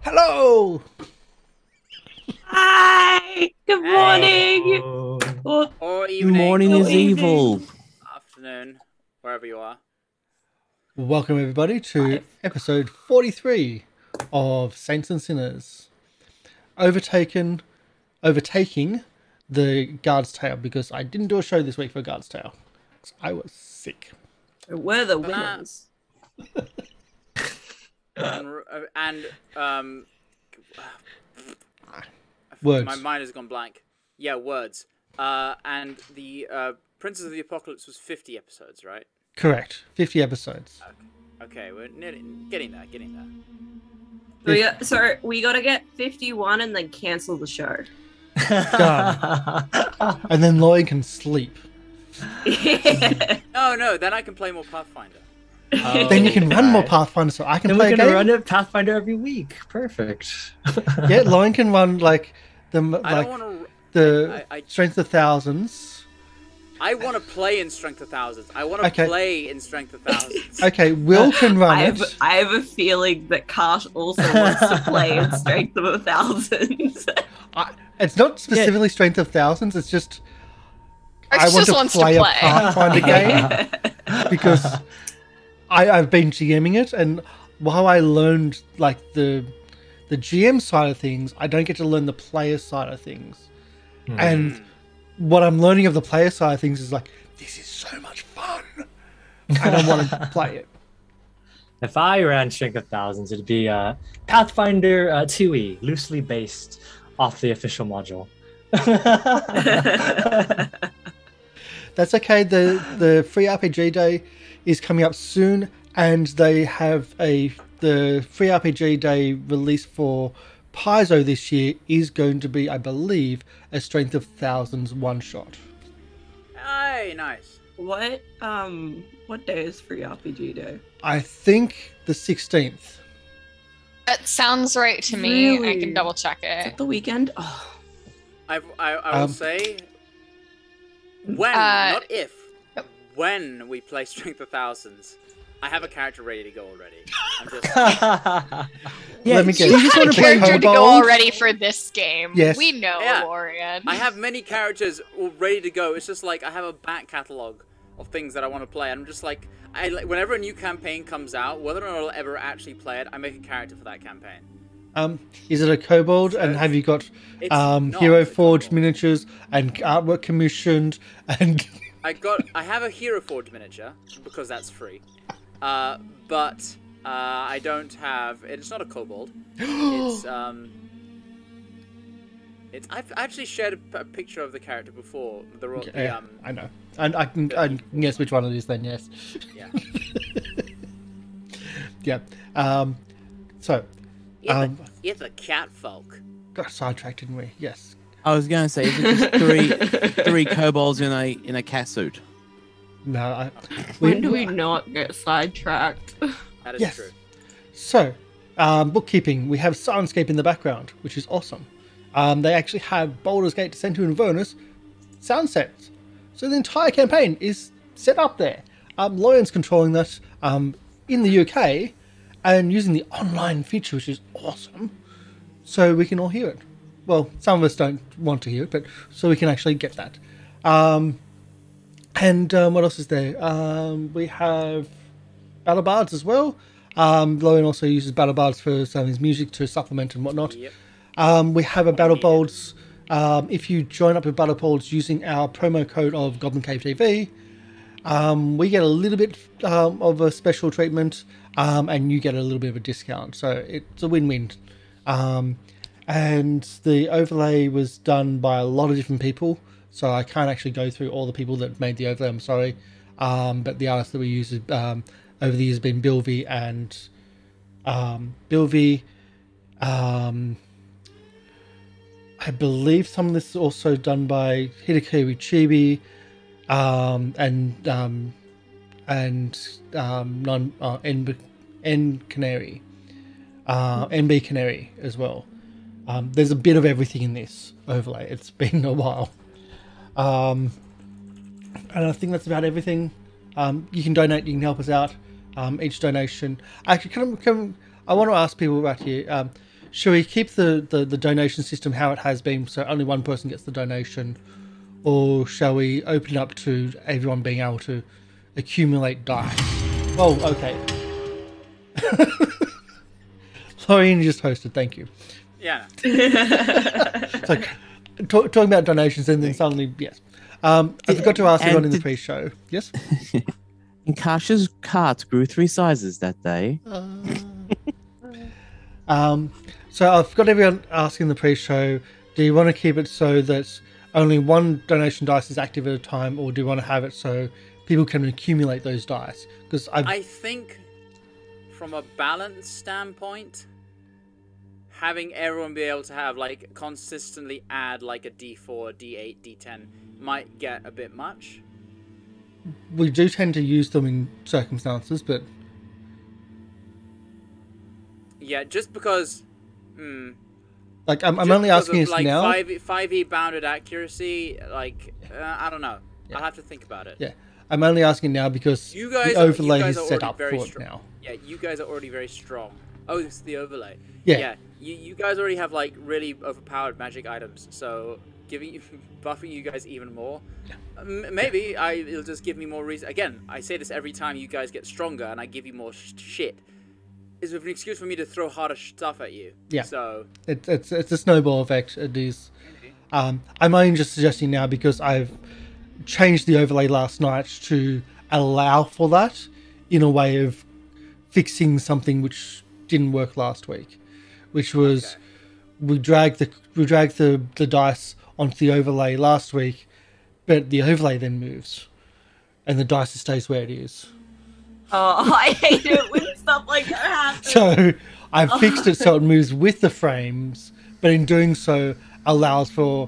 Hello! Hi! Good morning! Or evening. Morning is evil. Afternoon, wherever you are. Welcome everybody to episode 43 of Saints and Sinners. Overtaking the Guard's Tale, because I didn't do a show this week for Guard's Tale. I was sick. We're the winners. Words. My mind has gone blank. Yeah, words. And the Princess of the Apocalypse was 50 episodes, right? Correct. 50 episodes. Okay, we're nearly getting there. So we gotta get 51 and then cancel the show. Done. And then Lorian can sleep. Yeah. No, then I can play more Pathfinder. Then you can run more Pathfinder, so I can Then play we're a gonna game. run a Pathfinder every week. Perfect. Yeah, Lorian can run like I don't want the I- Strength of Thousands. I want to play in Strength of Thousands. I want to play in Strength of Thousands. Okay, Will can run it. I have a feeling that Karsh also wants to play in Strength of 1,000. It's not specifically Strength of Thousands, it's just I want just to wants to play a play. Pathfinder game because I've been GMing it, and while I learned like the GM side of things, I don't get to learn the player side of things. And what I'm learning of the player side of things is like, this is so much fun. I don't want to play it. If I ran Strength of Thousands, it'd be Pathfinder 2E, loosely based off the official module. That's okay. The free RPG day is coming up soon, and they have the free RPG day release for Paizo this year is going to be, I believe, a Strength of Thousands one shot. Hey, nice. What day is free RPG day? I think the 16th. That sounds right to me. I Really? can double check Is it it. the weekend? Oh. I will say when, not if, when we play Strength of Thousands, I have a character ready to go already. I'm just Let me guess. You just had a want to play character to go Kobold? already for this game. Yes. We know, Yeah. Lorian. I have many characters all ready to go. It's just like I have a back catalogue of things that I want to play. And I'm just like, whenever a new campaign comes out, whether or not I'll ever actually play it, I make a character for that campaign. Is it a kobold? And have you got It's not Hero a Forged kobold. miniatures and artwork commissioned and I have a Hero Forge miniature because that's free. But I don't have. It's not a kobold. I've actually shared a picture of the character before. yeah, I know, and I can guess which one it is. Then yes, Yeah. yeah. So It's a cat folk. got sidetracked, didn't we? Yes. I was going to say, is it just three kobolds in a cat suit? No. When do we not get sidetracked? That is Yes. true. So, bookkeeping. We have Syrinscape in the background, which is awesome. They actually have Baldur's Gate, Descent to Inverness sound sets. So the entire campaign is set up there. Lorian's controlling that in the UK and using the online feature, which is awesome. So we can all hear it. Well, some of us don't want to hear it, but so we can actually get that. And what else is there? We have Battle Bards as well. Lorian also uses Battle Bards for some of his music to supplement and whatnot. Yep. We have a Battle Bolts. If you join up with Battle Bolts using our promo code of GoblinCaveTV, we get a little bit of a special treatment, and you get a little bit of a discount. So it's a win-win. And the overlay was done by a lot of different people, so I can't actually go through all the people that made the overlay. I'm sorry, but the artists that we use over the years have been Bilby and Bilby. I believe some of this is also done by Hideki Chibi, NB Canary as well. There's a bit of everything in this overlay. It's been a while. And I think that's about everything. You can donate, you can help us out. Each donation... Actually, I want to ask people right here, should we keep the donation system how it has been, so only one person gets the donation, or shall we open it up to everyone being able to accumulate dice? Oh, okay. Lorian just hosted, thank you. Yeah. So, talking about donations and then suddenly, yes. I forgot to ask everyone in the pre-show. Yes? And Karsh's cart grew 3 sizes that day. So I've got everyone asking the pre-show, do you want to keep it so that only one donation dice is active at a time, or do you want to have it so people can accumulate those dice? Because I think from a balance standpoint, having everyone be able to have, like, consistently add, like, a D4, D8, D10 might get a bit much. We do tend to use them in circumstances, but... Yeah, just because... Like, I'm only asking this like, now. 5e bounded accuracy, like, I don't know. Yeah. I'll have to think about it. Yeah, I'm only asking now because You guys the overlay are is set already up for very it strong. now. Yeah, you guys are already very strong. Oh, it's the overlay. Yeah. You guys already have, like, really overpowered magic items, so buffing you guys even more. Maybe it'll just give me more reason. Again, I say this every time you guys get stronger and I give you more shit. Is an excuse for me to throw harder stuff at you. Yeah. So It's a snowball effect. It is. I'm only just suggesting now because I've changed the overlay last night to allow for that in a way of fixing something which didn't work last week, which was we dragged the dice onto the overlay last week, but the overlay then moves, and the dice stays where it is. Oh, I hate it when stuff like that happens. So I fixed it so it moves with the frames, but in doing so allows for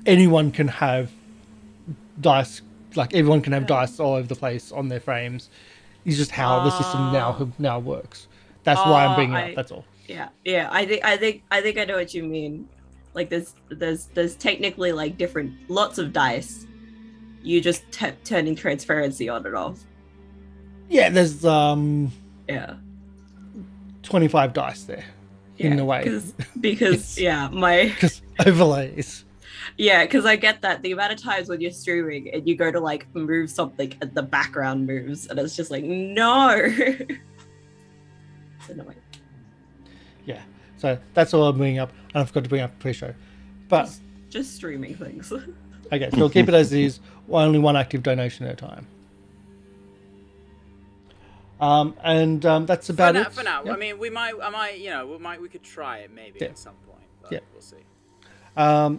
anyone can have dice, like everyone can have dice all over the place on their frames. It's just how the system now works. That's why I'm bringing it up. That's all. Yeah. I think I know what you mean. Like there's technically like lots of dice. You just turning transparency on and off. Yeah, there's 25 dice there in a way. Because because overlays. Yeah, because I get that. The amount of times when you're streaming and you go to like move something and the background moves and it's just like, no. It's annoying. Yeah, so that's all I'm bringing up. And I forgot to bring up pre-show. But just streaming things. Okay, so we'll keep it as it is. Only one active donation at a time. That's about it. For now, Yep. I mean, we could try it maybe at some point, but we'll see. I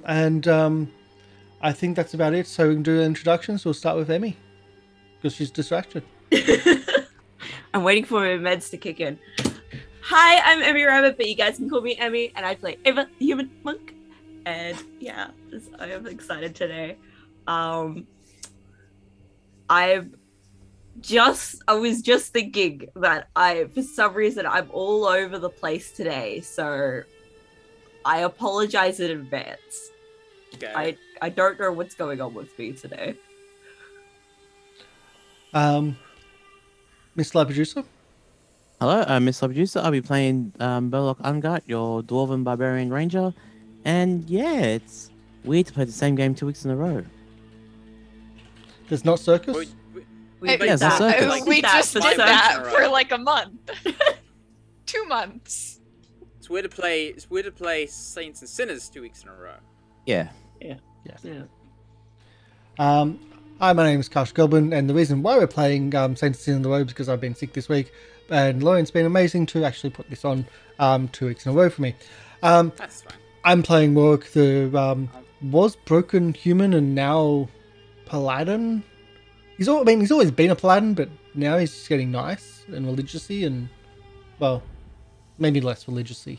think that's about it. So we can do introductions. We'll start with Emi because she's distracted. I'm waiting for my meds to kick in. Hi, I'm Emi Rabbit, but you guys can call me Emi, and I play Eva, the human monk. And yeah, I am excited today. I was just thinking that for some reason, I'm all over the place today, so I apologize in advance. Okay. I don't know what's going on with me today. MrLiveProducer? Hello, MrLiveProducer. I'll be playing Burlock Ungut, your Dwarven Barbarian Ranger. And yeah, it's weird to play the same game 2 weeks in a row. There's not Circus? We just did that for like a month. 2 months. It's weird to play Saints and Sinners 2 weeks in a row. Yeah. Yes. Yeah. Hi, my name is Karsh Goblin, and the reason why we're playing Saints and Sinners in the row is because I've been sick this week, and Lorian's been amazing to actually put this on 2 weeks in a row for me. That's fine. I'm playing Warwick, the was broken human and now paladin. He's always been a paladin, but now he's just getting nice and religious-y and, well, maybe less religious-y.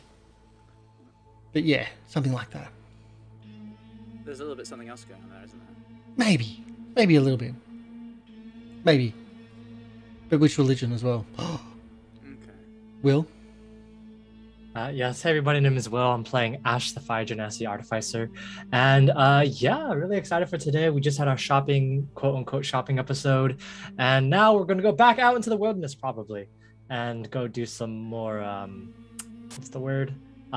But yeah, something like that. There's a little bit something else going on there, isn't there? Maybe a little bit. Maybe. But which religion as well? Okay. Will? Yes, hey everybody, my name is Will. I'm playing Ashe, the Fire Genasi Artificer. And yeah, really excited for today. We just had our shopping, quote-unquote shopping episode. And now we're going to go back out into the wilderness probably. And go do some more, what's the word?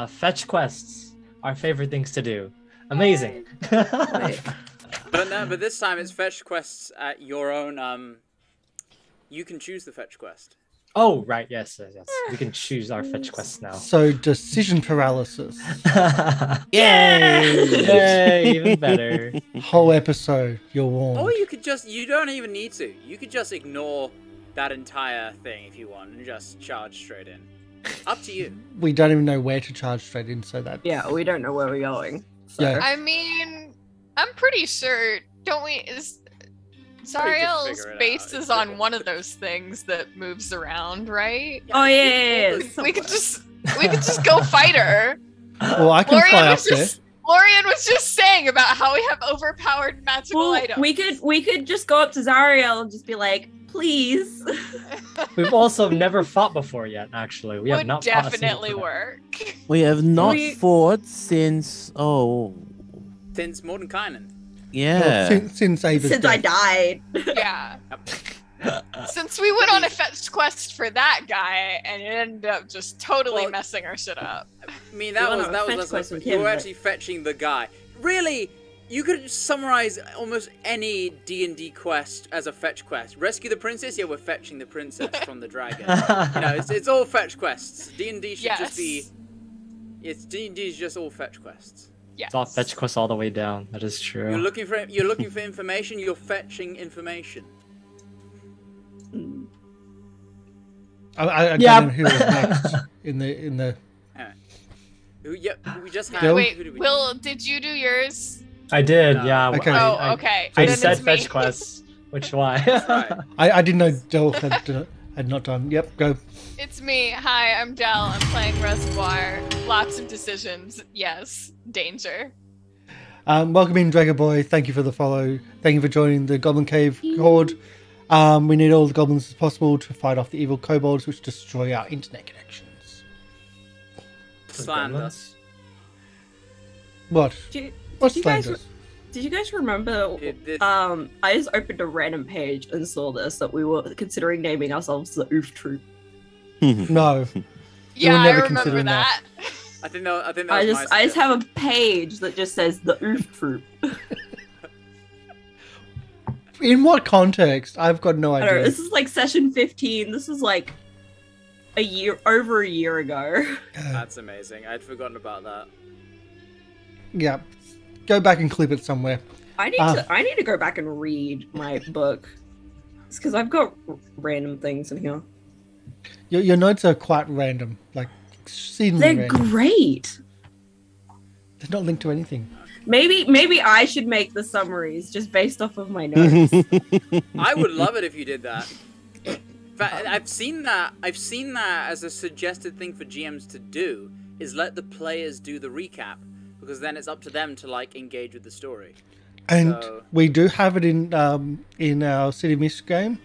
fetch quests, our favorite things to do. Amazing. But this time it's fetch quests at your own. You can choose the fetch quest. Oh, right. Yes. We can choose our fetch quests now. So decision paralysis. Yay! Yay! Even better. Whole episode, you're warned. Or you don't even need to. You could just ignore that entire thing if you want and just charge straight in. Up to you. We don't even know where to charge straight in, so that. Yeah, we don't know where we're going. So. Yeah. I mean, I'm pretty sure. Don't we? Zariel's base is on one of those things that moves around, right? Oh yeah. We could just go fight her. Well, I can fly up there. Lorian was just saying about how we have overpowered magical items. We could just go up to Zariel and just be like, please. We've also never fought before yet. Actually, we have not. Would definitely work. We have not fought since Since Mordenkainen. Yeah. Well, since Ava's Since death. I died. Yeah. Since we went on a fetch quest for that guy and it ended up just totally messing our shit up. I mean, that was you were actually fetching the guy. Really, you could summarize almost any D&D quest as a fetch quest. Rescue the princess? Yeah, we're fetching the princess from the dragon. It's all fetch quests. D&D should just be. D&D is just all fetch quests. It's all fetch quests all the way down. That is true. You're looking for information. You're fetching information. I don't know who was next in the. We just had. Bill? Wait, Will, did you do yours? I did. No. Yeah. Okay. Okay. I Then said it's me. fetch quests. Which why? Right. I didn't know Del had not done. Yep, go. It's me. Hi, I'm Del. I'm playing Reservoir. Lots of decisions. Yes. Danger. Welcome in, Dragon Boy. Thank you for the follow. Thank you for joining the Goblin Cave Horde. We need all the goblins as possible to fight off the evil kobolds which destroy our internet connections. Slander. What? What's you guys slander? Did you guys remember? I just opened a random page and saw this that we were considering naming ourselves the Oof Troop. No. Yeah, were I never remember considering that. I think that was I just have a page that just says the Oof Troop. In what context? I've got no I don't know, idea. this is like session 15. This is like over a year ago. That's amazing. I'd forgotten about that. Yeah. Go back and clip it somewhere. I need to go back and read my book. It's because I've got random things in here. Your notes are quite random, like exceedingly They're random. great. They're not linked to anything. Maybe I should make the summaries just based off of my notes. I would love it if you did that. But I've seen that as a suggested thing for GMs to do, is let the players do the recap, because then it's up to them to like engage with the story. And we do have it in our City of Mist game.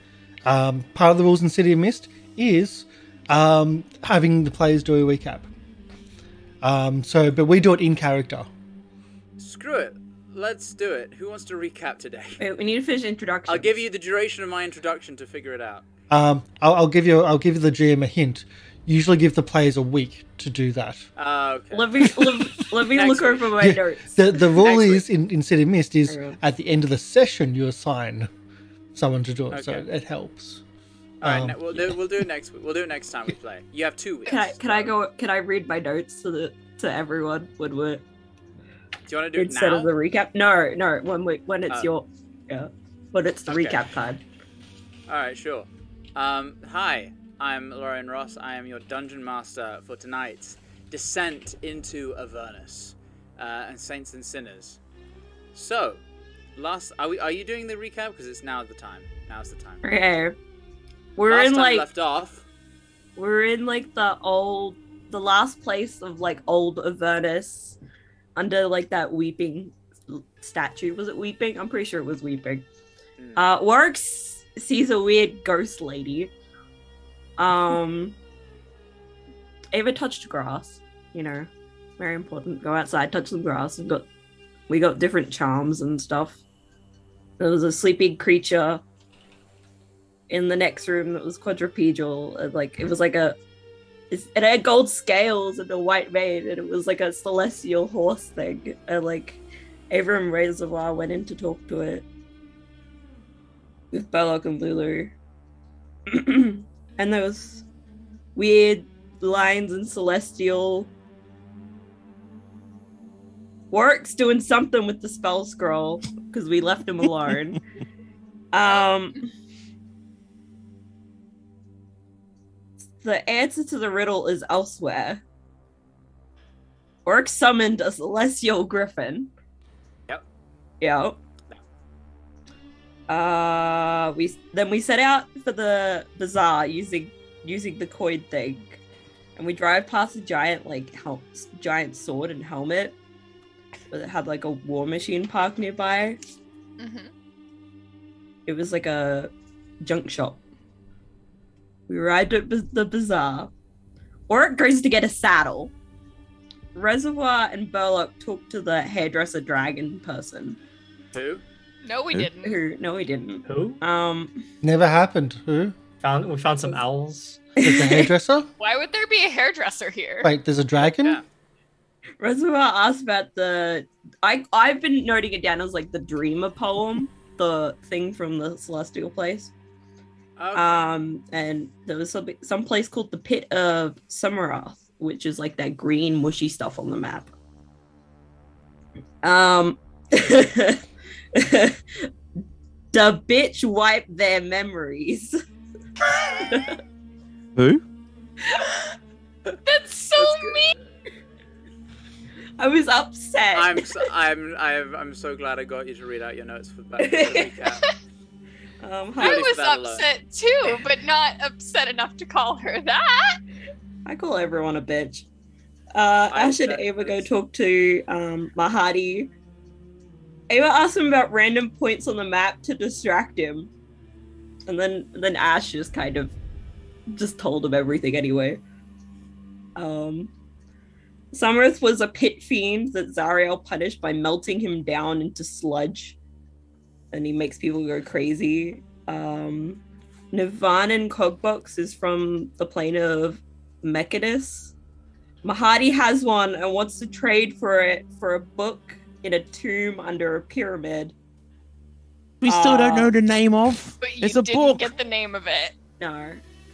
Part of the rules in City of Mist is having the players do a recap. But we do it in character. Screw it. Let's do it. Who wants to recap today? Wait, we need to finish introduction. I'll give you the duration of my introduction to figure it out. I'll give you the GM a hint. Usually give the players a week to do that. Okay. Let me look over my notes. The rule is in City of Mist is at the end of the session you assign someone to do it, so it helps. All right, we'll do it next week. We'll do it next time we play. You have 2 weeks. Can I read my notes to everyone when we're? Do you want to do it instead now? of the recap? No, when it's when it's the recap time. All right, sure. Hi, I'm Lorian Ross. I am your dungeon master for tonight's descent into Avernus and Saints and Sinners. So, are you doing the recap? Because it's now the time. Now's the time. Okay, left off. We're in like the last place of like old Avernus, under like that weeping statue. Was it weeping? I'm pretty sure it was weeping. Warwick sees a weird ghost lady. Ava touched grass, very important. Go outside, touch some grass, and we got different charms and stuff. There was a sleeping creature in the next room that was quadrupedal. It was like a it had gold scales and a white mane, and it was like a celestial horse thing. And like Avram Reservoir went in to talk to it with Burlock and Lulu. And there was weird lines and celestial. Warwick's doing something with the spell scroll because we left him alone. The answer to the riddle is elsewhere. Warwick summoned a celestial griffin. Yep. We set out for the bazaar using the coin thing, and we drive past a giant giant sword and helmet that had like a war machine parked nearby. Mm-hmm. It was like a junk shop. We arrived at the bazaar. Warwick goes to get a saddle. Reservoir and Burlock talk to the hairdresser dragon person. Who? No, we didn't. No, we didn't. Who? Never happened. Who? We found some owls. There's a hairdresser? Why would there be a hairdresser here? Wait, there's a dragon? Yeah. Reservoir asked about I've been noting it down as like the Dreamer poem, the thing from the Celestial Place. Okay. And there was some place called the Pit of Cemarhy, which is like that green mushy stuff on the map. The bitch wiped their memories. Who? That's so mean. I was upset. I'm so glad I got you to read out your notes for that recap. I was upset too, but not upset enough to call her that. I call everyone a bitch. Ashe and Ava go talk to Mahadi. Ava asks him about random points on the map to distract him. And then Ashe just kind of just told him everything anyway. Summers was a pit fiend that Zariel punished by melting him down into sludge. And he makes people go crazy. Nivan and Cogbox is from the plane of Mechadus. Mahadi has one and wants to trade for it for a book in a tomb under a pyramid. We still don't know the name of. But you it's a didn't book. get the name of it. No.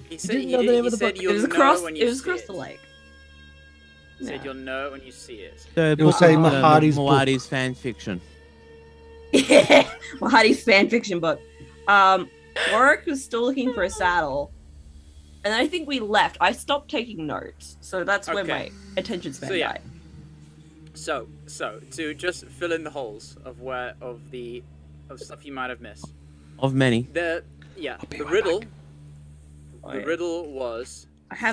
He said, didn't know the name of the book. It was across the lake. He said you'll know it when you see it. The It will say Mahadi's book. Mahadi's fan fiction. Yeah, Mahadi's fanfiction book. Warwick was still looking for a saddle. And I think we left. I stopped taking notes. So that's where my attention span died. So to just fill in the holes of stuff you might have missed. Of many. The riddle. The riddle was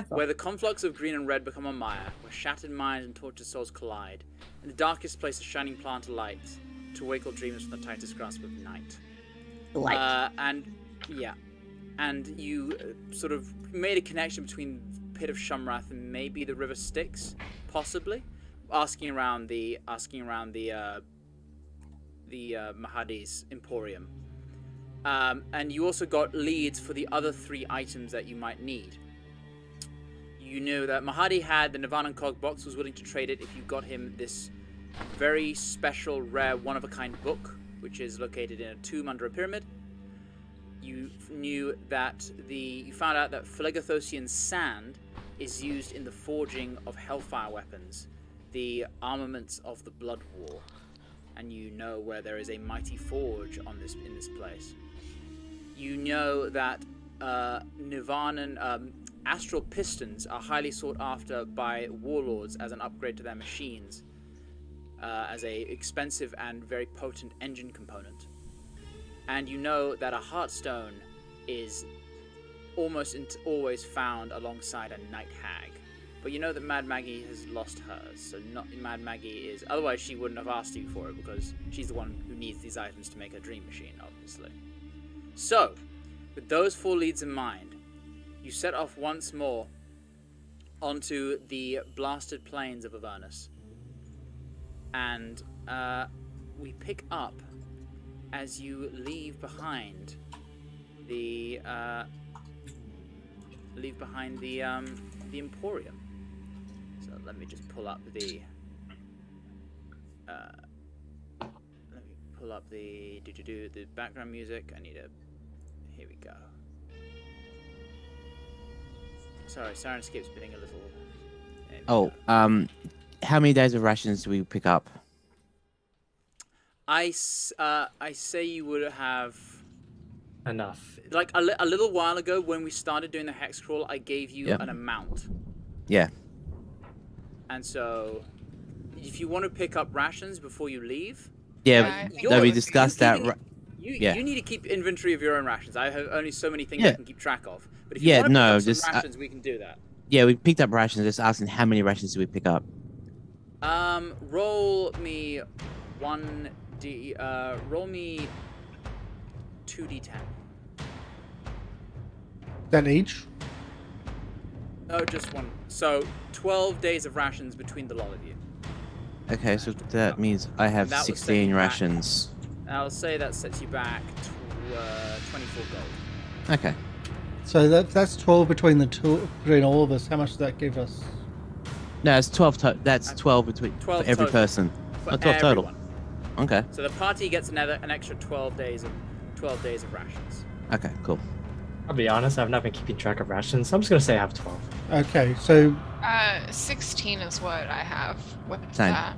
where the conflux of green and red become a mire, where shattered minds and tortured souls collide, in the darkest place a shining plant alights, to wake all dreamers from the tightest grasp of night. And you sort of made a connection between the Pit of Shumrath and maybe the River Styx, possibly, asking around the Mahadi's Emporium. And you also got leads for the other 3 items that you might need. You knew that Mahadi had the Nivan and Cog box, was willing to trade it if you got him this very special, rare, one-of-a-kind book, which is located in a tomb under a pyramid. You knew that you found out that Phlegethosian sand is used in the forging of hellfire weapons, the armaments of the Blood War, and you know where there is a mighty forge in this place. You know that Nivan and astral pistons are highly sought after by warlords as an upgrade to their machines, as a expensive and very potent engine component. And you know that a Heartstone is almost always found alongside a Night Hag. But you know that Mad Maggie has lost hers, so Mad Maggie is... Otherwise she wouldn't have asked you for it, because she's the one who needs these items to make her dream machine, obviously. So, with those 4 leads in mind, you set off once more onto the blasted plains of Avernus. And we pick up as you leave behind the leave behind the Emporium. So let me just pull up the the background music. I need a. Here we go. Sorry, Syrinscape's being a little. Oh, how many days of rations do we pick up? I say you would have enough. Like a little while ago when we started doing the hex crawl, I gave you an amount. Yeah. And so, if you want to pick up rations before you leave, we discussed that. You need to keep inventory of your own rations. I have only so many things I can keep track of. But if you want to pick up some rations, we can do that. Yeah, we picked up rations. Just asking how many rations do we pick up? Roll me 1d. Roll me 2d10. Then each? No, just one. So 12 days of rations between the lot of you. Okay, so that means I have 16 rations. I'll say that sets you back to 24 gold. Okay. So that's 12 between all of us. How much does that give us? No, it's 12. That's 12 between 12 for every total. person. For 12 total. everyone. Okay. So the party gets an extra 12 days of rations. Okay, cool. I'll be honest, I've not been keeping track of rations, so I'm just gonna say I have 12. Okay, so 16 is what I have with Same. that.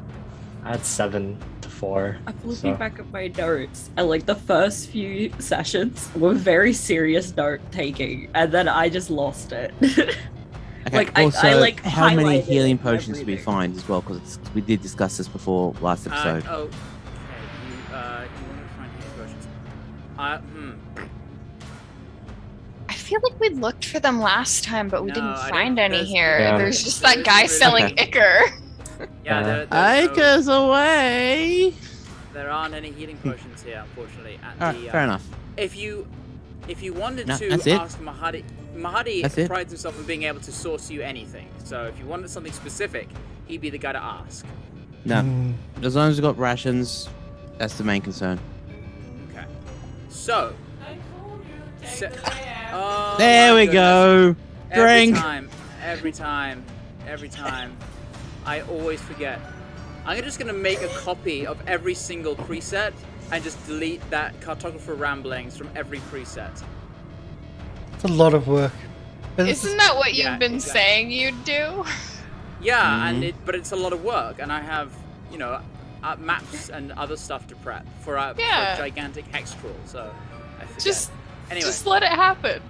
I had 7 to 4. I'm looking back at my notes, and like the first few sessions were very serious note taking, and then I just lost it. Okay. Like also, I like how many highlighted healing potions did we everything. find as well? Because we did discuss this before last episode. Okay. You want to find healing potions? I feel like we looked for them last time, but we didn't I find don't- any there's- here. Yeah. There's just that guy selling ichor. Yeah, Acres away. there aren't any healing potions here, unfortunately. At Alright, the, fair enough. If you wanted No, to that's it. ask Mahadi That's it. prides himself on being able to source you anything. So if you wanted something specific, he'd be the guy to ask. No, as long as we've got rations, that's the main concern. Okay. So. Oh, There my we goodness. go. Drink. Every time. I always forget. I'm just gonna make a copy of every single preset and just delete that cartographer ramblings from every preset. it's a lot of work. Isn't that what you've Yeah, been exactly. saying you'd do? Yeah, but it's a lot of work, and I have, maps and other stuff to prep for a gigantic hex crawl. So I forget. Just let it happen.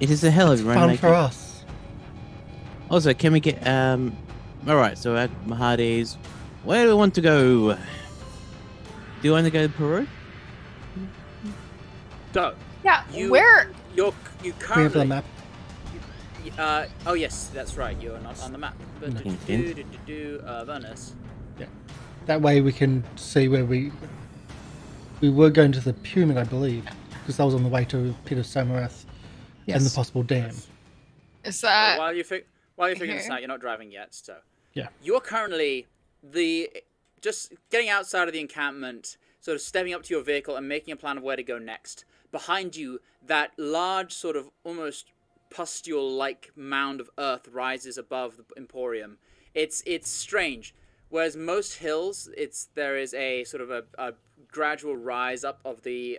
It is a hell of a fun for us. Also, can we get Alright, so at Mahadi's, where do we want to go? Do you want to go to Peru? So Yeah, you where? you We have the currently map. oh yes, that's right. You're not on the map. But Venice. That way we can see where we were going to the Pumin, I believe, because that was on the way to Pit of Cemarhy and the possible dam. Is that While you're figuring this out, you're not driving yet. So Yeah. you're currently just getting outside of the encampment, sort of stepping up to your vehicle and making a plan of where to go next. Behind you, that large sort of almost pustule-like mound of earth rises above the Emporium. It's strange. Whereas most hills, there is a sort of a gradual rise up of the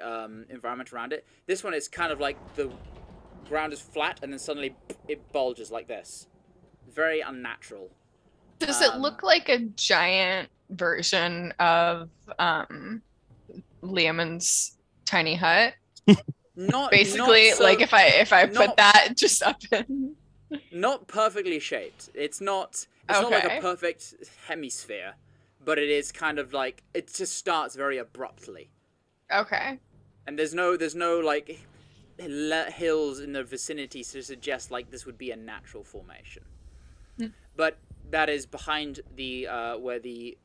environment around it. This one is kind of like the ground is flat and then suddenly it bulges like this. Very unnatural. Does it look like a giant version of Liamon's tiny hut? Not Basically, not so- like if I put not- that just up in. Not perfectly shaped. It's not like a Okay. perfect hemisphere, but it is kind of like it just starts very abruptly. Okay. And there's no like hills in the vicinity to suggest like this would be a natural formation. But that is behind the where the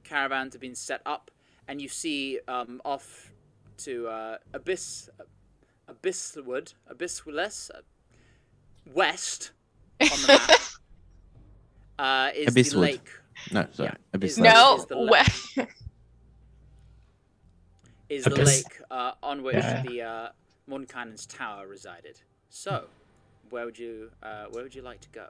caravans have been set up, and you see off to Abysswest west on the map is the Abysswood. lake. No, sorry. Yeah. Abyss No, Is the lake. Is the Abyss. lake on which the Mordenkainen's tower resided. So, where would you like to go?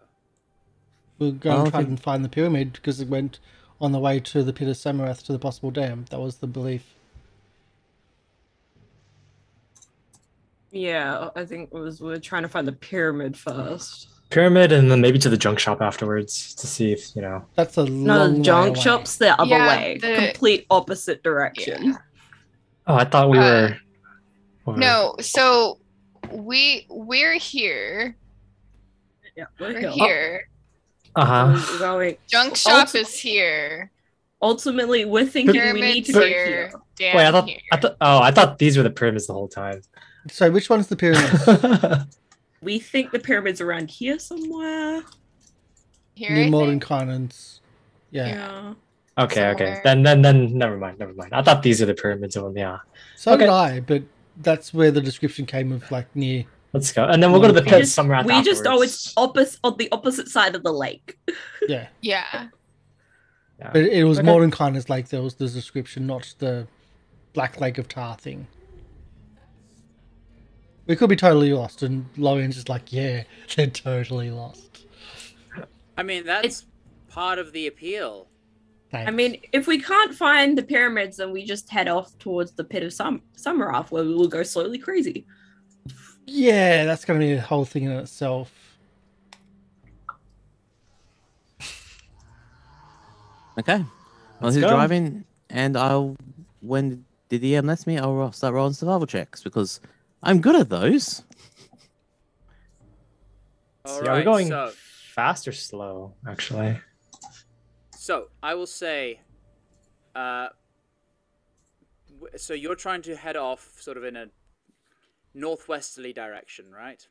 We'll go and try and find the pyramid because it went on the way to the pit of Cemarhy to the possible dam. That was the belief. Yeah, I think we're trying to find the pyramid first. Pyramid, and then maybe to the junk shop afterwards to see if That's a No, long the junk way away. shop's the other Yeah, way, complete opposite direction. Yeah. Oh, I thought we were. Over. No, so we're here. Yeah, We're here. Uh-huh. We're going. Junk shop is here. Ultimately, we're thinking we need to go here. Damn Wait, here. I thought these were the pyramids the whole time. So which one's the pyramid? We think the pyramid's around here somewhere. Here, I Near Modern think? Continents. Yeah. Yeah. Okay. Somewhere. Then never mind. I thought these are the pyramids one, yeah. So Okay. did I, but that's where the description came of like near. Let's go. And then we'll go to the We pit just- somewhere after. We just know it's on the opposite side of the lake. Yeah. Yeah. But it was Okay. Modern Continents Lake. There was the description, not the Black Lake of Tar thing. We could be totally lost, and Lorian's just like, yeah, they're totally lost. I mean, that's part of the appeal. Thanks. I mean, if we can't find the pyramids, then we just head off towards the pit of Cemarhy, where we will go slowly crazy. yeah, that's going to be a whole thing in itself. Okay. Well, Let's who's go. driving? And when the DM lets me, I'll start rolling survival checks because I'm good at those. So, All are we right, going so fast or slow? Actually. So I will say, so you're trying to head off sort of in a northwesterly direction, right?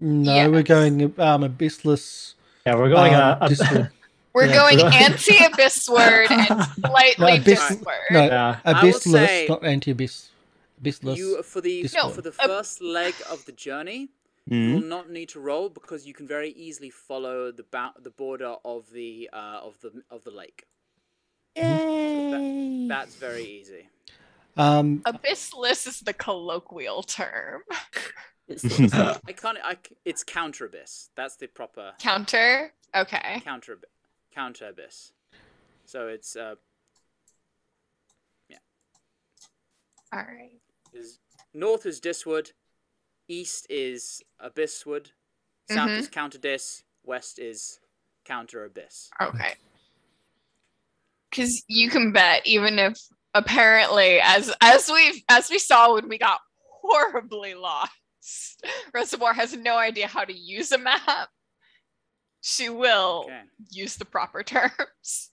No, we're Yes. going Abyssless. Yeah, we're going. Discord. We're Yeah, going so- anti-abyssward and slightly No, abyss- disward. No, Yeah. I will Abyssless, say- not anti-abyss. Abyssless. You for the Discord. for the first leg of the journey, you will not need to roll because you can very easily follow the border of the lake. Yay! That's very easy. Abyssless is the colloquial term. It's counter abyss. That's the proper Counter? Okay. counter abyss. So it's Alright. north is Diswood, east is Abysswood, south is counter dis, west is counter abyss. Okay. Because you can bet, even if apparently, as we saw when we got horribly lost, Reservoir has no idea how to use a map. She will Okay. use the proper terms.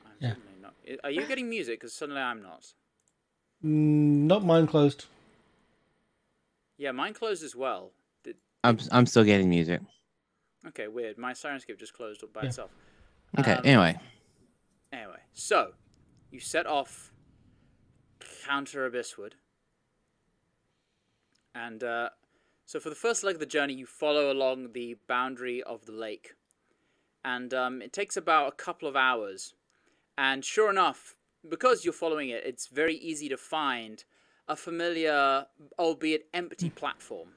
I'm Yeah. certainly not. Are you getting music? Because suddenly I'm not. Not mine closed. Yeah, mine closed as well. I'm still getting music. Okay, weird. My Syrinscape just closed by Yeah. itself. Okay. Anyway. Anyway, so you set off counter Abysswood, and so for the first leg of the journey, you follow along the boundary of the lake, and it takes about a couple of hours. And sure enough, because you're following it, it's very easy to find a familiar, albeit empty, platform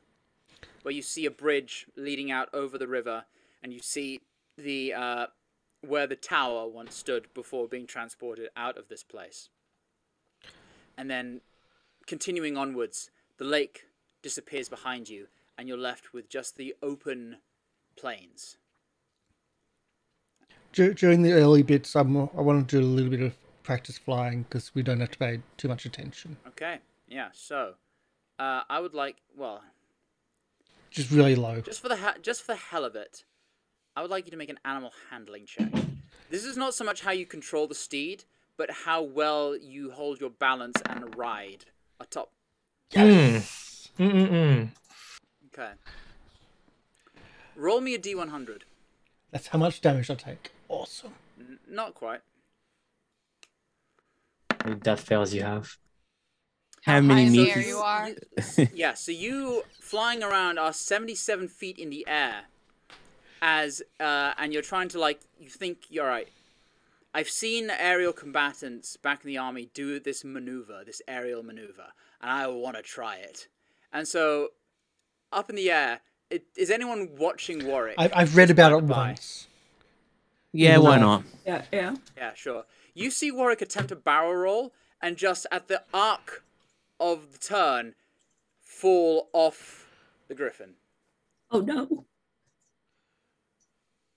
where you see a bridge leading out over the river, and you see the where the tower once stood before being transported out of this place. And then, continuing onwards, the lake disappears behind you, and you're left with just the open plains. During the early bits, I want to do a little bit of practice flying because we don't have to pay too much attention. Okay, yeah, so I would like, well, Just really low. just for the hell of it, I would like you to make an animal handling check. This is not so much how you control the steed, but how well you hold your balance and ride atop. Yes. Okay. Roll me a D100. That's how much damage I take. Awesome. Not quite. How many death fails you have? How many high in the air meters? you are? Yeah, so you flying around are 77 feet in the air, as and you're trying to you think you're right. I've seen aerial combatants back in the army do this maneuver, this aerial maneuver, and I want to try it. And so up in the air. Is anyone watching Warwick? I've read about it once. Yeah, why not? Yeah. Yeah, sure. You see Warwick attempt a barrel roll, and just at the arc of the turn, fall off the griffin. Oh no.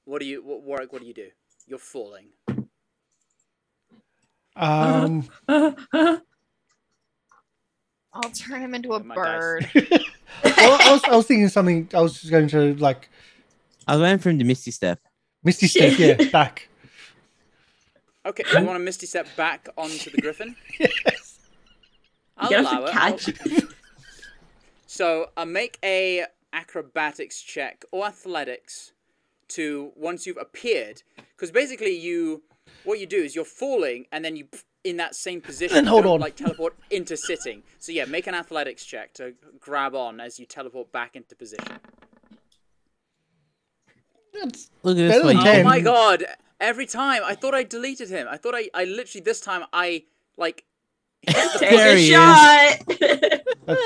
Warwick, what do you do? You're falling. I'll turn him into a My bird. Well, I was thinking something. I was just going to like I was waiting for him to Misty Step. Misty Step, yeah, back. Okay, you want to Misty Step back onto the griffin? Yes. I'll You allow have it. to catch. So, make a acrobatics check or athletics to once you've appeared, because basically what you do is you're falling and then you in that same position And hold on. like teleport into sitting. So yeah, make an athletics check to grab on as you teleport back into position. That's Look at this better way. than you Oh Ken. my god! Every time I thought I deleted him. I thought I literally this time I like hit the Take There a he is. shot.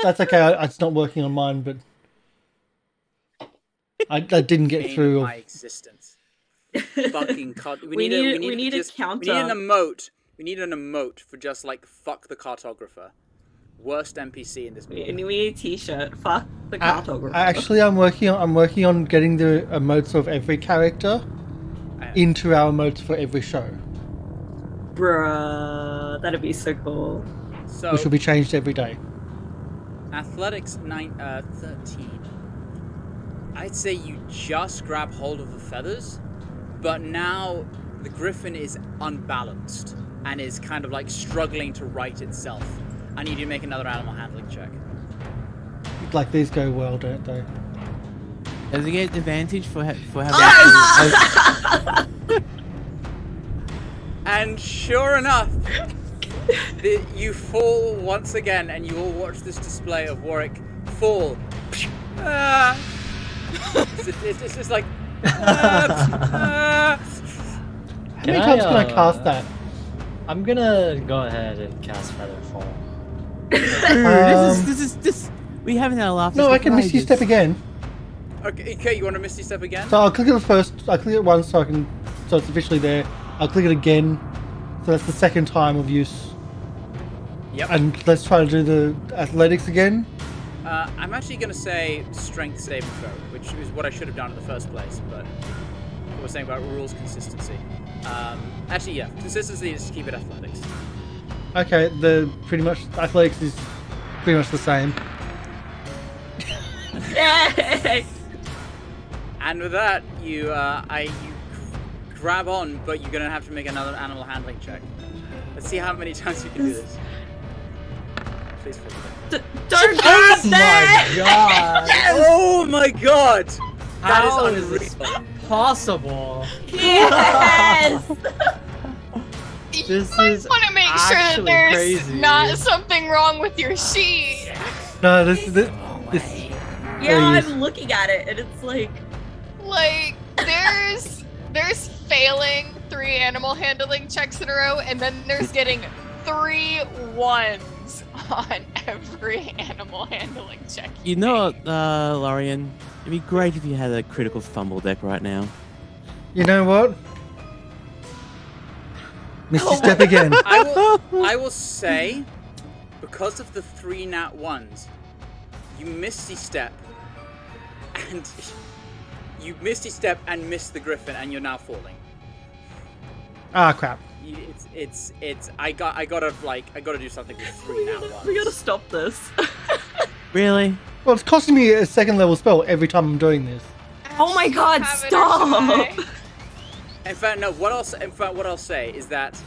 That's okay. It's not working on mine, but I didn't get bane through. of my existence. Fucking card. We need a We counter. need an emote. We need an emote for just like fuck the cartographer. Worst NPC in this movie. We need a T-shirt. Fuck the cartographer. Actually, I'm working on getting the emotes of every character into our emotes for every show, Bruh, that'd be so cool. So which will be changed every day. athletics 13. I'd say you just grab hold of the feathers, but now the griffin is unbalanced and is kind of like struggling to right itself. I need you to make another animal handling check. Like these go well, don't they? Does he get advantage for having? And sure enough, you fall once again, and you all watch this display of Warwick fall. Ah. It's just like. How many times can I cast that? I'm gonna go ahead and cast Featherfall. This. We haven't had a laugh. No, I can Misty Step again. Okay, you want to Misty Step again? So I'll click it first. I click it once so it's officially there. I'll click it again. So that's the second time of use. Yep. And let's try to do the athletics again. I'm actually going to say strength saving throw, which is what I should have done in the first place, but we're saying about rules consistency. Actually, yeah, consistency is to keep it athletics. Okay, the pretty much athletics is pretty much the same. Yay! And with that, you grab on, but you're going to have to make another animal handling check. Let's see how many times you can do this. Please forget. Don't Oh do my that! god! Oh my god! That How is is unreal. this possible? Yes! This I is want to make sure that actually there's crazy. not something wrong with your sheet. No, this Yeah, Please. I'm looking at it, and it's like, Like there's failing 3 animal handling checks in a row, and then there's getting 3 1s on every animal handling check. You know what, Lorian? It'd be great if you had a critical fumble deck right now. You know what? Misty Step again. I will say, because of the 3 nat 1s, you Misty Step, and you Misty Step and miss the griffin, and you're now falling. Ah, crap. I gotta do something with 3 nat 1s. we gotta stop this. Really? Well, it's costing me a second level spell every time I'm doing this. Oh my god, Have it or stop! die. In fact, no. What I'll say is that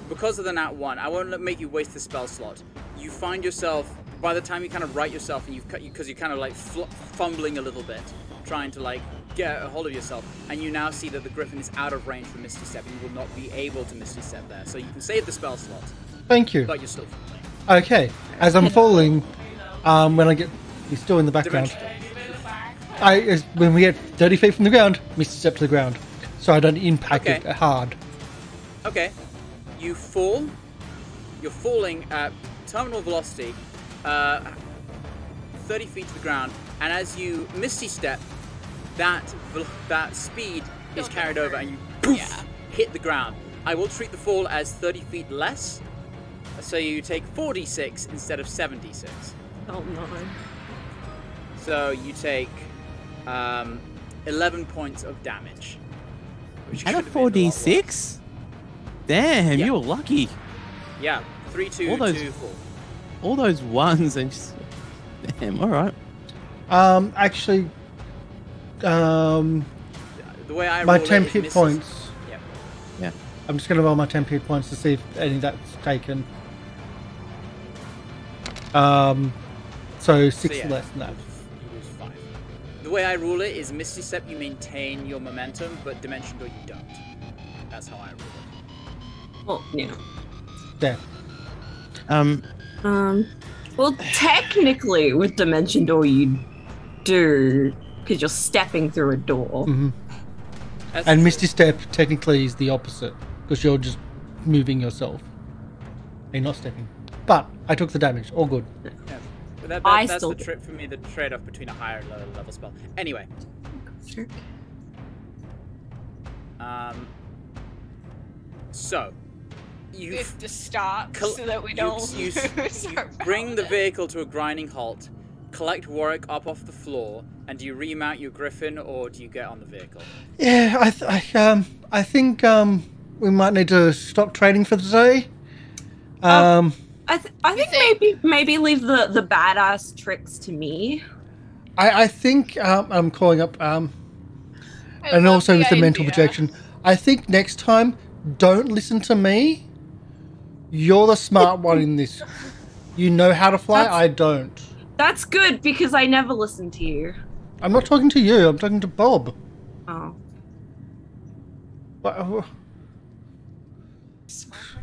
because of the nat 1, I won't make you waste the spell slot. You find yourself by the time you kind of right yourself, and because you're kind of like fumbling a little bit, trying to like get a hold of yourself, and you now see that the griffin is out of range for Misty Step. You will not be able to Misty Step there, so you can save the spell slot, Thank you. but you're still fumbling. Okay, as I'm falling, when I get... He's still in the background. Dimension. When we get 30 feet from the ground, Misty Step to the ground. So I don't impact Okay. it hard. Okay, you fall. You're falling at terminal velocity. 30 feet to the ground, and as you misty step, that speed is carried over, and you poof, hit the ground. I will treat the fall as 30 feet less, so you take 4d6 instead of 7d6. Oh no. So you take 11 points of damage. And a 4d6? Damn, you were lucky. Yeah, 3, 2, all those, 2, 4. All those ones and just... Damn, alright. Actually, The way I my roll 10 it is hit misses. points. Yeah. I'm just going to roll my 10 hit points to see if any of that's taken. So 6 yeah, less than that. You lose 5. The way I rule it is Misty Step, you maintain your momentum, but Dimension Door, you don't. That's how I rule it. Well, yeah. There. Well, technically, with Dimension Door, you do, because you're stepping through a door. Mm-hmm. That's And true. Misty Step technically is the opposite, because you're just moving yourself. You're not stepping. But I took the damage. All good. Yeah. But I that's still the trip for me, the trade-off between a higher and lower level spell. Anyway. So, We you have to stop so that we don't you lose our bring the balance. vehicle to a grinding halt, collect Warwick up off the floor, and do you remount your griffin or do you get on the vehicle? Yeah, I think we might need to stop trading for the day. I think maybe leave the badass tricks to me. I think I'm calling up I and love also with the mental idea. projection. I think next time, don't listen to me. You're the smart one in this. You know how to fly. I don't. That's good because I never listen to you. I'm not talking to you. I'm talking to Bob. Oh. What-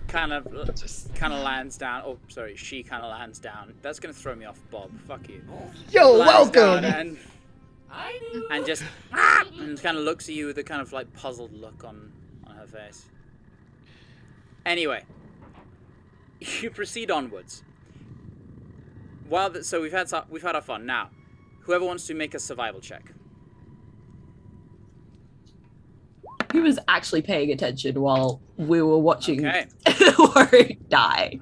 Kind of lands down. Oh, sorry, she kind of lands down. That's gonna throw me off, Bob. Fuck you. Yo, Lands down welcome. and just and kind of looks at you with a kind of like puzzled look on her face. Anyway, you proceed onwards. So we've had our fun. Now, whoever wants to make a survival check. He was actually paying attention while we were watching Okay. Warwick die.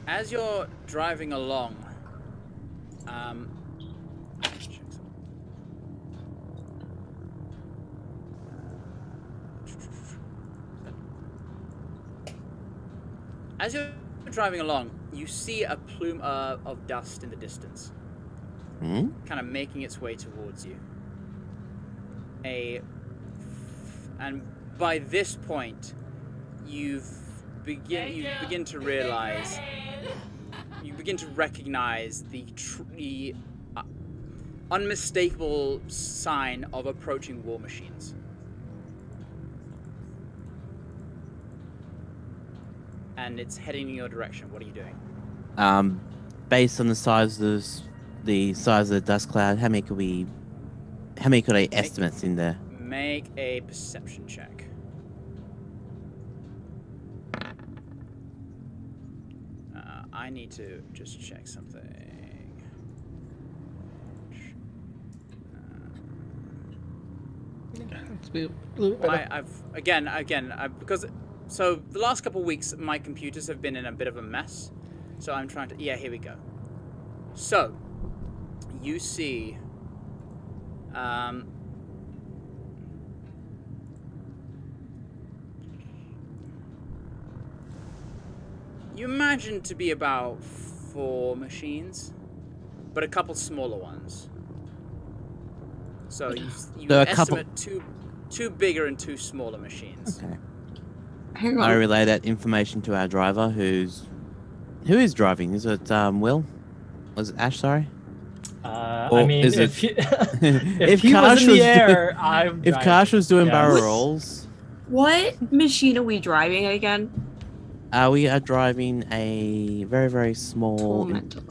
As you're driving along, you see a plume of dust in the distance, kind of making its way towards you. And by this point, you begin to realize, you begin to recognize the unmistakable sign of approaching war machines. And it's heading in your direction. What are you doing? Based on the size of the dust cloud, how many could I estimates in there? Make a perception check. I need to just check something. Let's be a little bit better. Because so the last couple of weeks my computers have been in a bit of a mess, so I'm trying to. Yeah, here we go. So you see, you imagine to be about 4 machines, but a couple smaller ones. So you So a couple- estimate two bigger and 2 smaller machines. Okay. Hang I on. relay that information to our driver, who is driving. Is it Will? Was it Ash? Sorry. I mean, is if it- if he was in the air, I'm If driving. Karsh was doing Yeah. barrel rolls, What machine are we driving again? we are driving a very, very small Tormentor.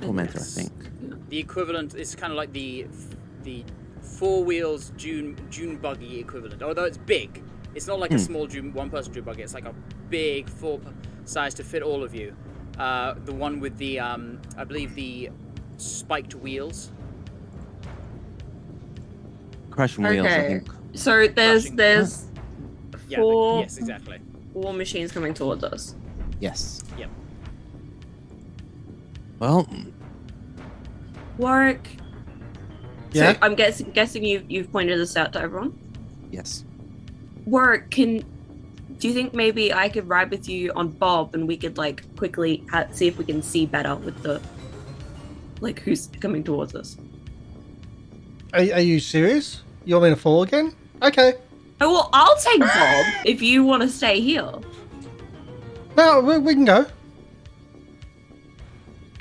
Tormentor, Yes. I think. The equivalent is kind of like the 4 wheels June buggy equivalent. Although it's big, it's not like a small one person June buggy. It's like a big size to fit all of you. The one with the, I believe the spiked wheels. Crushing wheels, I Okay. think. So there's Yeah, four yes, exactly. machines coming towards us. Yes. Yep. Well, Warwick. Yeah. So I'm guessing you've pointed this out to everyone. yes. Warwick, do you think maybe I could ride with you on Bob and we could like quickly see if we can see better with the like who's coming towards us? Are you serious? You want me to fall again? Okay. Oh well, I'll take Bob if you want to stay here. No, we can go.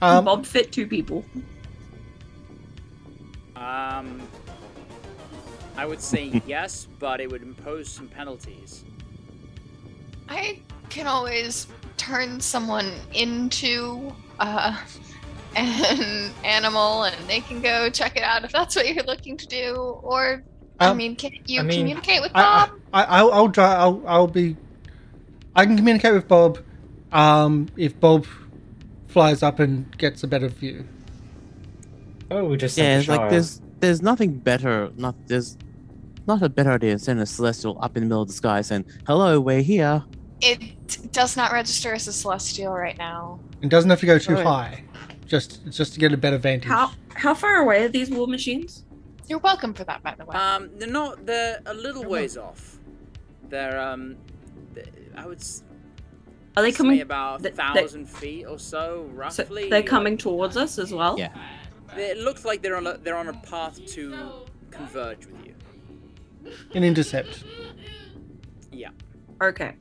Can Bob fit 2 people? I would say yes, but it would impose some penalties. I can always turn someone into an animal, and they can go check it out if that's what you're looking to do. Or, can you communicate with Bob? I'll I can communicate with Bob. If Bob flies up and gets a better view. Oh, we just Yeah, sent it's a like shower. there's nothing better. There's not a better idea than sending a celestial up in the middle of the sky saying, "Hello, we're here." It does not register as a celestial right now. It doesn't have to go too Right. high. Just to get a better vantage. How far away are these war machines? You're welcome for that, by the way. They're not. They're a little ways off. They're I would Are they say coming? about th- 1,000 feet or so, So roughly. they're coming towards us as well. Yeah. It looks like they're on a path to converge with you. An intercept. Yeah. Okay.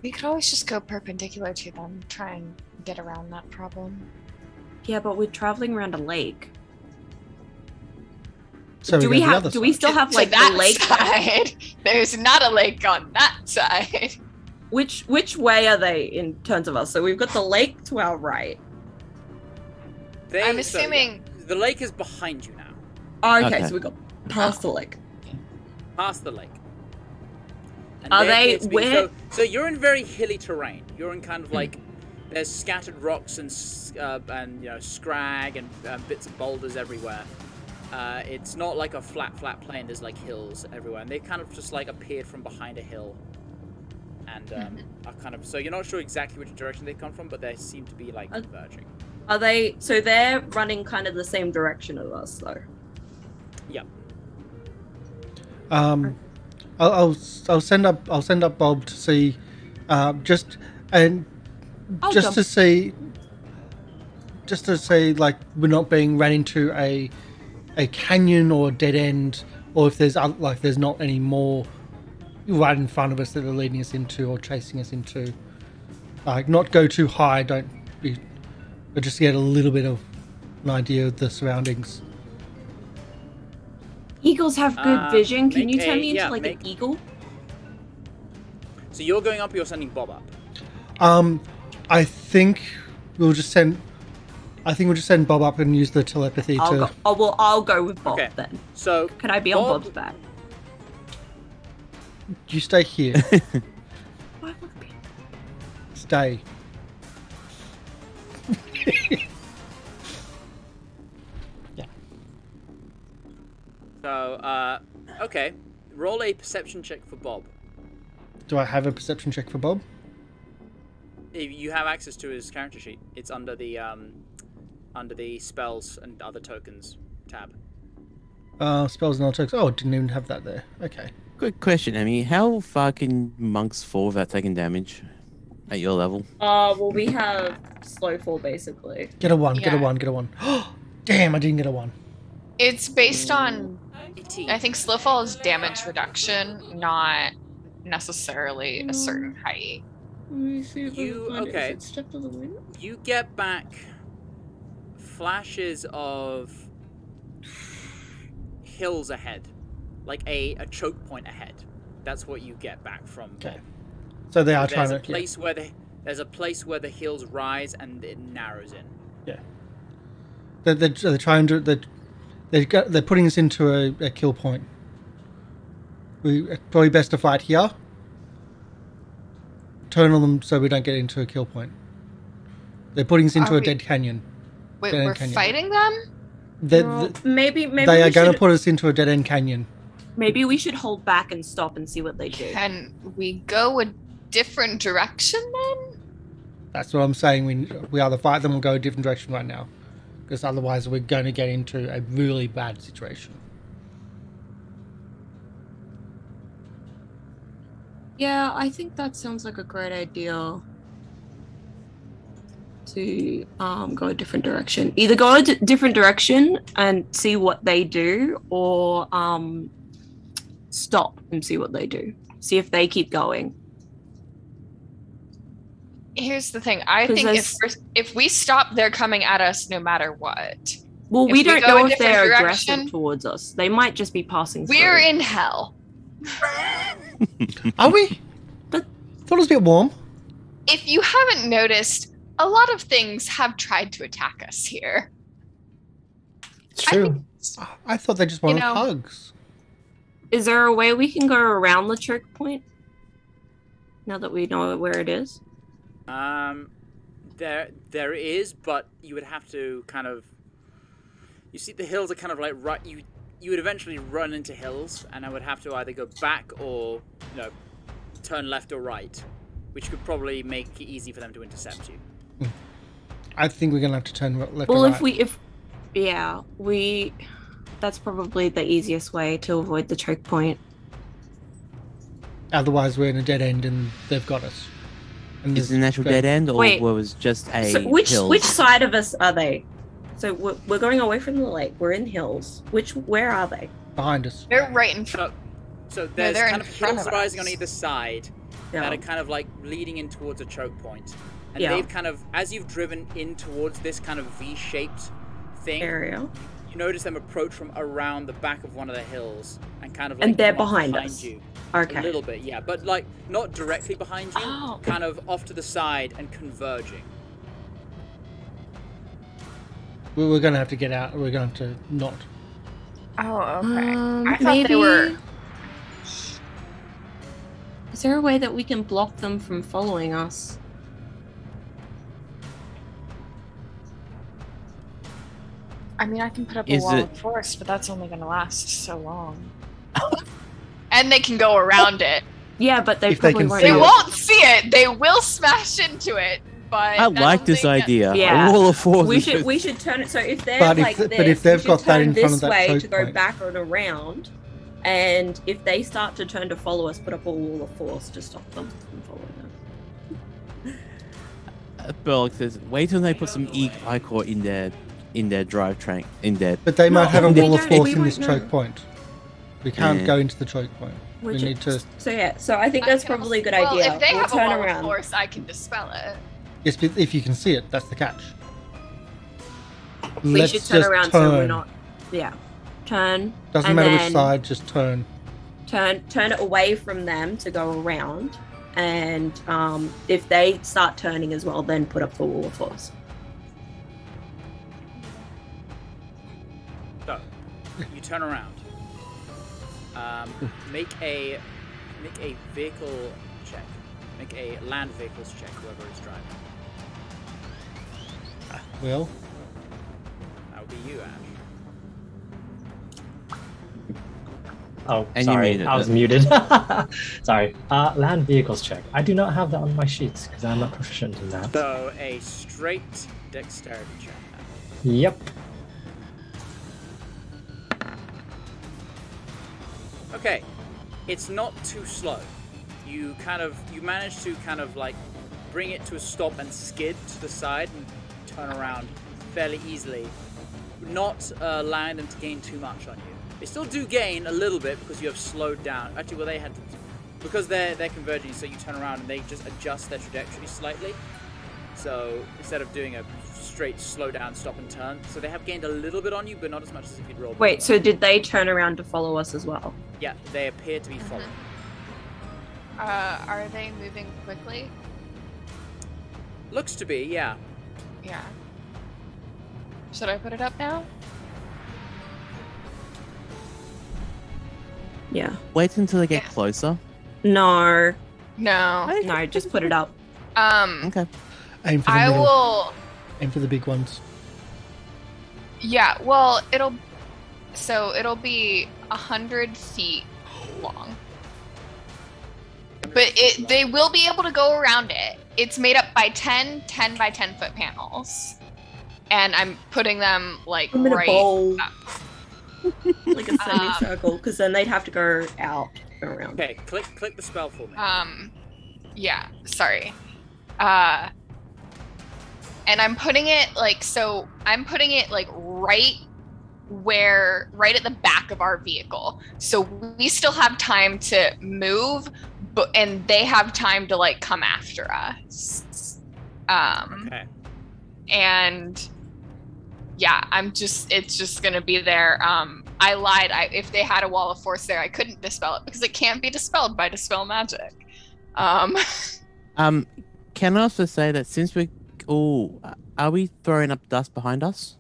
We could always just go perpendicular to them, try and get around that problem. Yeah, but we're traveling around a lake. So do we we go to the have? other Do we side. still have To like that the lake? side? There's not a lake on that side. Which way are they in terms of us? So we've got the lake to our right. I'm assuming- the lake is behind you now, Oh, okay, Okay. so we got past the lake. past the lake. And Are there they- appears to be- where- So you're in very hilly terrain. You're in kind of like there's scattered rocks and scrag and bits of boulders everywhere. It's not like a flat plain. There's like hills everywhere, and they kind of just like appeared from behind a hill. And are kind of so you're not sure exactly which direction they come from, but they seem to be like converging. Are they? So they're running kind of the same direction as us, though. Yeah. I'll send up Bob to see, just jump. to see like we're not being ran into a canyon or a dead end, or if there's there's not any more right in front of us that are leading us into or chasing us into. Like not go too high, but just get a little bit of an idea of the surroundings. Eagles have good vision. Can you turn me into make- an eagle? So you're going up. You're sending Bob up. I think we'll just send Bob up and use the telepathy to. I'll go with Bob Okay. then. So Can I be on Bob's back? You stay here. Why would I be? Stay. Yeah. So okay, roll a perception check for Bob. Do I have a perception check for Bob? If you have access to his character sheet, it's under the spells and other tokens tab. Spells and tokens. Oh, I didn't even have that there. Okay. Good question, Emi. How far can monks fall without taking damage at your level? Well, we have slow fall basically. Get a 1, get a Yeah. 1, get a 1. Damn, I didn't get a 1. It's based on, 18. I think slow fall is damage reduction, not necessarily a certain height. Let me see if You- I can find okay. it. Is it Step of the Wind? You get back flashes of hills ahead, like a choke point ahead. That's what you get back from Bob. Okay. So they are There's trying a to. place where there's a place where the hills rise and it narrows in. Yeah. They're trying to. They're putting us into a kill point. It's probably best to fight here. turn on them so we don't get into a kill point. They're putting us into a dead canyon. Wait, Dead end we're canyon. fighting them? Maybe They are we going to should- put us into a dead end canyon. Maybe we should hold back and stop and see what they do. Can we go a different direction then? That's what I'm saying. We either fight them or go a different direction right now. Because otherwise we're going to get into a really bad situation. Yeah, I think that sounds like a great idea. To go a different direction. Either go a different direction and see what they do, or stop and see what they do. See if they keep going. Here's the thing. I think if we stop, they're coming at us no matter what. Well, If we we don't go know a if different they're direction- aggressive towards us. They might just be passing We're through. in hell. Are we? But- Thought it was a bit warm. If you haven't noticed, a lot of things have tried to attack us here. It's I true. think I thought they just wanted know- hugs. Is there a way we can go around the choke point? Now that we know where it is? There is, but you would have to kind of. You see, the hills are kind of like right. You would eventually run into hills, and I would have to either go back or turn left or right, which could probably make it easy for them to intercept you. I think we're going to have to turn left Well, or right. that's probably the easiest way to avoid the choke point. Otherwise we're in a dead end and they've got us. And Is it an actual dead end, or Wait. was just a So which hill? side of us are they? So we're going away from the lake. We're in hills. Where are they? behind us. they're right in front. So there's they're kind in of front hills of rising us. on either side Yeah. that are kind of like leading in towards a choke point. And Yeah. they've kind of, as you've driven in towards this kind of V-shaped thing, Area. you notice them approach from around the back of one of the hills and kind of like And they're come up behind us. you. Okay. A little bit, yeah, but like not directly behind you, Oh. kind of off to the side and converging. We're going to have to get out. We're going to have to not. Oh, okay. I thought maybe. they were. Is there a way that we can block them from following us? I mean, I can put up Is a wall it- of force, but that's only going to last so long. And they can go around it. Yeah, but they If they probably can won't. see They it. won't see it. They will smash into it. But I like this idea. Yeah. A wall of force. We should turn it so if they're But if- like but this, if they've we should got that turn in front this of that way choke to go point. back and around, and if they start to turn to follow us, put up a wall of force to stop them from following them. Burlock says, wait till they put some ichor in their drivetrain, in their... But they might No, have a we wall of don't- force we in this won't know. choke point. We can't Yeah. go into the choke point. Which we need to... So yeah, so I think that's probably a good well, idea. If they we'll have a turn wall around. of force, I can dispel it. Yes, but if you can see it, that's the catch. We Let's should turn just around so we're turn. not. Yeah, turn. Doesn't and matter then which side, just turn. Turn it away from them to go around, and if they start turning as well, then put up the wall of force. So, you turn around. Make a vehicle check. Make a land vehicles check, whoever is driving. Will. That would be you, Ash. Oh, And you sorry, muted I was it. muted. Sorry. Land vehicles check. I do not have that on my sheets because I'm not proficient in that. So, a straight dexterity check. Yep. Okay, it's not too slow. You manage to kind of like bring it to a stop and skid to the side and turn around fairly easily. Not allowing them to gain too much on you. They still do gain a little bit because you have slowed down. Actually, well, they had to, because they're converging, so you turn around and they just adjust their trajectory slightly. So instead of doing a straight slow down, stop and turn, so they have gained a little bit on you, but not as much as if you'd rolled. Wait, so did they turn around to follow us as well? Yeah, they appear to be following. Are they moving quickly? Looks to be, yeah. Yeah. Should I put it up now? Yeah. Wait until they get Yeah. closer. No. No. No, just put it up. Okay. Aim for the I middle. will. Aim for the big ones. Yeah. Well, it'll be 100 feet long. But they will be able to go around it. It's made up by 10 by 10 foot panels. And I'm putting them like I'm in a right bowl. up. Like a semicircle, because then they'd have to go out and around. Okay, click the spell for me. Yeah, sorry. And I'm putting it like right at the back of our vehicle. So we still have time to move, and they have time to like come after us. Okay. And yeah, it's just gonna be there. I lied. If they had a wall of force there, I couldn't dispel it because it can't be dispelled by dispel magic. Can I also say that since are we throwing up dust behind us?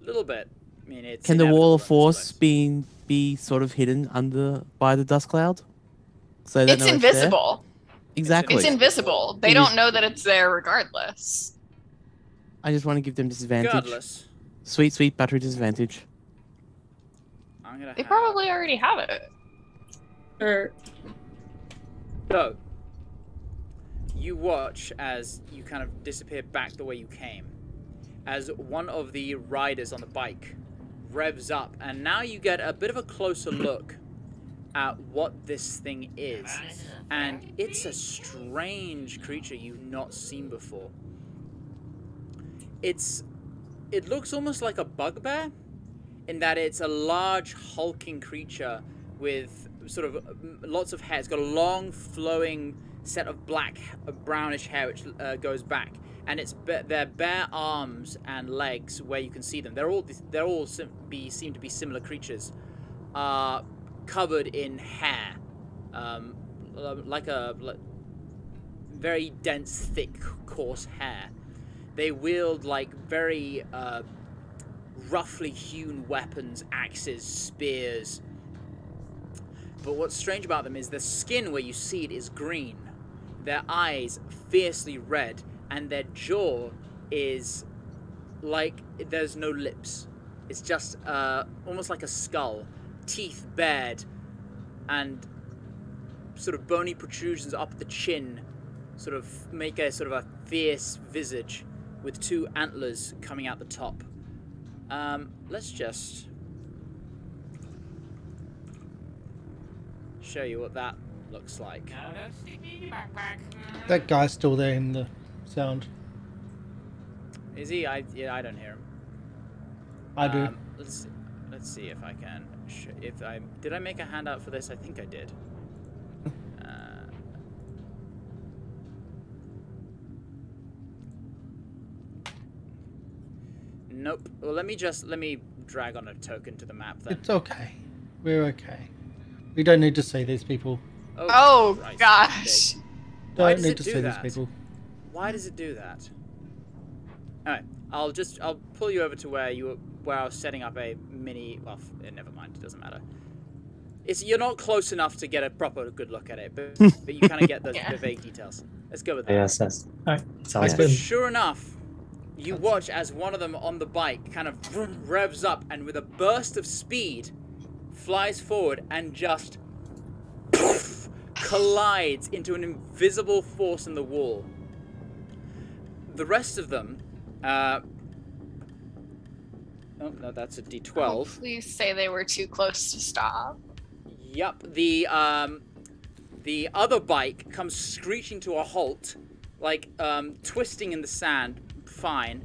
A little bit. I mean, it's Can the wall of inevitable in this force place. be sort of hidden by the dust cloud? So they It's know invisible. there? Exactly. It's invisible. They don't know that it's there regardless. I just want to give them disadvantage. Regardless, Sweet battery disadvantage. I'm gonna. They probably already have it. So, you watch as you kind of disappear back the way you came, as one of the riders on the bike revs up, and now you get a bit of a closer look at what this thing is, and it's a strange creature you've not seen before. It looks almost like a bugbear, in that it's a large hulking creature with sort of lots of hair. It's got a long flowing set of brownish hair which goes back, and their bare arms and legs where you can see them. They're all seem to be similar creatures, covered in hair, like very dense, thick, coarse hair. They wield like very roughly hewn weapons, axes, spears. But what's strange about them is the skin where you see it is green, their eyes fiercely red, and their jaw is like there's no lips. It's just almost like a skull, teeth bared, and sort of bony protrusions up the chin, sort of make a sort of a fierce visage with two antlers coming out the top. Let's just show you what that looks like. That guy's still there in the sound. Is he? I don't hear him. I do. Let's see if I can. Did I make a handout for this? I think I did. Nope. Well, let me drag on a token to the map then. It's okay. We're okay. We don't need to see these people. Oh Christ, gosh. Why Don't does need it to do see that? these people. Why does it do that? Alright, I'll pull you over to where I was setting up a mini. Well, never mind. It doesn't matter. You're not close enough to get a proper good look at it, but you kind of get the vague details. Let's go with that. Yes. All right. Sounds But good. Sure enough, you watch as one of them on the bike kind of revs up and with a burst of speed flies forward and just collides into an invisible force in the wall. The rest of them, oh no, that's a D12. Please say they were too close to stop. Yep, the other bike comes screeching to a halt, like twisting in the sand. Fine.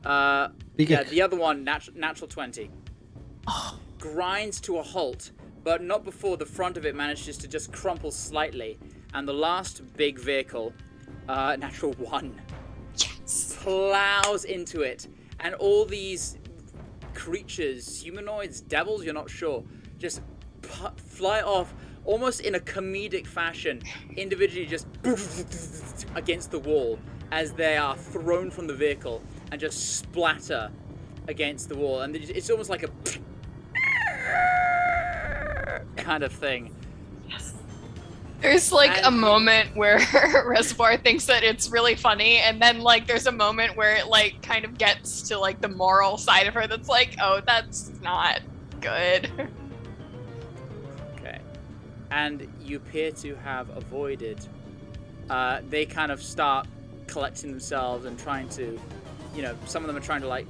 Yeah, the other one, natural 20. Grinds to a halt, but not before the front of it manages to just crumple slightly, and the last big vehicle, natural 1, Yes. plows into it, and all these creatures, humanoids, devils, you're not sure, just fly off almost in a comedic fashion, individually just against the wall as they are thrown from the vehicle and just splatter against the wall, and it's almost like a kind of thing. Yes. There's like a moment where Reservoir thinks that it's really funny, and then like there's a moment where it like kind of gets to like the moral side of her that's like, oh, that's not good. Okay. And you appear to have avoided. They kind of start collecting themselves and trying to, you know, some of them are trying to like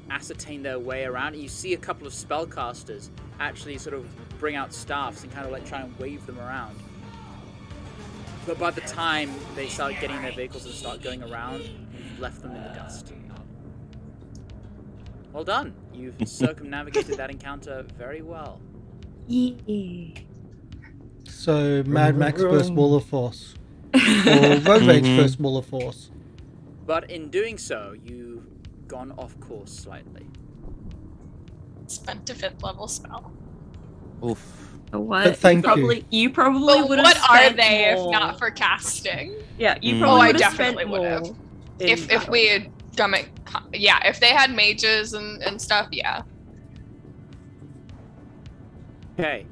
ascertain their way around. You see a couple of spellcasters actually sort of bring out staffs and kind of like try and wave them around. But by the time they start getting in their vehicles and start going around, you've left them in the dust. Well done. You've circumnavigated that encounter very well. Yeah. So Mad Max versus Wall of Force. Or Road Rage versus Wall of Force. But in doing so, you've gone off course slightly. Spent a 5th level spell. Oof. What? But thank You probably But would have. what are they if not for casting? Yeah, you Oh, probably I would have definitely spent would have. more If we had done it, yeah, if they had mages and stuff, yeah. Okay.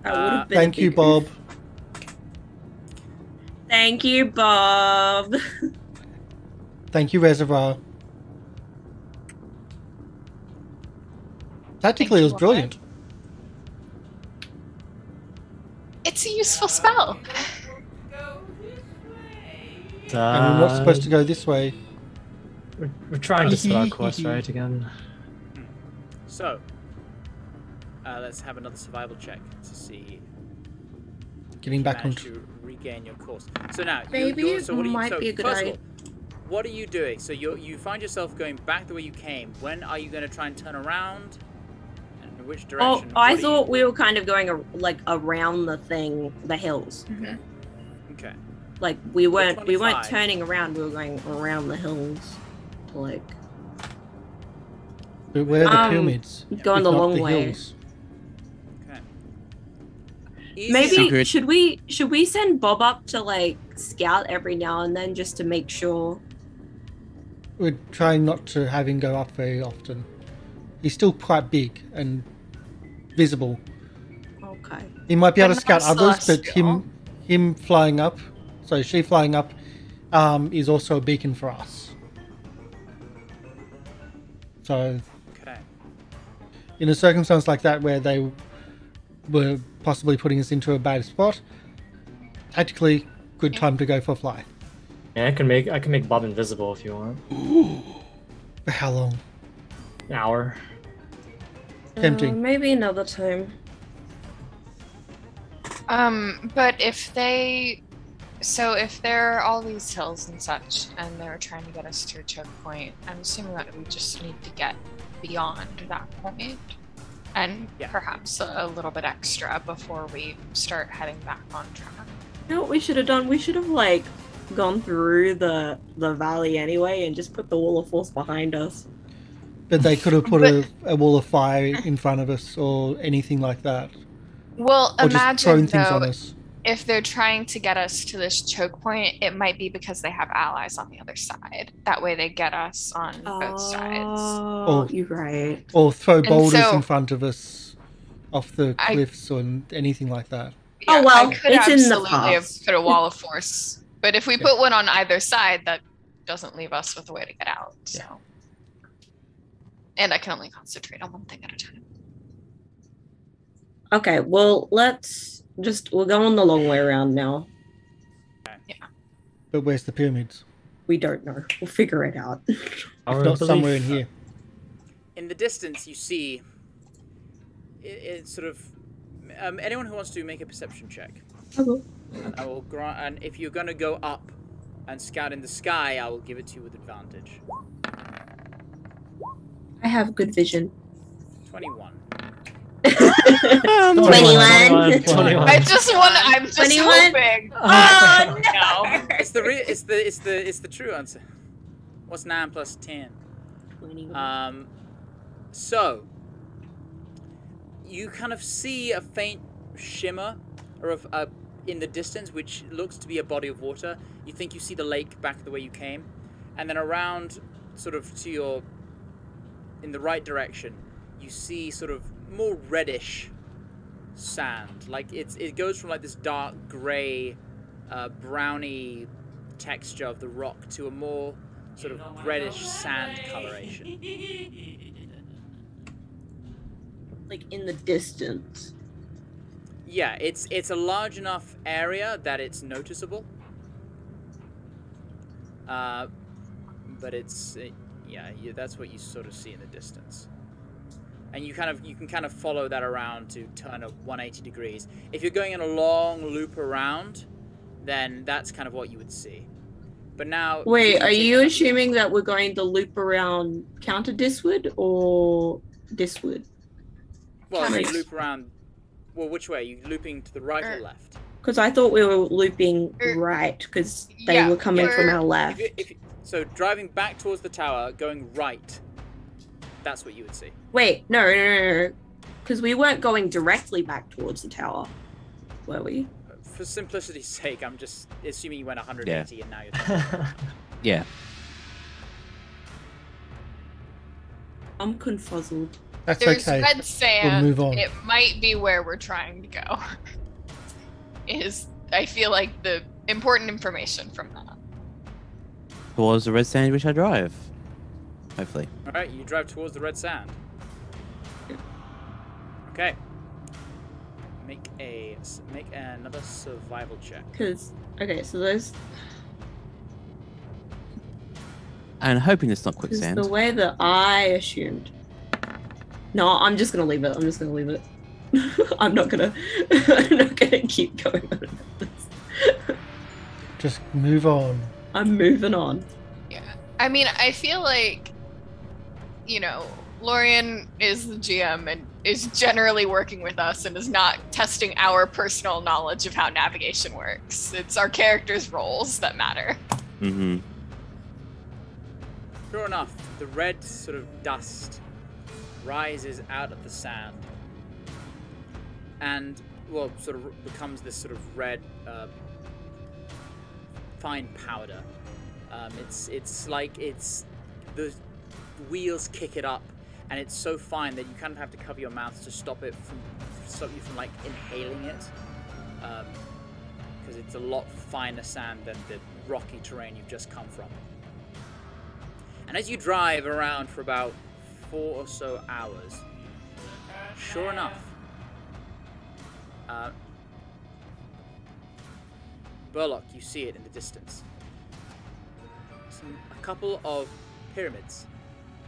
Thank you, Bob. Thank you, Bob. Thank you, Reservoir. Tactically, it was brilliant. It's a useful spell. And we're not supposed to go this way. We're trying to set our course right again. So, let's have another survival check to see. Getting back on. To regain your course. So now, Maybe what it are you, might so be a good first of idea. all, what are you doing? So you find yourself going back the way you came. When are you going to try and turn around? And in which Oh, direction? I What are thought you- we were kind of going like around the thing, the hills. Okay. Like we weren't 25. turning around. We were going around the hills, like But where are the pyramids? going if the not long the way. hills? Okay. Easy Maybe Secret. should we send Bob up to like scout every now and then just to make sure? We're trying not to have him go up very often. He's still quite big and visible. Okay. He might be able to But scout not others, but celestial. him flying up, so she flying up, is also a beacon for us. So, Okay. in a circumstance like that where they were possibly putting us into a bad spot, tactically, good time to go for a fly. Yeah, I can make Bob invisible if you want. For how long? An hour. Tempting. Maybe another time. But if there are all these hills and such, and they're trying to get us to a choke point, I'm assuming that we just need to get beyond that point, and Yeah. perhaps a little bit extra before we start heading back on track. You know what we should have done? We should have like gone through the valley anyway and just put the wall of force behind us. But they could have put a wall of fire in front of us or anything like that. Well, Or just throwing imagine things on though, us. if they're trying to get us to this choke point, it might be because they have allies on the other side. That way they get us on both sides. Oh, you're right. Or throw boulders so- in front of us off the I- cliffs or anything like that. Oh, well, I could it's in the absolutely have past. put a wall of force. But if we put one on either side, that doesn't leave us with a way to get out. So. And I can only concentrate on one thing at a time. Okay, well, we're going the long way around now. But where's the pyramids? We don't know. We'll figure it out. If not somewhere in here. In the distance, you see. It's sort of. Anyone who wants to make a perception check. Okay. And I will grant. And if you're going to go up and scout in the sky, I will give it to you with advantage. I have good vision. 21. 21. 21. I'm just 21? hoping. Oh, no. It's the true answer. What's 9 plus 10? 21. So you kind of see a faint shimmer or in the distance, which looks to be a body of water. You think you see the lake back the way you came, and then around, sort of to your, in the right direction, you see sort of more reddish sand. Like it goes from like this dark grey, browny texture of the rock to a more sort of reddish sand coloration. Like in the distance. Yeah, it's a large enough area that it's noticeable. But it's that's what you sort of see in the distance. And you can kind of follow that around to turn a 180 degrees. If you're going in a long loop around, then that's kind of what you would see. But now, wait, are you assuming that we're going to loop around counter disward or disward? Well, you loop around. Well, which way? Are you looping to the right or left? Because I thought we were looping right, because they were coming from our left. So driving back towards the tower, going right. That's what you would see. Wait, no. Because we weren't going directly back towards the tower, were we? For simplicity's sake, I'm just assuming you went 180 and now you're... Yeah. I'm confuzzled. That's There's okay. red sand. We'll move on. It might be where we're trying to go. I feel like the important information from that. Towards the red sand which I drive. Hopefully. Alright, you drive towards the red sand. Okay. Make another survival check. Okay, so those... And hoping it's not quicksand. The way that I assumed... No, I'm just gonna leave it. I'm not gonna keep going on about this. Just move on. I'm moving on. Yeah. I mean, I feel like, Lorian is the GM and is generally working with us and is not testing our personal knowledge of how navigation works. It's our characters' roles that matter. Mm-hmm. Sure enough, the red sort of dust rises out of the sand and, well, sort of becomes this sort of red, fine powder. It's like the wheels kick it up, and it's so fine that you kind of have to cover your mouth to stop you from like inhaling it, because it's a lot finer sand than the rocky terrain you've just come from. And as you drive around for about 4 or so hours, sure enough, Burlock, you see it in the distance. A couple of pyramids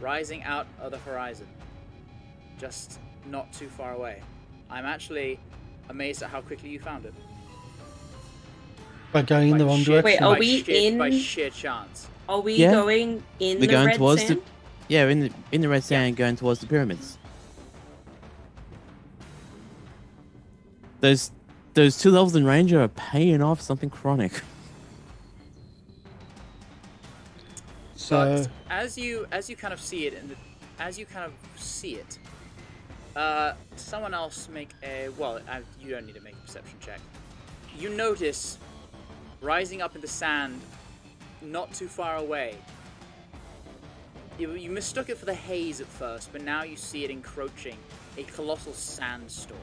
rising out of the horizon, just not too far away. I'm actually amazed at how quickly you found it. By going in the wrong direction. Wait, are we by sheer chance? Are we going in the red sand? In the red sand, going towards the pyramids. Those 2 levels in Ranger are paying off something chronic. So but as you kind of see it, someone else make a you don't need to make a perception check. You notice rising up in the sand, not too far away. You mistook it for the haze at first, but now you see it encroaching, a colossal sandstorm.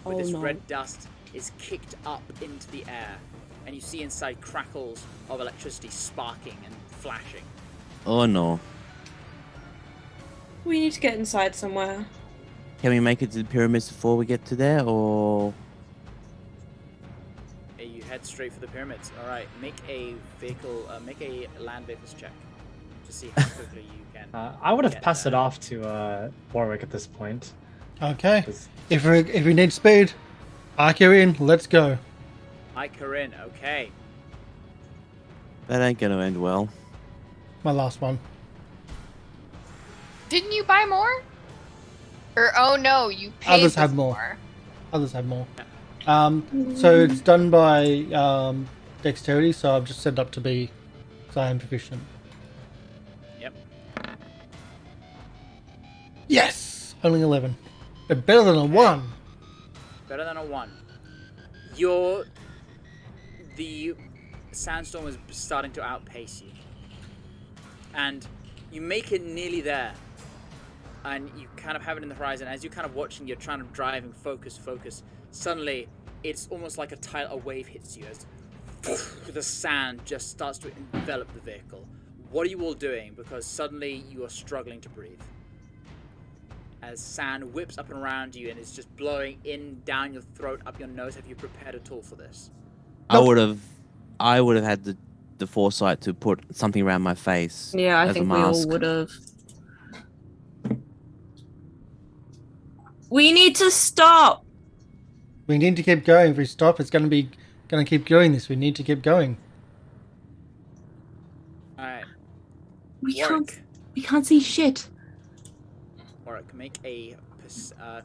Where this red dust is kicked up into the air, and you see inside crackles of electricity sparking and flashing. Oh no. We need to get inside somewhere. Can we make it to the pyramids before we get to there, or...? You head straight for the pyramids. Alright, make a land vehicles check to see how quickly you can. I would have passed it off to Warwick at this point. Okay. If we need speed, Ike, you're in. Let's go. Ike, you're in. Okay. That ain't gonna end well. My last one. Didn't you buy more? Or oh no, you paid. Others have more. Others have more. So it's done by dexterity. So I've just set it up to be, so I am proficient. Yep. Yes, only 11. But better than a 1. Better than a 1. The sandstorm is starting to outpace you. And you make it nearly there. and you kind of have it in the horizon. As you're kind of watching, you're trying to drive and focus. Suddenly, it's almost like a wave hits you as the sand just starts to envelop the vehicle. What are you all doing? Because suddenly you are struggling to breathe. As sand whips up and around you and is just blowing in, down your throat, up your nose. Have you prepared at all for this? I would have had the foresight to put something around my face. Yeah, I as a think we all mask. would have. We need to stop. We need to keep going. If we stop, it's going to keep doing this. We need to keep going. All right. We Warwick. can't see shit. Warwick, make a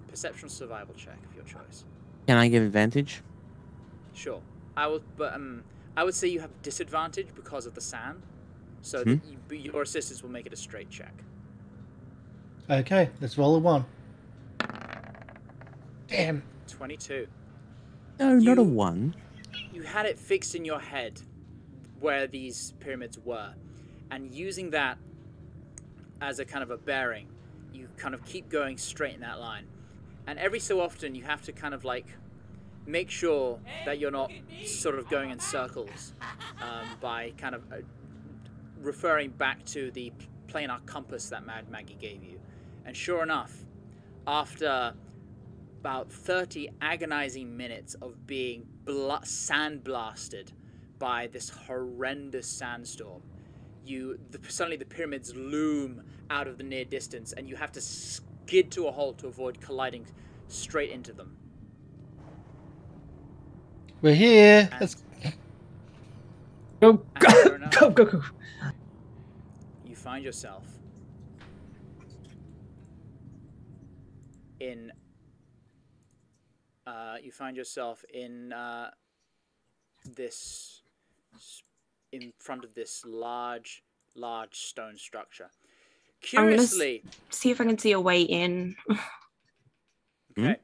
perception survival check of your choice. Can I give advantage? Sure. I would say you have disadvantage because of the sand, so that your assistants will make it a straight check. Okay, let's roll a 1. Damn. 22. No, not a 1. You had it fixed in your head where these pyramids were, and using that as a kind of a bearing, you kind of keep going straight in that line. And every so often you have to kind of like make sure that you're not sort of going in circles by kind of referring back to the planar compass that Mad Maggie gave you. And sure enough, after about 30 agonizing minutes of being sandblasted by this horrendous sandstorm, suddenly the pyramids loom out of the near distance, and you have to skid to a halt to avoid colliding straight into them. We're here. And- Let's... Go, sure enough, go. you find yourself in this in front of this large stone structure. Curiously, See if I can see a way in. okay.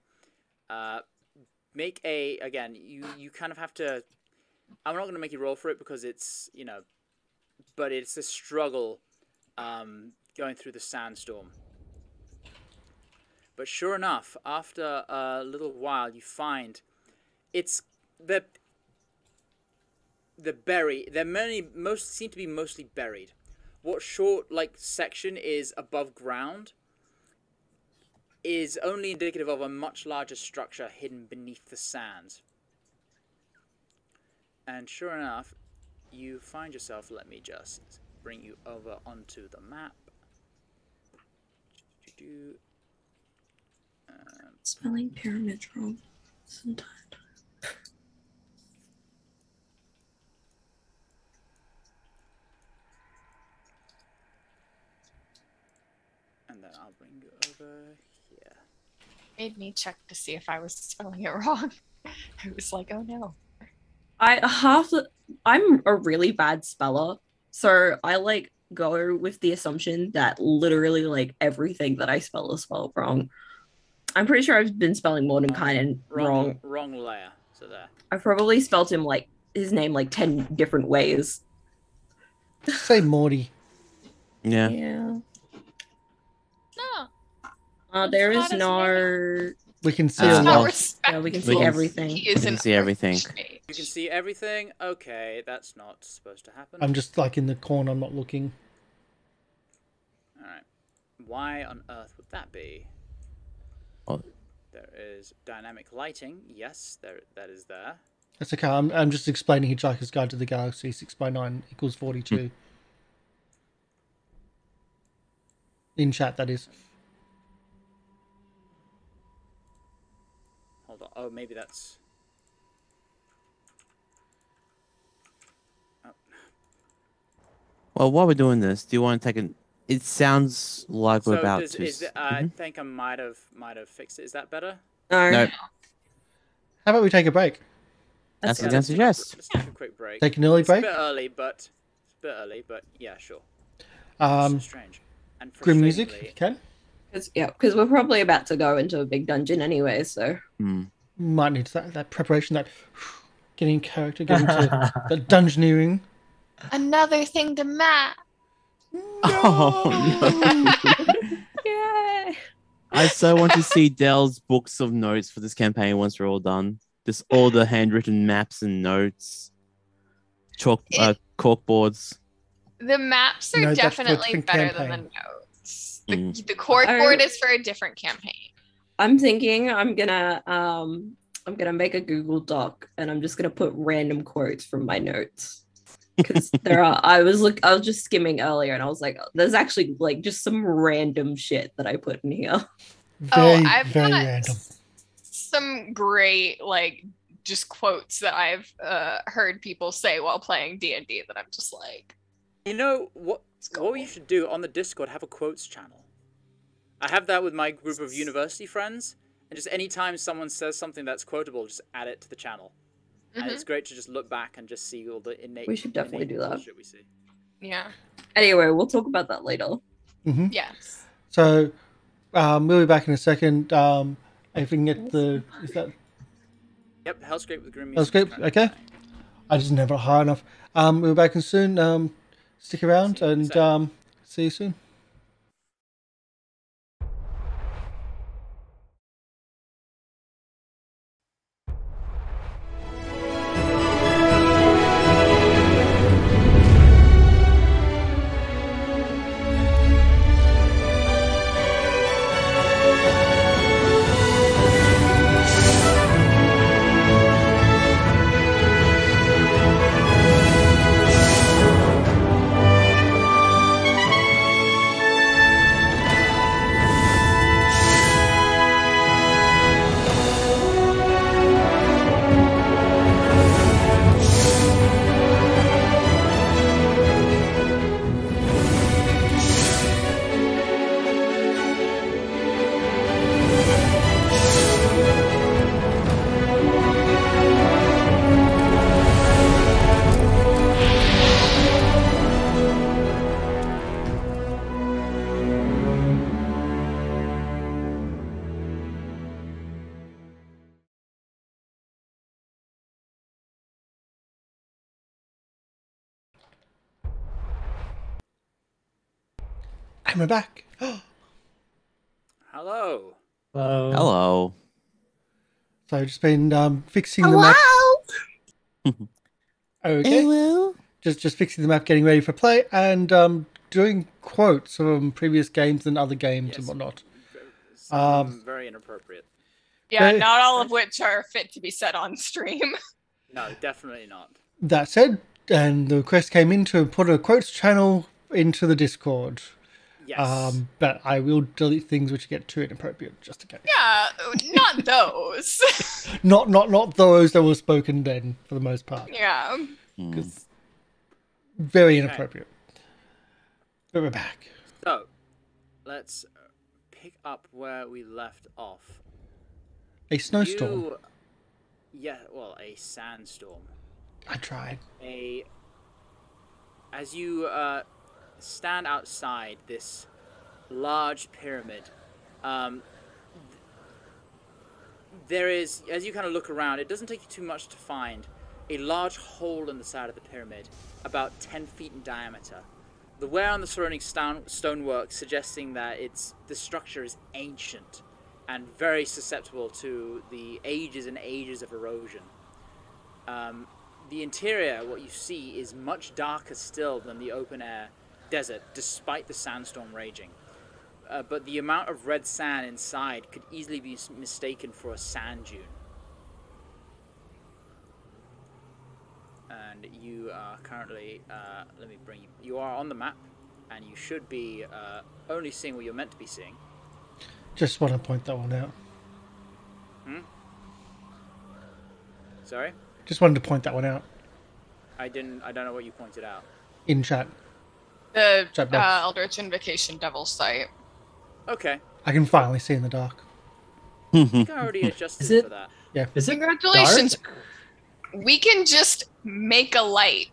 Make a again. You kind of have to. I'm not going to make you roll for it because it's but it's a struggle going through the sandstorm. But sure enough, after a little while, you find it's the most seem to be mostly buried. What short section is above ground is only indicative of a much larger structure hidden beneath the sands. And sure enough, you find yourself. Let me just bring you over onto the map. Spelling pyramid wrong sometimes. And then I'll bring you over here. Made me check to see if I was spelling it wrong. I was like, oh no. I'm a really bad speller, so I go with the assumption that literally everything that I spell is spelled wrong. I'm pretty sure I've been spelling Mordenkainen wrong. Wrong layer. So there. I've probably spelled him his name 10 different ways. Just say Morty. Yeah. Yeah. No. There It's is not no. We can see It's a not lot. respect. Yeah, we can We see can- everything. He is can an see everything. archmage. You can see everything. Okay, that's not supposed to happen. I'm just in the corner. I'm not looking. All right. Why on earth would that be? Oh. There is dynamic lighting. Yes, that is there. That's okay. I'm just explaining Hitchhiker's Guide to the Galaxy. 6x9 = 42. In chat, that is. Hold on. Oh, maybe that's. Oh. Well, while we're doing this, do you want to take an? It sounds like we're about to. I think I might have fixed it. Is that better? No, How about we take a break? that's what Yeah, I suggest. Let's take a quick break. Take an early It's break? a bit early, but yeah, sure. Um, It's so strange. And Grim music, frustratingly- Ken? Because we're probably about to go into a big dungeon anyway, so. Might need that preparation, that getting in character, getting to the dungeoneering. Another thing to map. Oh no! Yay! I so want to see Dell's books of notes for this campaign once we're all done. Just all the handwritten maps and notes, corkboards. The maps are No, that's for a definitely different better than campaign. the notes. The corkboard is for a different campaign. I'm thinking I'm gonna make a Google Doc and I'm just gonna put random quotes from my notes. Because I was just skimming earlier and I was like, there's actually like just some random shit that I put in here. I've very got random. some great like just quotes that I've heard people say while playing D&D that I'm just like, You know what you should do on the Discord, have a quotes channel. I have that with my group of university friends, and just anytime someone says something that's quotable, just add it to the channel. And it's great to just look back and just see all the innate. We should definitely do that. Shit we see. yeah. Anyway, we'll talk about that later. Mm-hmm. Yes. So we'll be back in a second. If we can get is that Yep, Hellscape with Grim Music. Hellscape? Okay. I just never high enough. We'll be back in soon. Stick around and see you soon. And we're back. Hello. Hello. Hello. So just been fixing the map. Okay. Hello. Just fixing the map, getting ready for play, and doing quotes from previous games and other games and whatnot. Very inappropriate. Yeah, Hey. not all of which are fit to be said on stream. No, definitely not. That said, and the request came in to put a quotes channel into the Discord. Yes. But I will delete things which get too inappropriate, just in case. Yeah, not those. Not those that were spoken then, for the most part. Yeah. Because very inappropriate. But we're back. So, let's pick up where we left off. A snowstorm. A sandstorm. I tried. As you stand outside this large pyramid, there is, as you kind of look around, it doesn't take you too much to find a large hole in the side of the pyramid, about 10 feet in diameter. The wear on the surrounding stonework suggesting that the structure is ancient and very susceptible to the ages and ages of erosion. The interior, what you see, is much darker still than the open-air desert, despite the sandstorm raging. But the amount of red sand inside could easily be mistaken for a sand dune. And you are currently, you are on the map, and you should be only seeing what you're meant to be seeing. Just want to point that one out. Sorry? Just wanted to point that one out. I don't know what you pointed out. In chat. The Chat box. Eldritch Invocation Devil site. Okay. I can finally see in the dark. I think I already adjusted for that. Yeah. Is it Congratulations. dark? We can just make a light.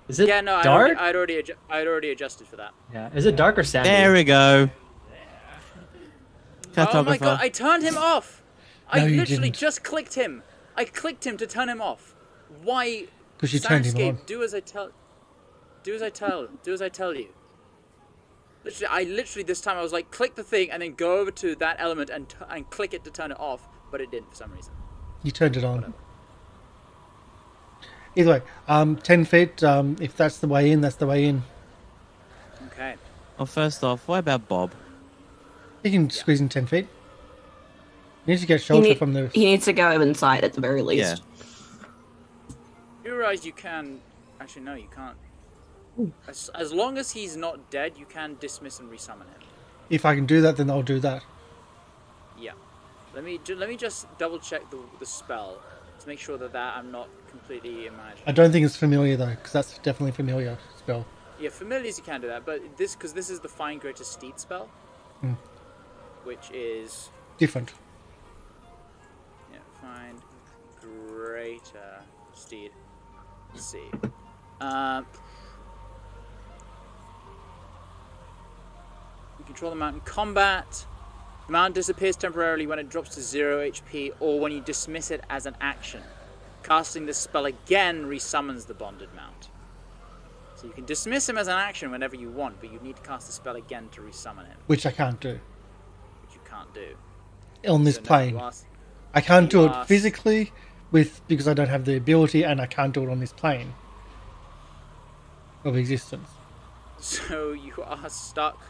Is it Yeah, no, dark? I'd already adjusted for that. Yeah. Is it dark or sandy? There we go. Oh my god, I turned him off! I No, you literally didn't. just clicked him. I clicked him to turn him off. Why? Because you turned him on. Soundscape, do as I tell you. Literally this time I was like, click the thing and then go over to that element and click it to turn it off, but it didn't for some reason. You turned it on. Whatever. Either way, 10 feet. If that's the way in, that's the way in. Okay. Well, first off, what about Bob? You can squeeze in 10 feet. You need to get shelter from the. He needs to go inside at the very least. Yeah. You realize you can... Actually, no, you can't. As long as he's not dead, you can dismiss and resummon him. If I can do that, then I'll do that. Yeah. Let me just double check the spell to make sure that I'm not completely imagining. I don't think it's familiar though, because that's definitely familiar spell. Yeah, familiars you can do that, but because this is the Find Greater Steed spell, which is different. Yeah, Find Greater Steed. Let's see. You control the mount in combat. The mount disappears temporarily when it drops to 0 HP or when you dismiss it as an action. Casting this spell again resummons the bonded mount. So you can dismiss him as an action whenever you want, but you need to cast the spell again to resummon him. Which I can't do. Which you can't do. On this plane. I can't do it physically because I don't have the ability, and I can't do it on this plane of existence. So you are stuck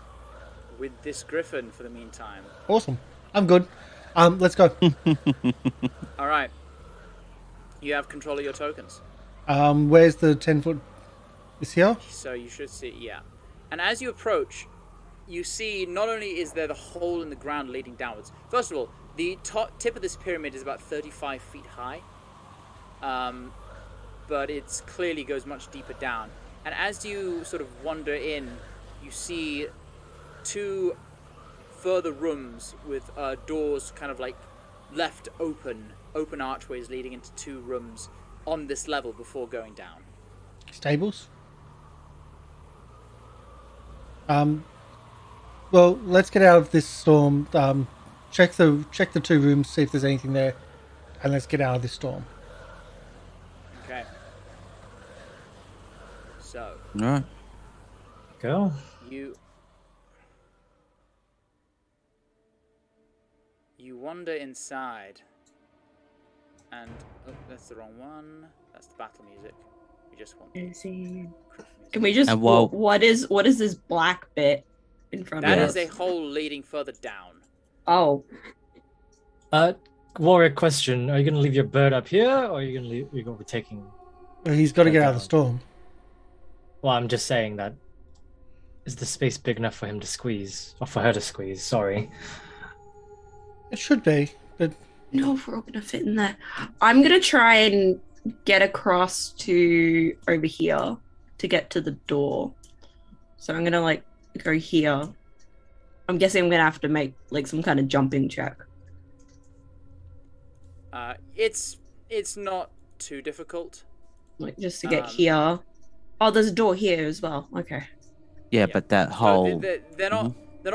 with this griffin for the meantime. Awesome. I'm good. Let's go. Alright. You have control of your tokens. Where's the 10-foot? Is here? So you should see, yeah. And as you approach, you see not only is there the hole in the ground leading downwards. First of all, the tip of this pyramid is about 35 feet high. But it clearly goes much deeper down. And as you sort of wander in, you see 2 further rooms with doors kind of like left open archways leading into 2 rooms on this level before going down. Stables? Well, let's get out of this storm. Check the 2 rooms, see if there's anything there, and let's get out of this storm. Okay. So. All right. Go. You wander inside, and that's the wrong one. That's the battle music. We just want. Can we just? What is this black bit in front of us? That is a hole leading further down. Oh. Warwick, question: are you going to leave your bird up here, or are you going to be taking? Well, he's got to get out of the storm. Well, I'm just saying that. Is the space big enough for him to squeeze, or for her to squeeze? Sorry. It should be, but no, we're all gonna fit in there. I'm gonna try and get across to over here to get to the door. So I'm gonna like go here. I'm guessing I'm gonna have to make like some kind of jumping check. It's not too difficult. Like just to get here. Oh, there's a door here as well. Okay. Yeah, but that hole. They're not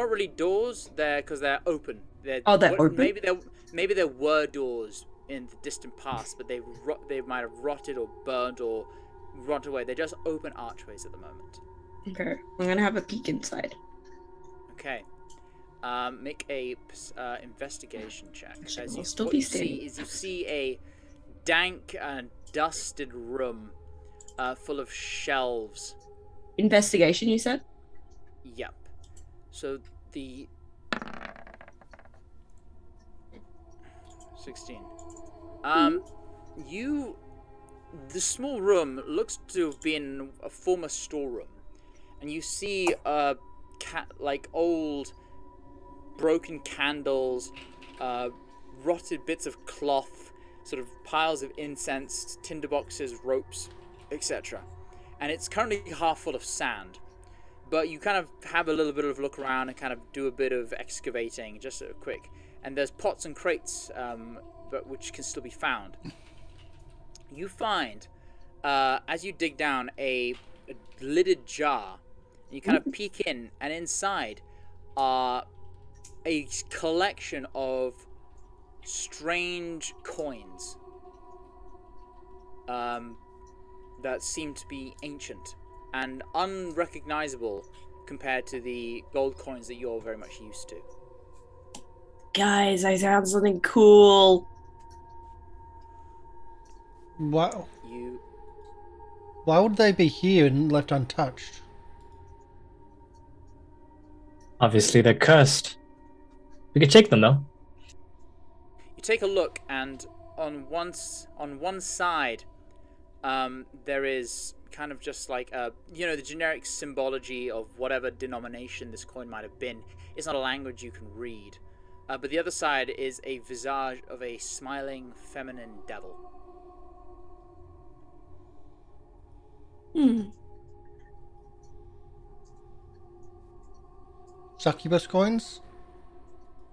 really doors. Because they're open. They're open. Maybe there were doors in the distant past, but they might have rotted or burned or rotted away. They're just open archways at the moment. Okay, I'm gonna have a peek inside. Okay, make a investigation check. I'll still be standing. You see a dank and dusted room full of shelves. Investigation, you said? Yep. So the 16. The small room looks to have been a former storeroom, and you see like old broken candles, rotted bits of cloth, sort of piles of incense, tinderboxes, ropes, etc. And it's currently half full of sand. But you kind of have a little bit of look around and kind of do a bit of excavating, just sort of quick. And there's pots and crates, but which can still be found. You find, as you dig down, a lidded jar. And you kind of peek in, and inside are a collection of strange coins that seem to be ancient and unrecognizable compared to the gold coins that you're very much used to. Guys, I found something cool. Wow. You Why would they be here and left untouched? Obviously, they're cursed. We could take them though. You take a look, and on one side, there is kind of just like the generic symbology of whatever denomination this coin might have been. It's not a language you can read, but the other side is a visage of a smiling feminine devil. Succubus coins?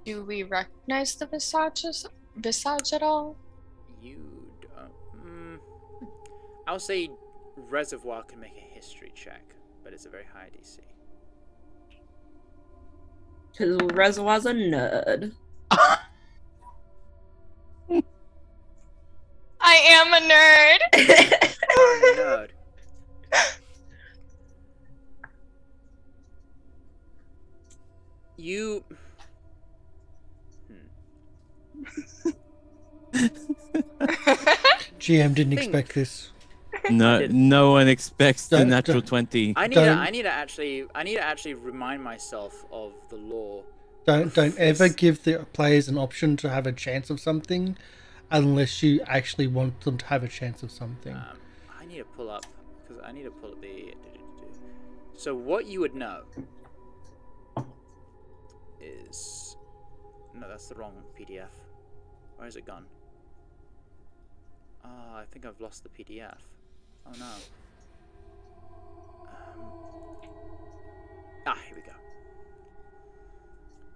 Do we recognize the visage at all? You don't. I'll say Reservoir can make a history check, but it's a very high DC. Because Reservoir's a nerd. I am a nerd. You're a nerd. You. GM didn't expect this. No one expects the Don't- natural don't- 20. I need to actually remind myself of the law. Don't ever give the players an option to have a chance of something unless you actually want them to have a chance of something. I need to pull up the. So what you would know is no, that's the wrong PDF. Where has it gone? I think I've lost the PDF. Oh no. Here we go.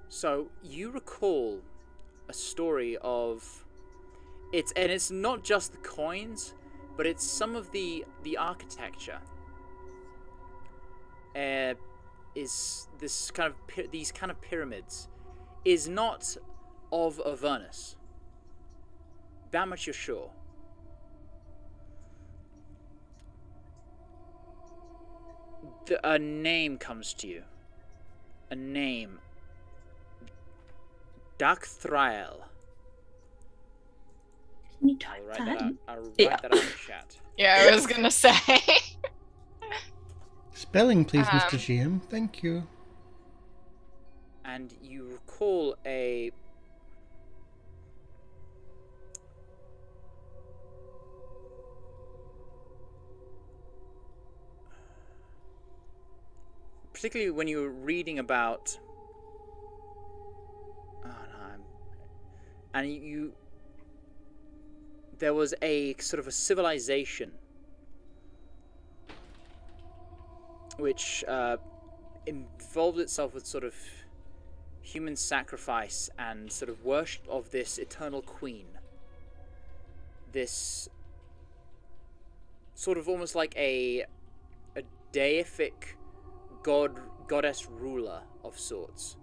So you recall a story of it's not just the coins, but it's some of the architecture. Is this kind of these kind of pyramids is not of Avernus. That much you're sure. A name comes to you. A name. Dakthrael. Can you I'll type write that? that out. in? I'll write Yeah. that out in chat. Yeah, I was gonna say. Spelling, please, Mr. GM. Thank you. And you recall a particularly when you were reading about there was a sort of a civilization which involved itself with sort of human sacrifice and sort of worship of this eternal queen. This sort of almost like a deific goddess ruler of sorts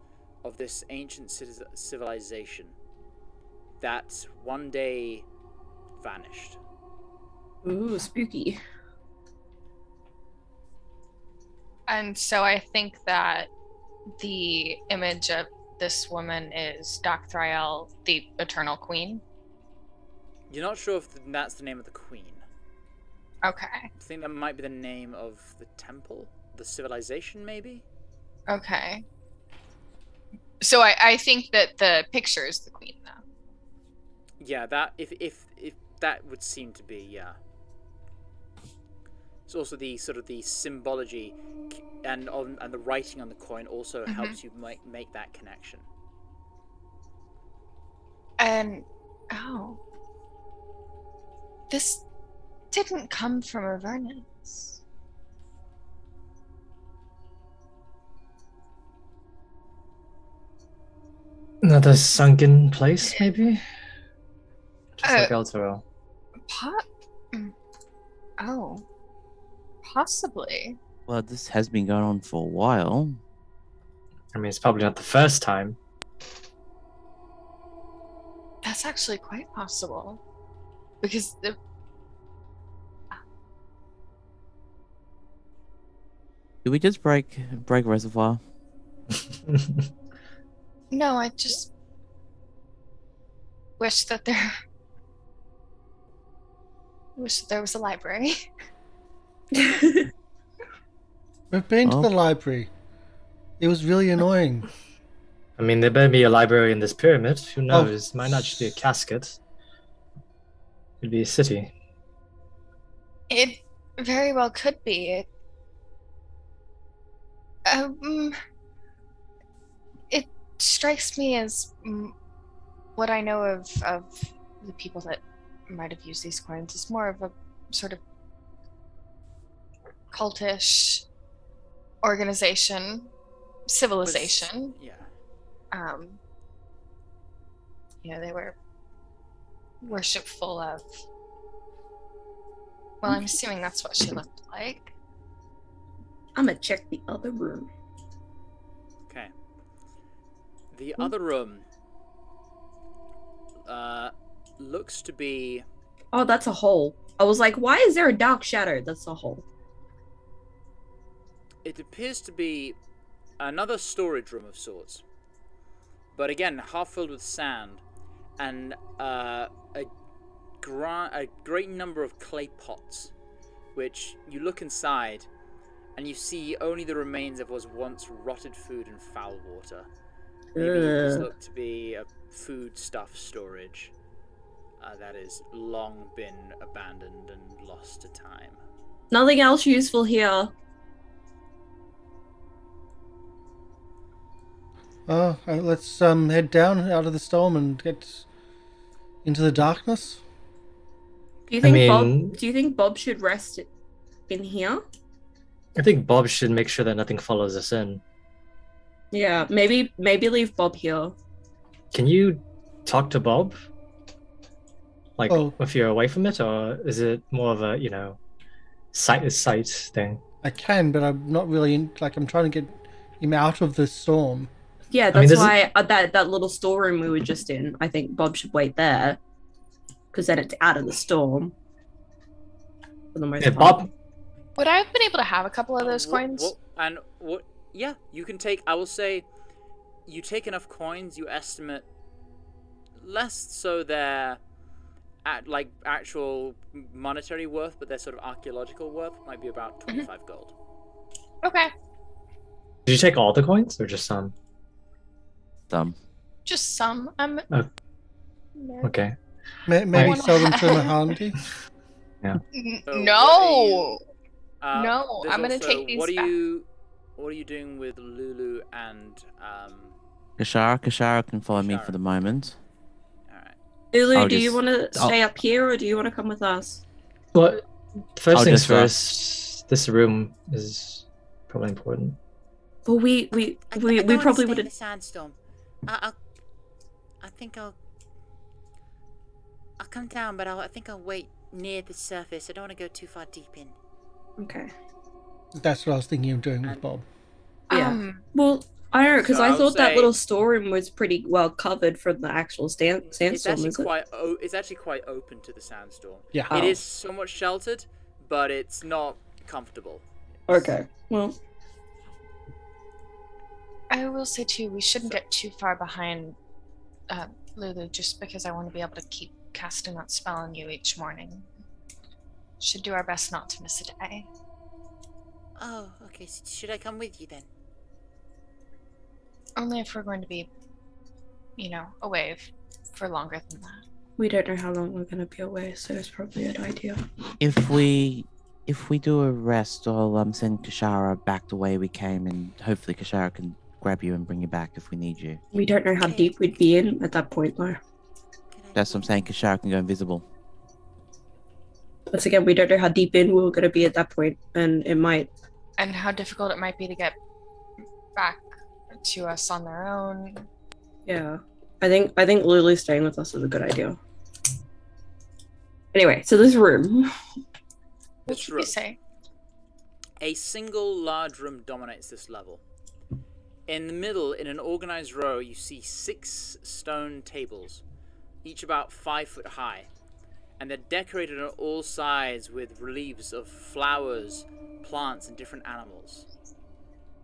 of this ancient civilization that one day vanished. Ooh, spooky. And so I think that the image of this woman is Dakthrael, the Eternal Queen. You're not sure if that's the name of the queen. Okay. I think that might be the name of the temple, the civilization, maybe. Okay. So I think that the picture is the queen, though. Yeah, that if that would seem to be, yeah. It's also the sort of the symbology and the writing on the coin also helps you make that connection. And this didn't come from Avernus. Another sunken place, maybe? Just like Elturel. Possibly. Well, this has been going on for a while. I mean, it's probably not the first time. That's actually quite possible. Because Did we just break Reservoir? No, I just wish that there was a library. We've been to Oh. the library. It was really annoying. I mean, there better be a library in this pyramid. Who knows? Might not just be a casket. It'd be a city. It very well could be. It strikes me as what I know of the people that might have used these coins is more of a sort of cultish organization, civilization. Yeah. They were worshipful of. Well, I'm assuming that's what she looked like. I'm gonna check the other room. Okay. The other room looks to be... Oh, that's a hole. I was like, why is there a dark shadow? That's a hole. It appears to be another storage room of sorts. But again, half filled with sand. And a great number of clay pots. Which you look inside and you see only the remains of what was once rotted food and foul water. Maybe this looked to be a food stuff storage that has long been abandoned and lost to time. Nothing else useful here. Let's head down out of the storm and get into the darkness. Do you think mean- Bob? Do you think Bob should rest in here? I think Bob should make sure that nothing follows us in. Yeah, maybe leave Bob here. Can you talk to Bob? Like, Oh. if you're away from it, or is it more of a, sight is sight thing? I can, but I'm not really I'm trying to get him out of the storm. Yeah, I mean, that's there's- why that little storeroom we were just in. I think Bob should wait there, because then it's out of the storm. For the most Yeah, part. Bob. Would I have been able to have a couple of those coins? Yeah, you can take. I will say, you take enough coins. You estimate less so they're at like actual monetary worth, but their sort of archaeological worth might be about 25 gold. Okay, Did you take all the coins or just some? just some. I'm. Oh. Okay. Maybe I- sell them to Mahanti. So No. No, I'm gonna take these What back. are you doing with Lulu and Kashara? Kashara can follow me for Kashara. the moment. all right. Lulu, I'll do you just- want to I'll- stay up here or do you want to come with us? Well, first I'll things just, first. This room is probably important. Well, we probably would in the have. sandstorm. I think I'll come down, but I think I'll wait near the surface. I don't want to go too far deep in. Okay. That's what I was thinking of doing with Bob. Yeah. Well, I don't know, because So I I'll thought that say- little storeroom was pretty well covered from the actual It's sandstorm. actually Is it? it's actually quite open to the sandstorm. Yeah. Oh. It is somewhat sheltered, but it's not comfortable. Okay. Well, I will say too, we shouldn't get too far behind Lulu, just because I want to be able to keep casting that spell on you each morning. Should do our best not to miss a day. Oh, okay. Should I come with you then? Only if we're going to be, away for longer than that. we don't know how long we're going to be away, so it's probably an idea. If we do a rest, I'll send Kashara back the way we came, and hopefully Kashara can grab you and bring you back if we need you. We don't know how deep we'd be in at that point, though. That's what I'm saying. Kashara can go invisible. Once again, we don't know how deep in we're going to be at that point, and it might. And how difficult it might be to get back to us on their own. Yeah, I think Lulu staying with us is a good idea. Anyway, so this room. What This did you room. say? A single large room dominates this level. In the middle, in an organized row, you see 6 stone tables, each about 5 foot high, and they're decorated on all sides with reliefs of flowers, plants, and different animals.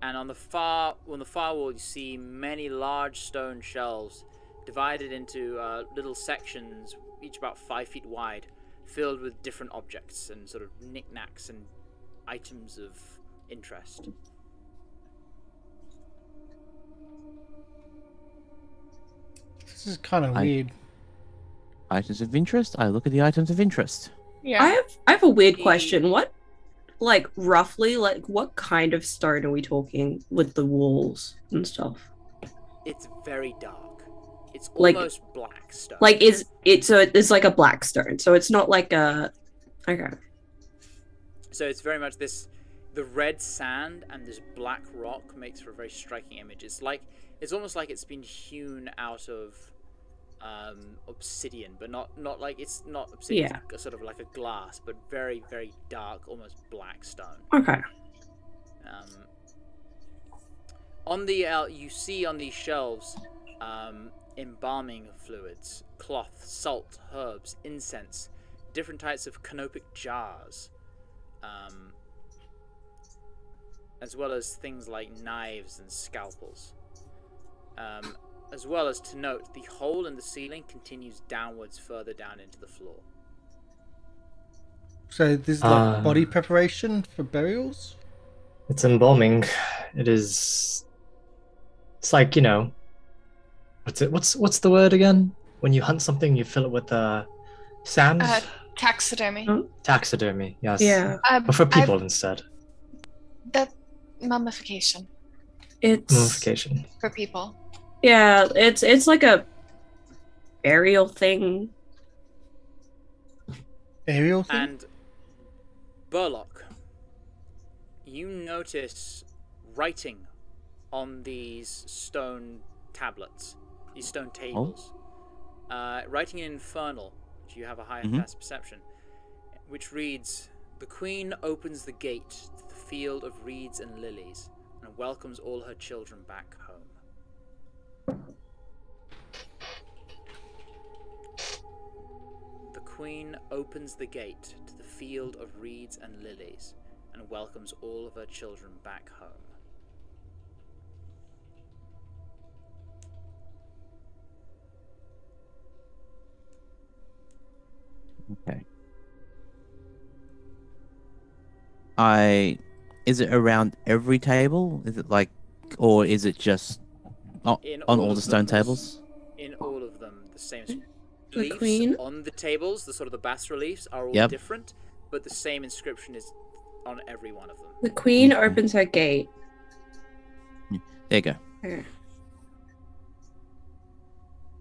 And on the far wall, you see many large stone shelves divided into little sections, each about 5 feet wide, filled with different objects and sort of knickknacks and items of interest. This is kind of weird. Items of interest? I look at the items of interest. Yeah. I have a weird question. What, like, roughly, like, what kind of stone are we talking with the walls and stuff? It's very dark. It's Like- almost black stone. Like, is it, so it's like a black stone, so it's not like a, okay. So it's very much this, the red sand and this black rock makes for a very striking image. It's almost like it's been hewn out of obsidian, but not like, it's not obsidian, it's sort of like a glass, but very, very dark, almost black stone. Okay. On the you see on these shelves embalming fluids, cloth, salt, herbs, incense, different types of canopic jars, as well as things like knives and scalpels. As well as to note, the hole in the ceiling continues downwards further down into the floor. So this is like body preparation for burials? It's embalming. It is. It's like, you know. What's the word again? When you hunt something, you fill it with sand. Taxidermy. Taxidermy. Yes. Yeah. But for people instead. That mummification It's Mummification. for people. yeah, it's like a burial thing. Aerial thing? And Burlock, you notice writing on these stone tablets, these stone tables. Writing in Infernal, which you have a higher class perception, which reads, "The Queen opens the gate to the field of reeds and lilies and welcomes all her children back home." The Queen opens the gate to the field of reeds and lilies and welcomes all of her children back home. Okay. Is it around every table? Is it like, or is it just on all of the stone them, tables? In all of them, the same. The Reliefs Queen? on the tables, the sort of the bas reliefs, are all Yep. different, but the same inscription is on every one of them. The queen opens her gate. There you go. Okay.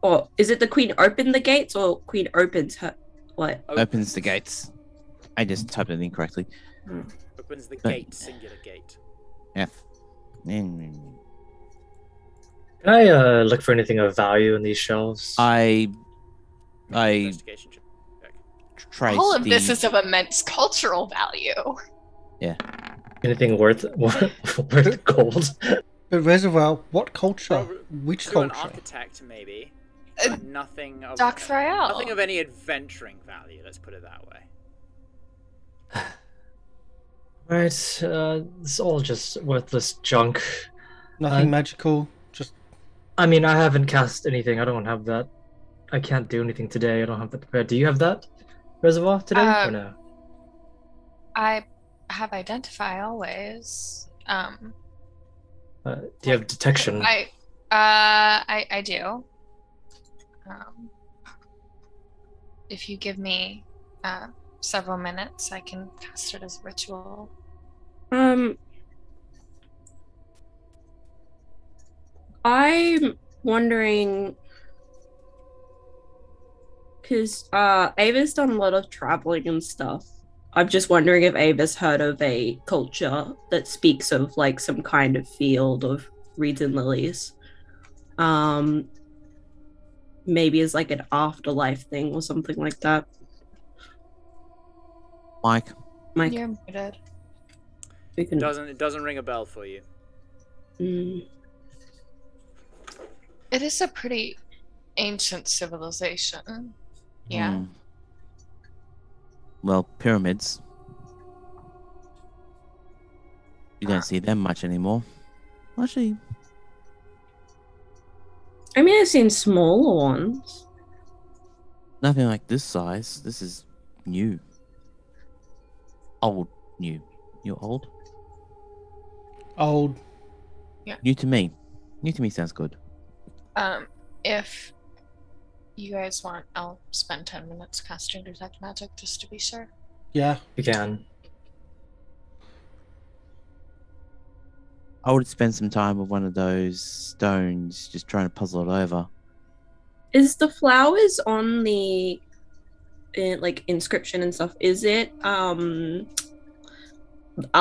Or is it the queen open the gates or queen opens her what? Opens the gates. I just typed it incorrectly. Opens the gate, singular gate. F. Can I look for anything of value in these shelves? Investigation check. Trace All of this the- is of immense cultural value. Anything worth gold? But Reservoir, what culture? Well, Which To an culture? architect, maybe. Uh, But nothing of Doc Royale. nothing of any adventuring value. Let's put it that way. Right, it's all just worthless junk. Nothing magical. Just I mean, I haven't cast anything. I don't have that. I can't do anything today. I don't have that prepared. Do you have that, Reservoir, today or no? I have identify always. Do you have detection? I do. If you give me several minutes, I can cast it as a ritual. I'm wondering because Ava's done a lot of traveling and stuff. I'm just wondering if Ava's heard of a culture that speaks of like some kind of field of reeds and lilies. Maybe as like an afterlife thing or something like that. Mike. You're muted. We can. It doesn't ring a bell for you. It is a pretty ancient civilization. Yeah. Hmm. Well, pyramids. You don't see them much anymore. Actually, I mean, I've seen smaller ones. nothing like this size. This is new. Old, new. You're old? Old. New to me. New to me sounds good. If you guys want, I'll spend 10 minutes casting Detect Magic just to be sure. Yeah. You can. I would spend some time with one of those stones just trying to puzzle it over. Is the flowers on the like inscription and stuff? Is it are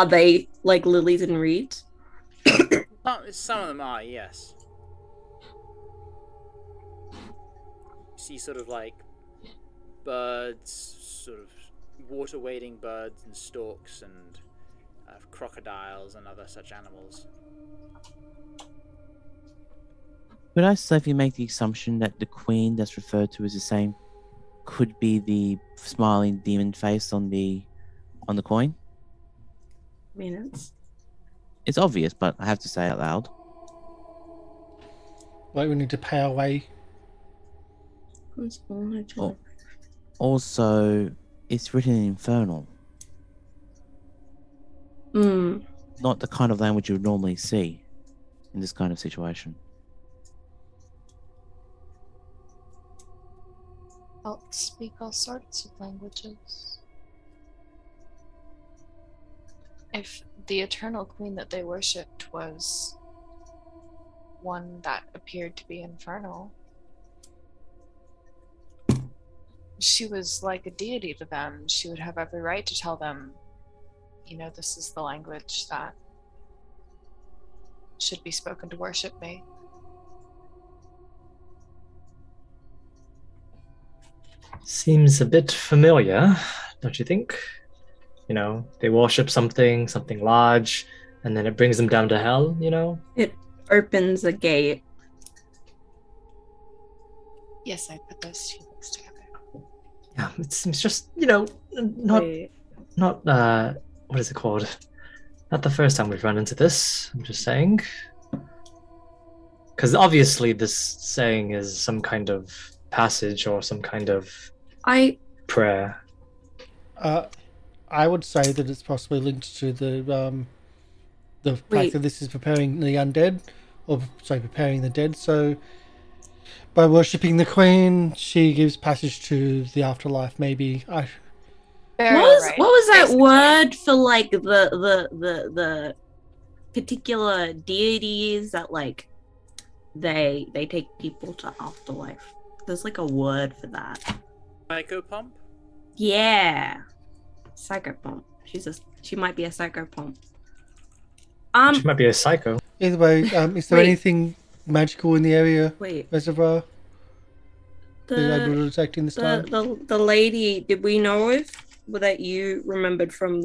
they like lilies and reeds? Some of them are, yes. You see sort of like birds, sort of water-wading birds and storks and crocodiles and other such animals. Could I safely make the assumption that the queen that's referred to as the same could be the smiling demon face on the coin? I mean, It's obvious, but I have to say it out loud. Like we need to pay our way. Also, it's written in Infernal. Not the kind of language you would normally see in this kind of situation. Elves speak all sorts of languages. If the eternal queen that they worshipped was one that appeared to be infernal, she was like a deity to them. She would have every right to tell them, you know, this is the language that should be spoken to worship me. Seems a bit familiar, don't you think? You know, they worship something large, and then it brings them down to hell, you know? It opens a gate. Yes, I put those two things together. Yeah, it's just, you know, not what is it called? Not the first time we've run into this, I'm just saying. Because obviously this saying is some kind of passage or some kind of prayer. I would say that it's possibly linked to the fact that this is preparing the undead, or sorry, preparing the dead. So by worshipping the queen, she gives passage to the afterlife. Maybe. What was that word for like the particular deities that like they take people to afterlife? There's like a word for that. Psychopomp? Yeah. Psychopomp. She might be a psychopomp. She might be a psycho. Either way, is there anything magical in the area? Reservoir? That able to detect in this time? The lady, did we know if that you remembered from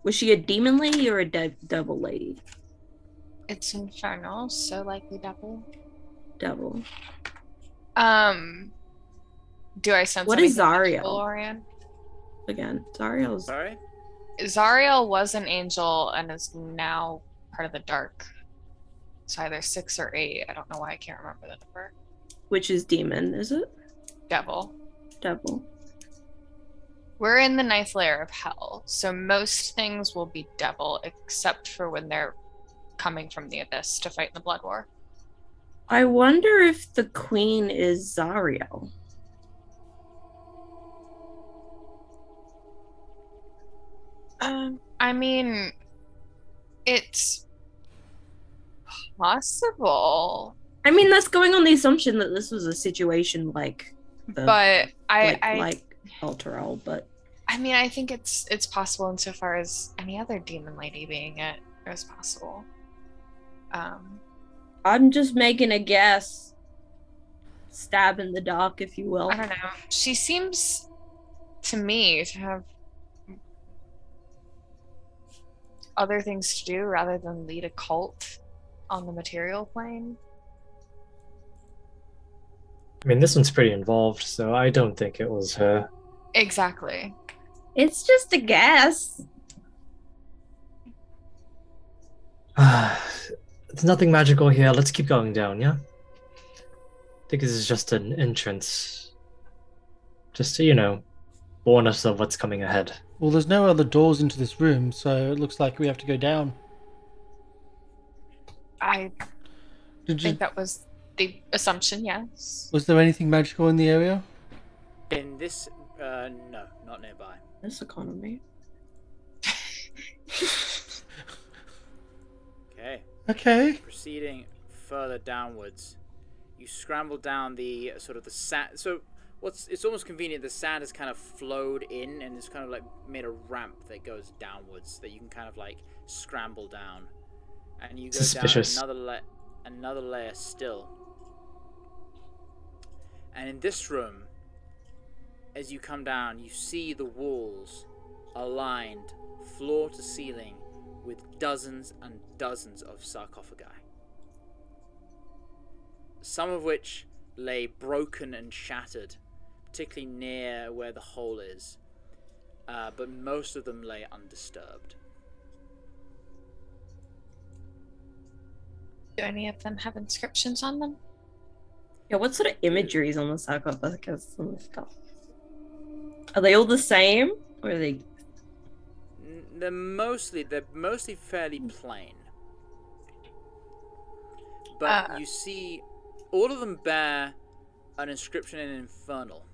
was she a demon lady or a devil lady? It's infernal, so likely devil. Devil. Do I sense what is Zariel? Lorian? Again, Zariel's. Sorry? Zariel was an angel and is now part of the dark. It's either 6 or 8. I don't know why I can't remember the number. Which is demon, is it? Devil. Devil. We're in the 9th layer of hell, so most things will be devil, except for when they're coming from the abyss to fight in the blood war. I wonder if the queen is Zariel. I mean, it's possible. I mean, that's going on the assumption that this was a situation like like Alteral, but I mean, I think it's possible insofar as any other demon lady being it is possible. I'm just making a guess. Stab in the dark, if you will. I don't know. She seems to me to have other things to do rather than lead a cult on the material plane. I mean, this one's pretty involved, so I don't think it was her. Exactly. It's just a guess. There's nothing magical here. Let's keep going down, yeah? I think this is just an entrance. Just to, warn us of what's coming ahead. Well, there's no other doors into this room, so it looks like we have to go down. I Did you? think that was the assumption, yes. Was there anything magical in the area? In this, no, not nearby. This economy. Okay. Okay. Proceeding further downwards, you scramble down the sort of the sand. So it's almost convenient. The sand has kind of flowed in and it's kind of like made a ramp that goes downwards that you can kind of like scramble down, and you go Suspicious. down another layer still. And in this room, as you come down, you see the walls aligned floor to ceiling with dozens and dozens of sarcophagi, some of which lay broken and shattered, particularly near where the hole is, but most of them lay undisturbed. Do any of them have inscriptions on them? Yeah, what sort of imagery is on the sarcophagus and stuff? Are they all the same? Or are they... They're mostly fairly plain. But you see, all of them bear an inscription in Infernal.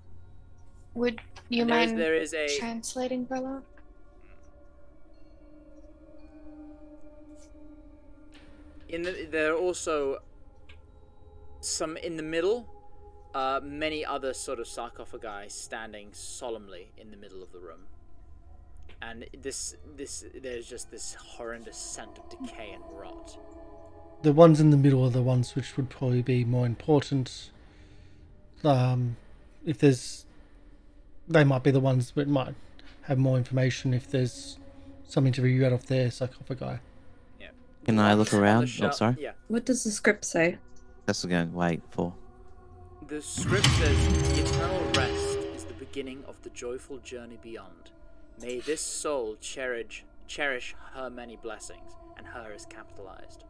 Would you And mind there is a translating, Burlock? there are also some in the middle, many other sort of sarcophagi standing solemnly in the middle of the room. And there's just this horrendous scent of decay and rot. The ones in the middle are the ones which would probably be more important. If there's... They might be the ones that might have more information if there's something to read out of their sarcophagi. Yeah. Can I look around? Oh, sorry. Yeah. What does the script say? That's going to wait for. The script says, "The eternal rest is the beginning of the joyful journey beyond. May this soul cherish her many blessings," and her is capitalized.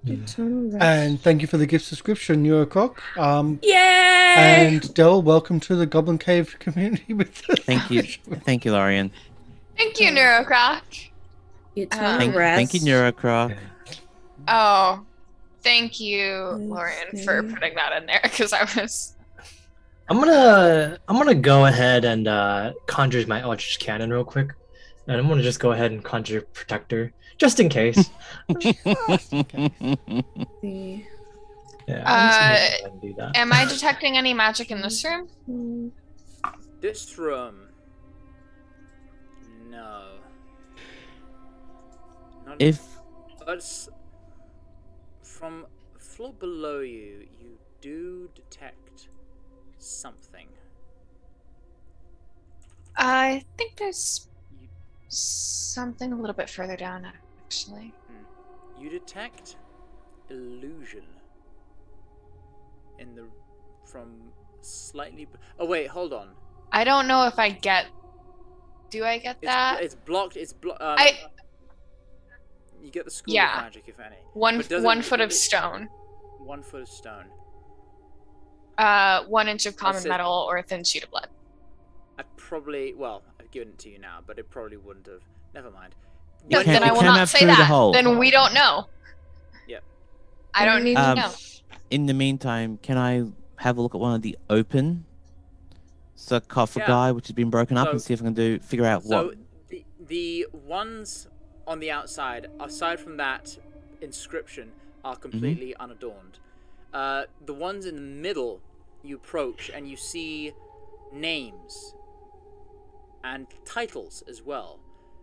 Eternal rest. And thank you for the gift subscription, Eurocroc. Yay! And Del, welcome to the Goblin Cave community with the Thank you, thank you, Lorian. Thank you, Neurocroc. Eternal rest. Thank you, Neurocroc. Oh, thank you, Lorian, Let's for see. putting that in there because I was. I'm gonna go ahead and conjure my Eldritch Cannon real quick, and I'm gonna just go ahead and conjure Protector just in case. The- Yeah, I'm just gonna go ahead and do that. Am I detecting any magic in this room? This room, no. Not If but from a floor below you, you do detect something. I think there's You, something a little bit further down, actually. you detect illusion in the from slightly. Oh wait, hold on. I don't know if I get. Do I get that? It's blocked. It's blocked. You get the school Yeah. of magic, if any. One But doesn't- 1 foot of stone. 1 foot of stone. 1 inch of common That's it. metal or a thin sheet of blood. I've given it to you now, but it probably wouldn't have. Never mind. No, came- then I it will came not up say through the that. hole. Then we don't know. Yep. I don't need to know. in the meantime, can I have a look at one of the open sarcophagi which has been broken up So- and see if I can figure out So what? the ones on the outside, aside from that inscription, are completely unadorned. The ones in the middle, you approach and you see names and titles as well.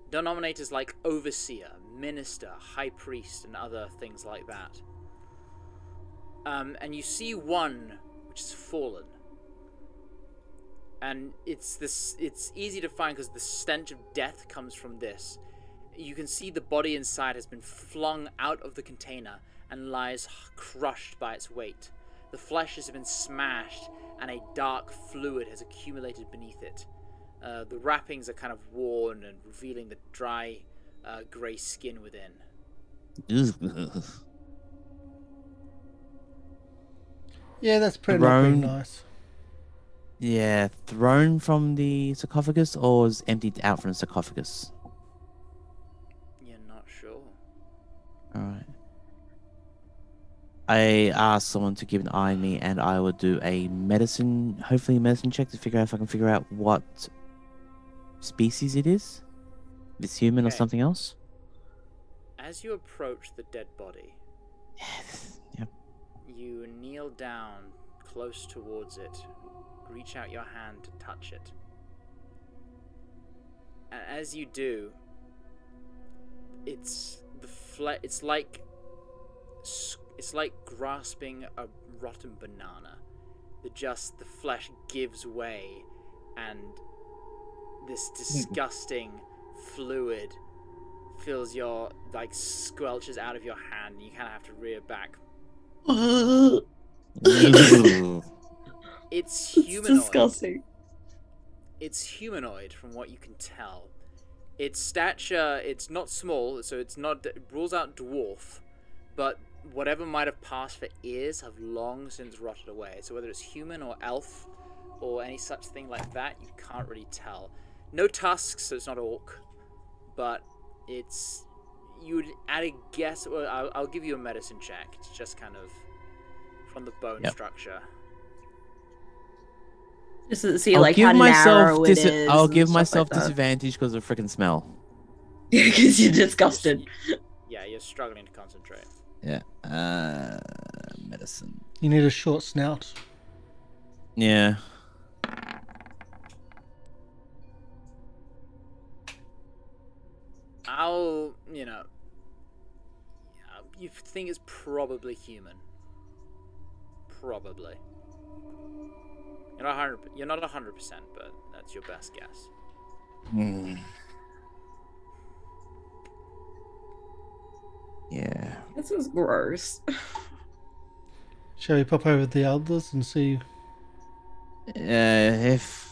Denominators like overseer, minister, high priest, and other things like that. And you see one which is fallen. And it's easy to find because the stench of death comes from this. You can see the body inside has been flung out of the container and lies crushed by its weight. The flesh has been smashed and a dark fluid has accumulated beneath it. The wrappings are kind of worn and revealing the dry, grey skin within. Yeah, that's pretty, not pretty nice. Yeah, thrown from the sarcophagus or is emptied out from the sarcophagus? You're not sure. Alright. I asked someone to keep an eye on me and I will do a medicine, hopefully a medicine check to figure out if I can figure out what species it is. If it's human or Okay. something else. As you approach the dead body, Yep. you kneel down close towards it, reach out your hand to touch it. And as you do, it's like grasping a rotten banana. The flesh gives way, and this disgusting fluid fills your, like, squelches out of your hand, and you kind of have to rear back. It's humanoid. disgusting. It's humanoid from what you can tell. Its stature, it's not small, so it rules out dwarf, but whatever might have passed for ears have long since rotted away. So whether it's human or elf or any such thing like that, you can't really tell. No tusks, so it's not orc, but it's, you'd add a guess. Well, I'll give you a medicine check. It's just kind of from the bone structure. Just to see like how narrow it is. I'll give myself like disadvantage because of freaking smell. Because you're disgusted. Yeah, you're struggling to concentrate. Yeah. Medicine. You need a short snout. Yeah. You think it's probably human. Probably. You're not 100%, but that's your best guess. Yeah. This is gross. Shall we pop over the others and see? If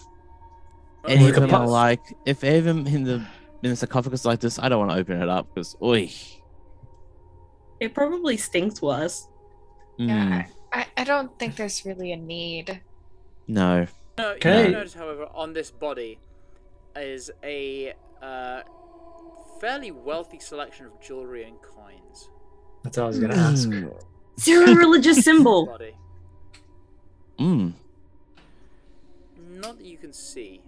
Oh, any we of could them are pause. like, if any of them in the sarcophagus like this, I don't want to open it up because, oi. It probably stinks worse. Yeah, I don't think there's really a need. No. No, you Okay. do notice, however, on this body is a fairly wealthy selection of jewelry and coins. That's what I was gonna ask. Is there a religious symbol? Body. Mm. Not that you can see.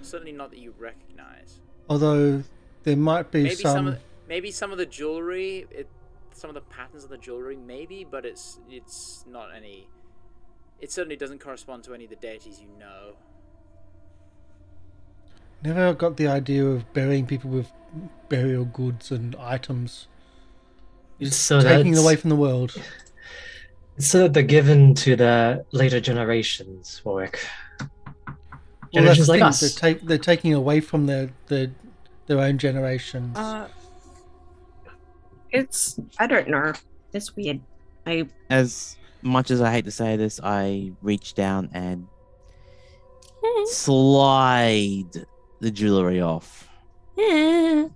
Certainly not that you recognize. Although there might be Maybe some. maybe some of the jewelry, some of the patterns of the jewelry, maybe, but it's not any. It certainly doesn't correspond to any of the deities you know. Never got the idea of burying people with burial goods and items. So Taking it that's- away from the world. So that they're given to the later generations, Warwick. Well, that's Generations the like thing. us. They're taking away from their own generations. It's, I don't know. It's weird. As much as I hate to say this, I reach down and slide the jewelry off. You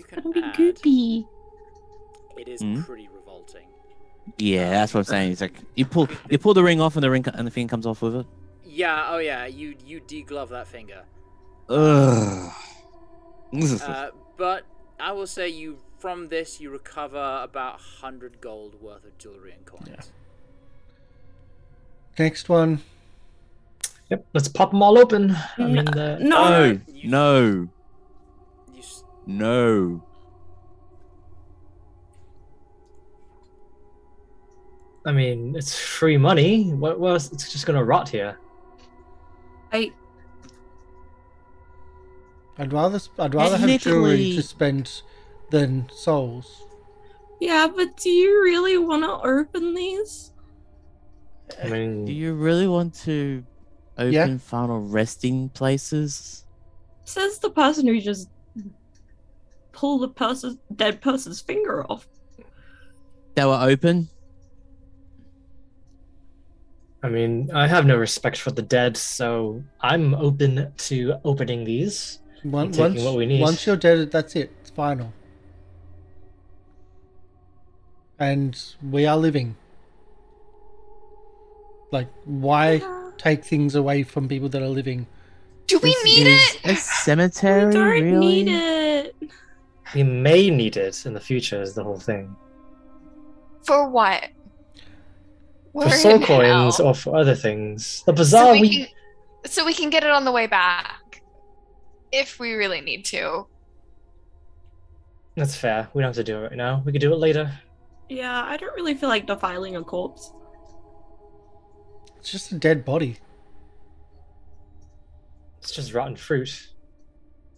can add. goopy. It is Hmm? pretty revolting. Yeah, that's what I'm saying. It's like you pull the ring off and the finger comes off with it. Yeah. Oh yeah. You deglove that finger. Ugh. But I will say from this you recover about 100 gold worth of jewelry and coins. Yeah. Next one. Yep, let's pop them all open. I mean, No. No, You- no, You s- no. I mean, it's free money. What was? It's just gonna rot here. I I'd rather have jewelry Technically- to spend than souls. yeah, but do you really want to open these? I mean, Do you really want to open Yeah. final resting places? Says the person who just pulled the dead person's finger off. They were open. I have no respect for the dead, so I'm open to opening these. Once Taking what we need. once you're dead, that's it. It's final. and we are living. Like, why take things away from people that are living? Do we This need is it? a cemetery, We don't really? need it. We may need it in the future, is the whole thing. For what? We're For soul in coins hell. or for other things. The bazaar, So we can get it on the way back. If we really need to. That's fair. We don't have to do it right now. We could do it later. Yeah, I don't really feel like defiling a corpse. It's just a dead body. It's just rotten fruit.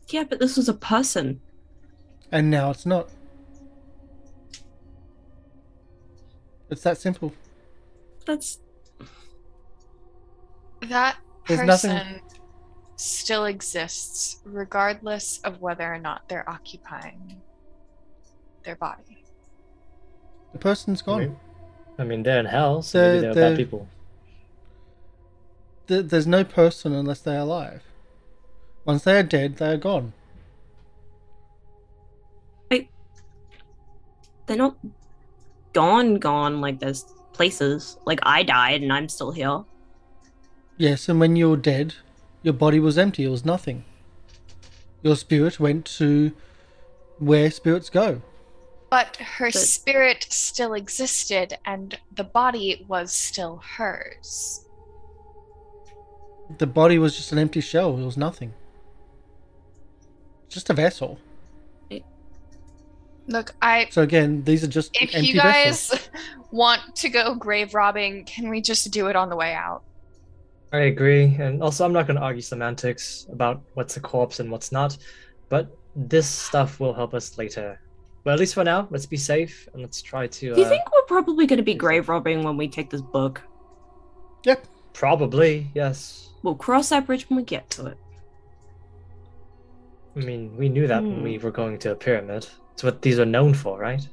Yeah, but this was a person. And now it's not. It's that simple. That's That There's person nothing- still exists regardless of whether or not they're occupying their body. The person's gone. I mean, they're in hell, so maybe they're bad people. There's no person unless they're alive. Once they are dead, they are gone. they're not gone like there's places. Like I died and I'm still here. Yes, and when you're dead, your body was empty. It was nothing. Your spirit went to where spirits go. But her spirit still existed and the body was still hers. The body was just an empty shell. It was nothing. Just a vessel. Look, So again, these are just if empty you guys vessels. want to go grave robbing, can we just do it on the way out? I agree, and also I'm not going to argue semantics about what's a corpse and what's not, but this stuff will help us later. But at least for now, let's be safe and let's try to. Do you think we're probably going to be grave robbing when we take this book? Yep. Probably, yes. We'll cross that bridge when we get to it. I mean, we knew that when we were going to a pyramid. It's what these are known for, right?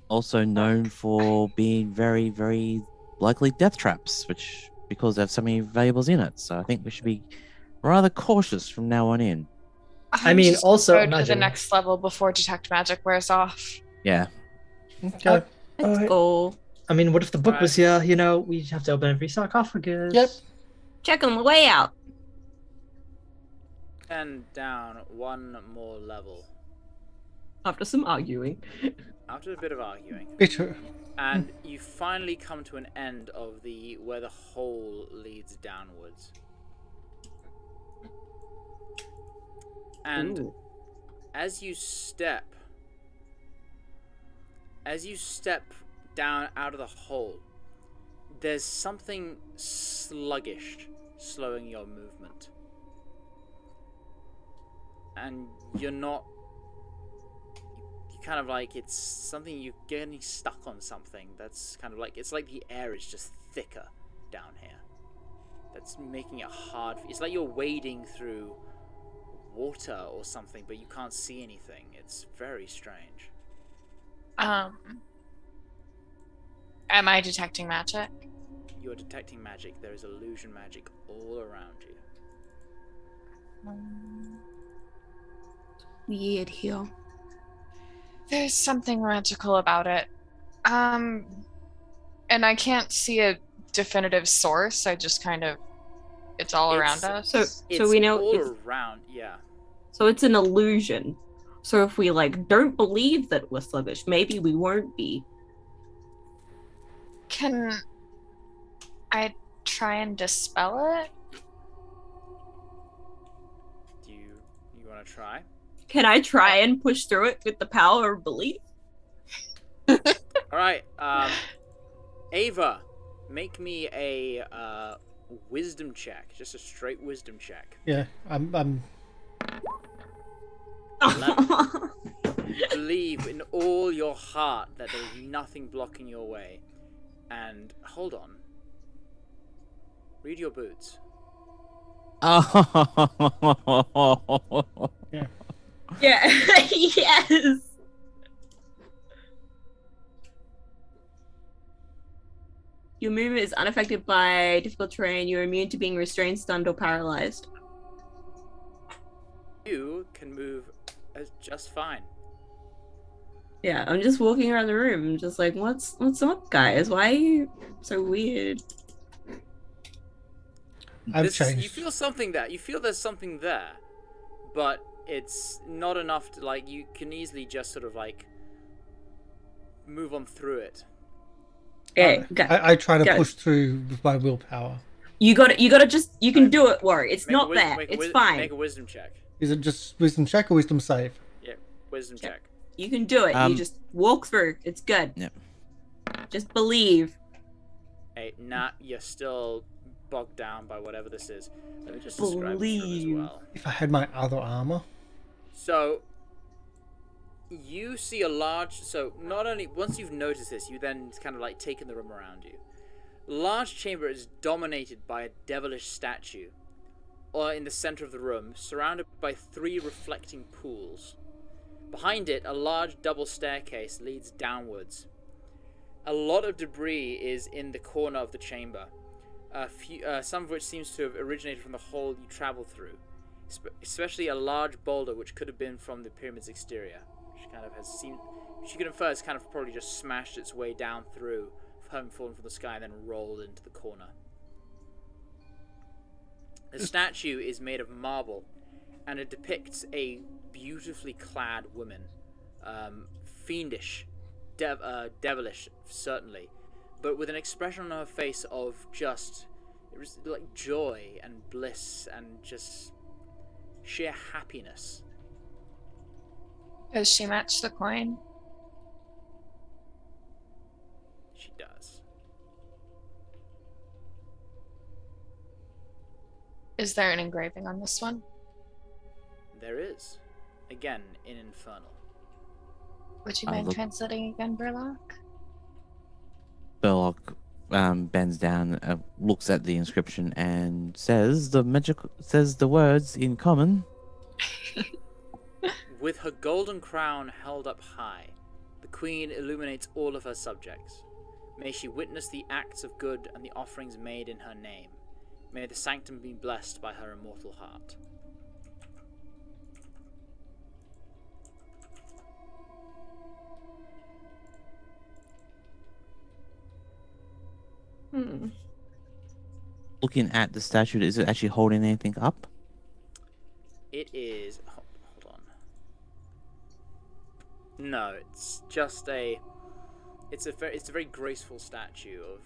Also known for being very, very likely death traps, which because they have so many valuables in it. So I think we should be rather cautious from now on in. I mean, just also go to the imagine- next level before detect magic wears off. Yeah. Okay. Let's Alright. go. I mean, what if the book was here? You know, we'd have to open every sarcophagus. Yep. Check on the way out. And down one more level. After some arguing. After a bit of arguing. Bitter. And you finally come to an end of where the hole leads downwards. And as you step down out of the hole, there's something sluggish slowing your movement. And you're not... You kind of like, it's something you're getting stuck on something that's kind of like... It's like the air is just thicker down here. That's making it hard. It's like you're wading through water or something, but you can't see anything. It's very strange. Am I detecting magic? You're detecting magic. There is illusion magic all around you. Weird here. There's something magical about it. And I can't see a definitive source. I just kind of... It's all around us. So It's we know all it's, around, yeah. so it's an illusion. So if we like don't believe that we're sluggish, maybe we won't be. Can I try and dispel it? Do you want to try? Can I try and push through it with the power of belief? All right, Ava, make me a wisdom check, just a straight wisdom check. Yeah, I'm You believe in all your heart that there is nothing blocking your way. And hold on. Read your boots. Oh. yeah. Yeah. Yes. Your movement is unaffected by difficult terrain. You're immune to being restrained, stunned, or paralyzed. You can move just fine. Yeah, I'm just walking around the room. I'm just like, what's up, guys? Why are you so weird? I've changed. You feel something there. You feel there's something there, but it's not enough to like. You can easily just sort of like move on through it. Yeah, I try to push through with my willpower. You gotta just. You can do it, Warwick. It's not there. It's fine. Make a wisdom check. Is it just wisdom check or wisdom save? Yeah, wisdom check. You can do it. You just walk through. It's good. Yep. Just believe. Hey, you're still bogged down by whatever this is. Let me just describe it as well. If I had my other armor. So, you see a large... So, not only... Once you've noticed this, you then kind of like take in the room around you. The large chamber is dominated by a devilish statue, or in the center of the room, surrounded by 3 reflecting pools. Behind it, a large double staircase leads downwards. A lot of debris is in the corner of the chamber, some of which seems to have originated from the hole you traveled through, especially a large boulder which could have been from the pyramid's exterior, which kind of has seemed, which you could infer has kind of probably just smashed its way down through, having fallen from the sky and then rolled into the corner. The statue is made of marble, and it depicts a beautifully clad woman, fiendish, devilish, certainly, but with an expression on her face of just, it was like joy and bliss and just sheer happiness. Does she match the coin? She does. Is there an engraving on this one? There is. Again, in Infernal. Would you mind translating again, Burlock? Burlock bends down, looks at the inscription, and says the words in common. With her golden crown held up high, the Queen illuminates all of her subjects. May she witness the acts of good and the offerings made in her name. May the sanctum be blessed by her immortal heart. Looking at the statue, is it actually holding anything up? It is... Hold on. No, it's just a... It's a very graceful statue of...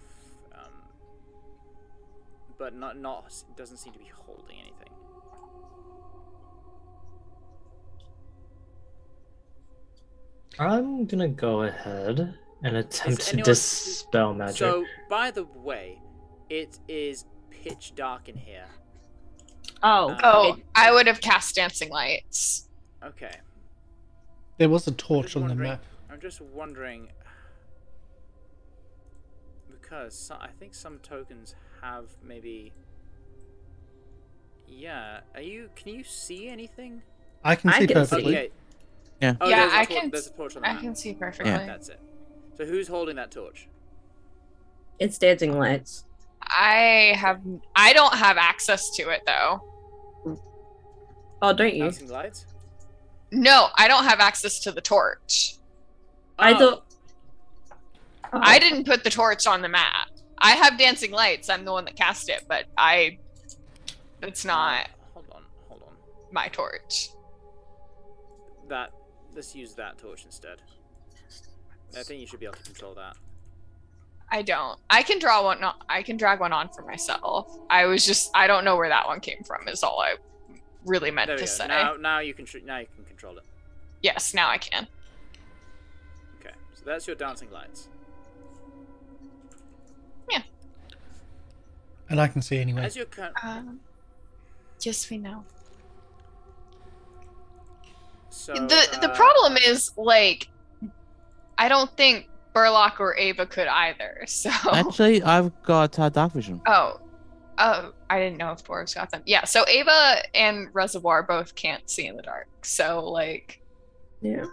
but not it doesn't seem to be holding anything. I'm gonna go ahead and attempt to dispel magic. So, by the way, it is pitch dark in here. Oh, I would have cast dancing lights. Okay. There was a torch on the map. I'm just wondering, because I think some tokens have maybe... Yeah, can you see anything? I can see perfectly. Okay. Yeah. Oh, Yeah, there's a torch on the map. I can see perfectly. Yeah. That's it. So who's holding that torch? It's dancing lights. I don't have access to it though. Oh, don't you? Dancing lights? No, I don't have access to the torch. I thought... I didn't put the torch on the map. I have dancing lights. I'm the one that cast it, but it's not Hold on. my torch. Let's use that torch instead. I think you should be able to control that. I don't. I can draw one. I can drag one on for myself. I don't know where that one came from. Is all I really meant to say. Now you can control it. Yes, now I can. Okay, so that's your dancing lights. Yeah. And I can see anyway. As your Yes, we know. So the problem is, like, I don't think Burlock or Ava could either. So Actually, I've got dark vision. Oh, I didn't know if dwarves got them. Yeah, so Ava and Reservoir both can't see in the dark. So, like, Yeah.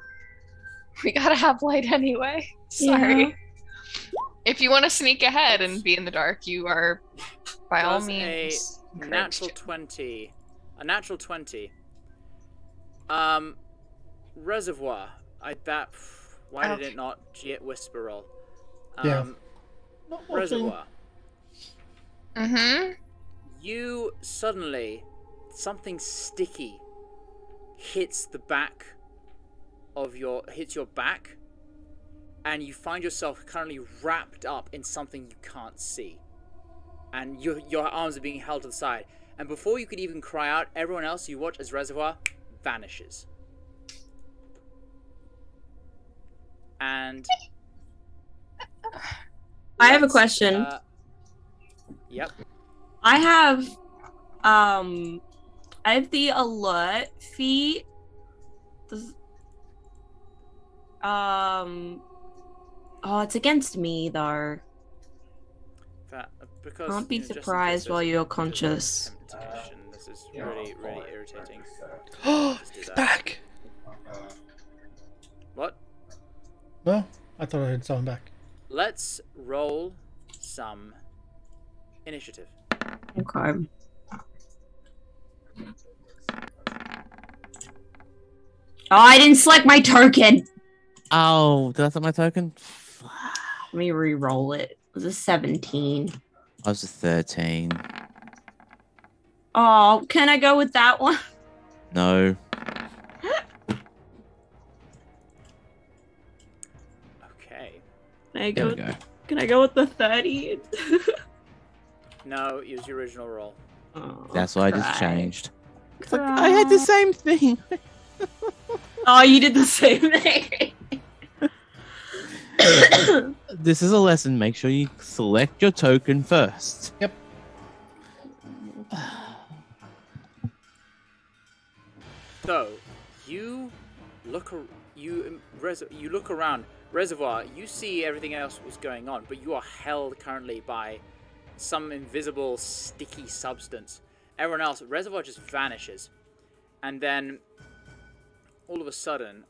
we gotta have light anyway. Sorry. Yeah. If you want to sneak ahead and be in the dark, you are, by all Does means, a encouraged natural to. 20. A natural 20. Reservoir. Why did it not whisper roll? Yeah. Not watching. Reservoir. Mm-hmm. You suddenly, something sticky hits your back, and you find yourself currently wrapped up in something you can't see, and your arms are being held to the side. And before you could even cry out, everyone else you watch as Reservoir vanishes. And I have a question. Yep. I have the alert feat. Oh, it's against me though. Because Can't be surprised while you're conscious. This is really, really irritating. Oh, he's back. What? No, I thought I heard someone back. Let's roll some initiative. Okay. Oh, I didn't select my token. Oh, did I set my token? Let me re-roll it. It was a 17. I was a 13. Oh, can I go with that one? No. Okay. Can I go with the 30? No, use your original roll. Oh, That's why I just cry. changed. I had the same thing. Oh, you did the same thing. This is a lesson. Make sure you select your token first. Yep. So, you look around. Reservoir, you see everything else was going on, but you are held currently by some invisible sticky substance. Everyone else, Reservoir just vanishes. And then, all of a sudden,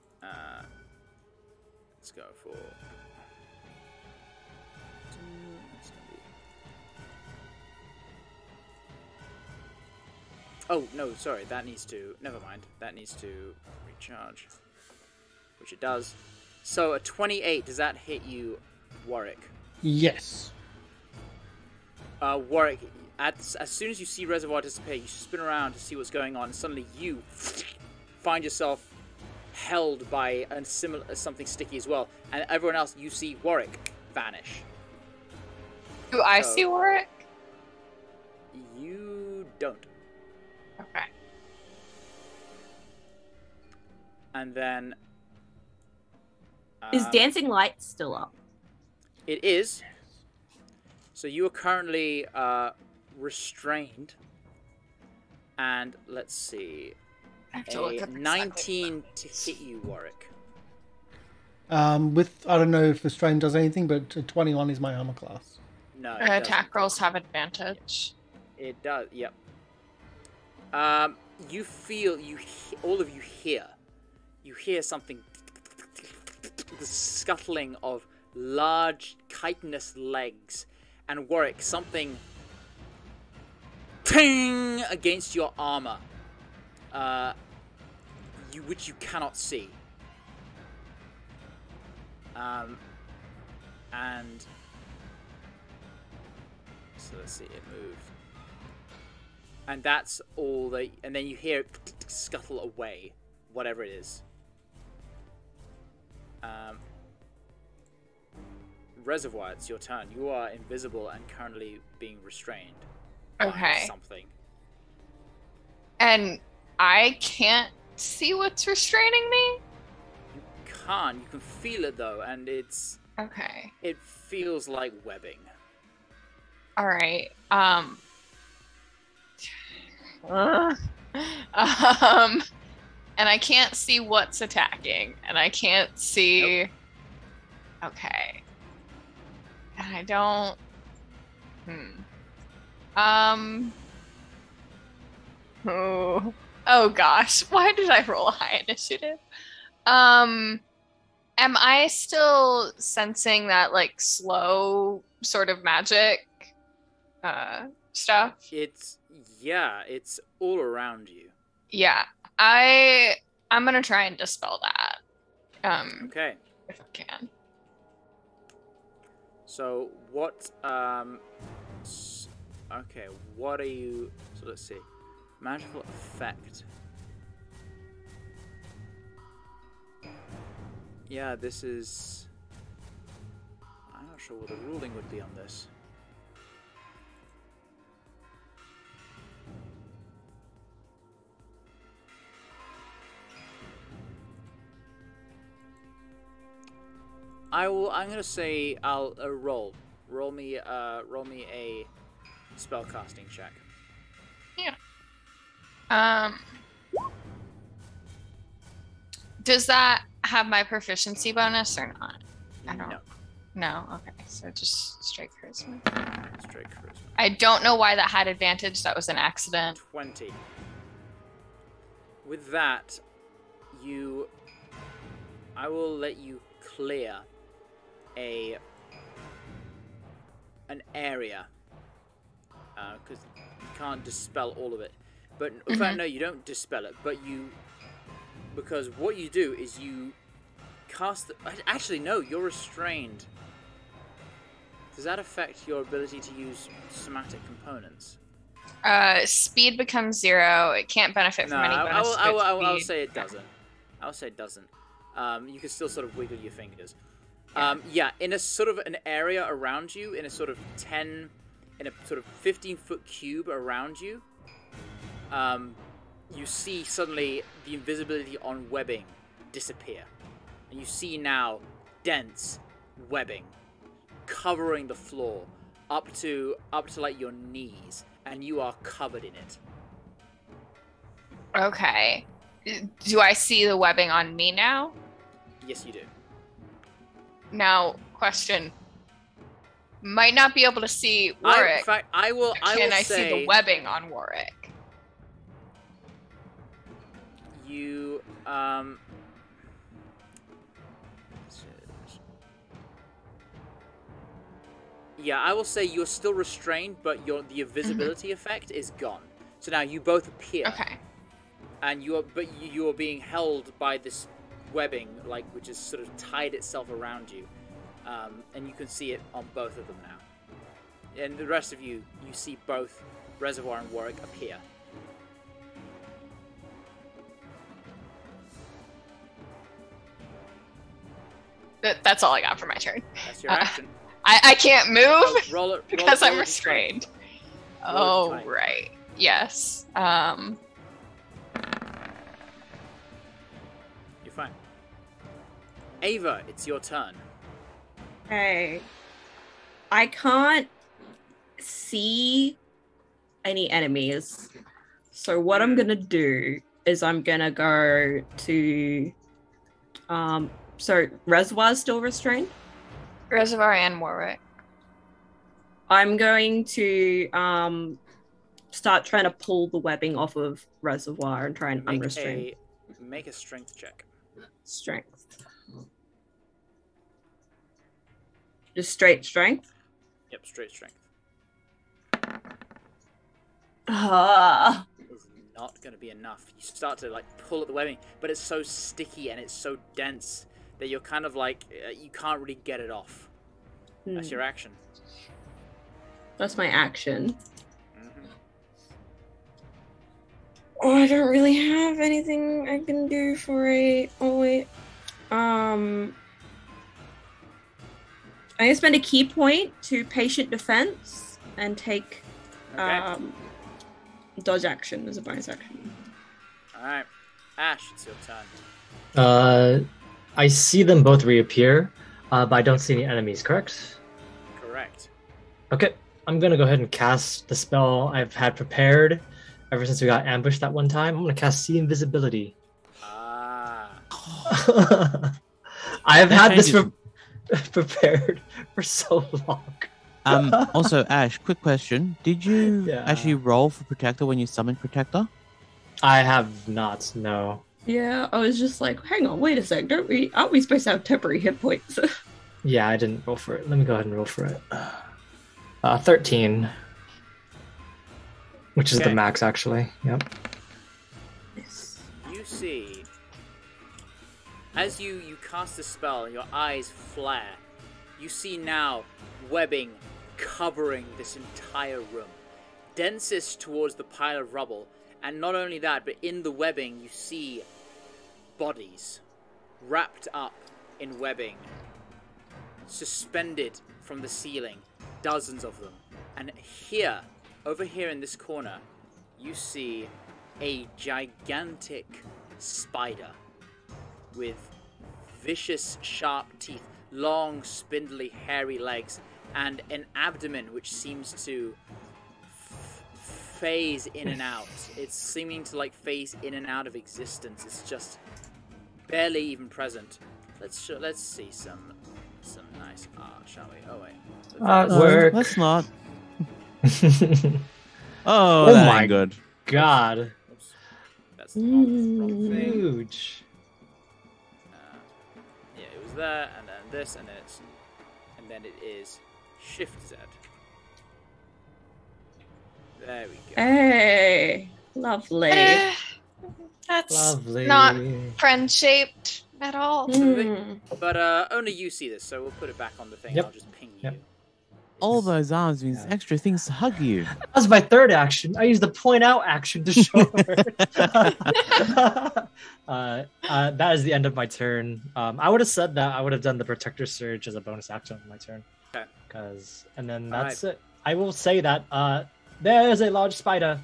let's go for... Oh, no, sorry, that needs to... Never mind. That needs to recharge. Which it does. So, a 28, does that hit you, Warwick? Yes. Warwick, as soon as you see Reservoir disappear, you spin around to see what's going on, and suddenly you find yourself held by something sticky as well. And everyone else, you see Warwick vanish. Do I see Warwick? You don't. Okay. And then... Is Dancing Light still up? It is. So you are currently restrained. And let's see. I have to look A up 19 to hit you, Warwick. With I don't know if the strain does anything, but 21 is my armor class. No. it Attack doesn't. rolls have advantage. It does, yep. You feel, all of you hear. You hear something, the scuttling of large chitinous legs. And Warwick, something ting against your armor. Which you cannot see. And so let's see, it moved. And that's all and then you hear it scuttle away, whatever it is. Reservoir, it's your turn. You are invisible and currently being restrained by something. And I can't see what's restraining me? You can't. You can feel it though, and it's... Okay. It feels like webbing. Alright. And I can't see what's attacking. And I can't see... Nope. Okay. And I don't... Oh gosh. Why did I roll a high initiative? Am I still sensing that, like, slow sort of magic stuff? It's all around you. Yeah. I'm gonna try and dispel that. Okay. if I can. So what? Okay, what are you? So let's see. Magical effect. Yeah, this is. I'm not sure what the ruling would be on this. I'm gonna say I'll roll me a spellcasting check. Yeah. Does that have my proficiency bonus or not? I don't. No. No. Okay. So just straight charisma. Straight charisma. I don't know why that had advantage. That was an accident. 20. With that, I will let you clear an area because you can't dispel all of it. But in fact, no, you don't dispel it. But because what you do is you cast. Actually, no, you're restrained. Does that affect your ability to use somatic components? Speed becomes 0. It can't benefit from any bonus. I'll say it doesn't. I'll say it doesn't. You can still sort of wiggle your fingers. Yeah, in a sort of an area around you, in a sort of 15-foot cube around you, you see suddenly the invisibility on webbing disappear. And you see now dense webbing covering the floor up to like your knees, and you are covered in it. Okay. Do I see the webbing on me now? Yes, you do. Now, question. Might not be able to see Warwick. In fact, I will Can I say, see the webbing on Warwick? You, yeah, I will say you're still restrained, but the invisibility effect is gone. So now you both appear. Okay. And you are being held by this webbing, which has sort of tied itself around you, and you can see it on both of them now. And the rest of you see both Reservoir and Warwick appear. That's all I got for my turn. That's your action. I can't move Roll because I'm it restrained. Roll it Oh, right. Yes. You're fine. Ava, it's your turn. Hey, I can't see any enemies. So what I'm gonna do is I'm gonna go to so Reservoir's still restrained? Reservoir and Warwick. I'm going to start trying to pull the webbing off of Reservoir and try and unrestrain. Make a strength check. Strength. Just straight strength? Yep, straight strength. It's not going to be enough. You start to pull at the webbing, but it's so sticky and it's so dense that you're kind of you can't really get it off. That's your action. That's my action. Oh, I don't really have anything I can do for a... Oh, wait. I'm going to spend a key point to patient defense and take dodge action as a bonus action. Alright. Ashe, it's your turn. I see them both reappear, but I don't see any enemies, correct? Correct. Okay, I'm going to go ahead and cast the spell I've had prepared ever since we got ambushed that one time. I'm going to cast See Invisibility. Ah. I have had this prepared for so long. Also, Ashe, quick question. Did you actually roll for Protector when you summoned Protector? I have not, no. Yeah, I was just like, hang on, wait a sec, aren't we supposed to have temporary hit points? Yeah, I didn't roll for it. Let me go ahead and roll for it. 13. Which is the max, actually. Yep. You see As you cast the spell and your eyes flare, you see now webbing covering this entire room. Densest towards the pile of rubble. And not only that, but in the webbing you see bodies wrapped up in webbing, suspended from the ceiling, dozens of them. And here, over here in this corner, you see a gigantic spider with vicious, sharp teeth, long, spindly, hairy legs, and an abdomen which seems to phase in and out. It's seeming to like phase in and out of existence. It's just barely even present. Let's see some nice art, shall we? Oh wait. Artwork. Let's not. Oh that my ain't good. God. Oops. That's the wrong thing. Huge. Yeah, it was there, and then this, and then it is Shift Z. There we go. Hey, lovely. That's Lovely. not friend-shaped at all. But only you see this, so we'll put it back on the thing. Yep. I'll just ping Yep. you. All those arms means extra things to hug you. That was my third action. I used the point out action to show her. That is the end of my turn. I would have said that I would have done the Protector Surge as a bonus action on my turn. Okay. And then that's it. I will say that there is a large spider,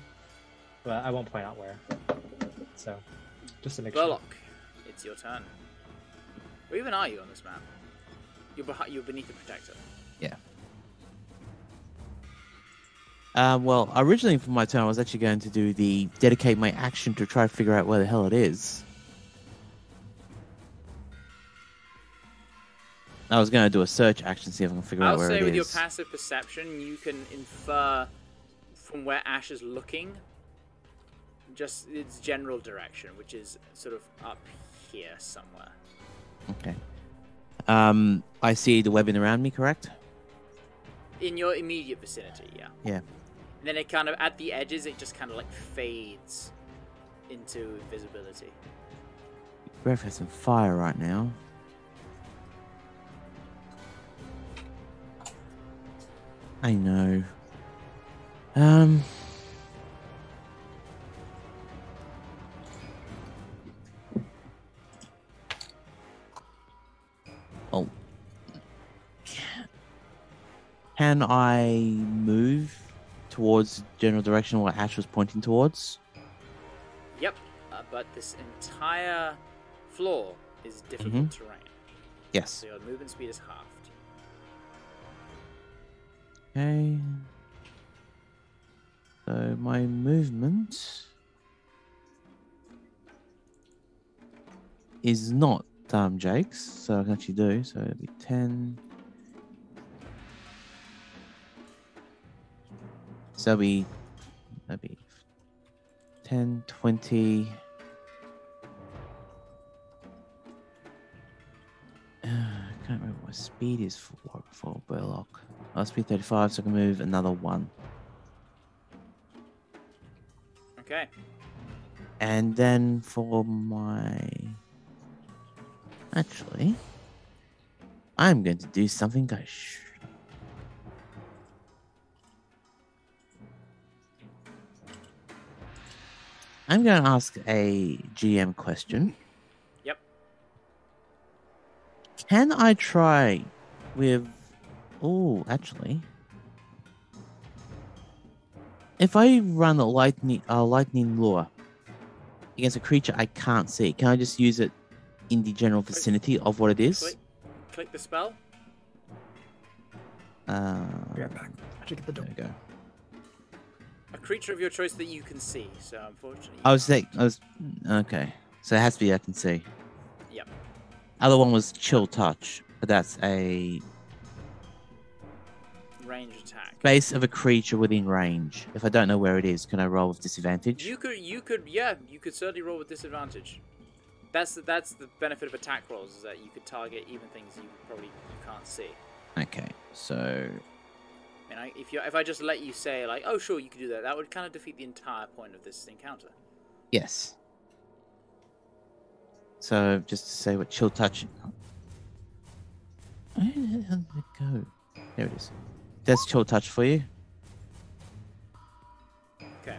but I won't point out where. So, just to make sure. Burlock, it's your turn. Where even are you on this map? You're beneath the Protector. Yeah. Well, originally for my turn, I was actually going to do the dedicate my action to try to figure out where the hell it is. I was going to do a search action, see if I can figure out where it is. I'll say with your passive perception, you can infer from where Ashe is looking, just its general direction, which is sort of up here somewhere. Okay. I see the webbing around me, correct? In your immediate vicinity, yeah. Yeah. And then it kind of, at the edges, it just kind of like fades into invisibility. Breath has some fire right now. I know. Oh. Can I move towards the general direction where Ashe was pointing towards? Yep, but this entire floor is difficult terrain. Yes. So your movement speed is halved. Okay. So my movement is not Jake's, so I can actually do. So it'll be 10. So that'll be 10, 20. I can't remember what my speed is for Burlock. Oh, speed 35, so I can move another 1. Okay. And then for my... Actually, I'm going to do something Karsh. I'm going to ask a GM question. Yep. Can I try with... Oh, actually... If I run a lightning lure against a creature I can't see, can I just use it in the general vicinity of what it is? Click the spell. Be right back. I should get the door. There we go. A creature of your choice that you can see. So unfortunately, okay. So it has to be I can see. Yep. Other one was chill touch, but that's a range attack. base of a creature within range. If I don't know where it is, can I roll with disadvantage? You could certainly roll with disadvantage. That's the benefit of attack rolls, is that you could target even things you can't see. Okay, so And if I just let you say like, oh sure, you could do that, that would kind of defeat the entire point of this encounter. yes. So just to say what chill touch. Where the hell did it go? There it is. That's chill touch for you. Okay.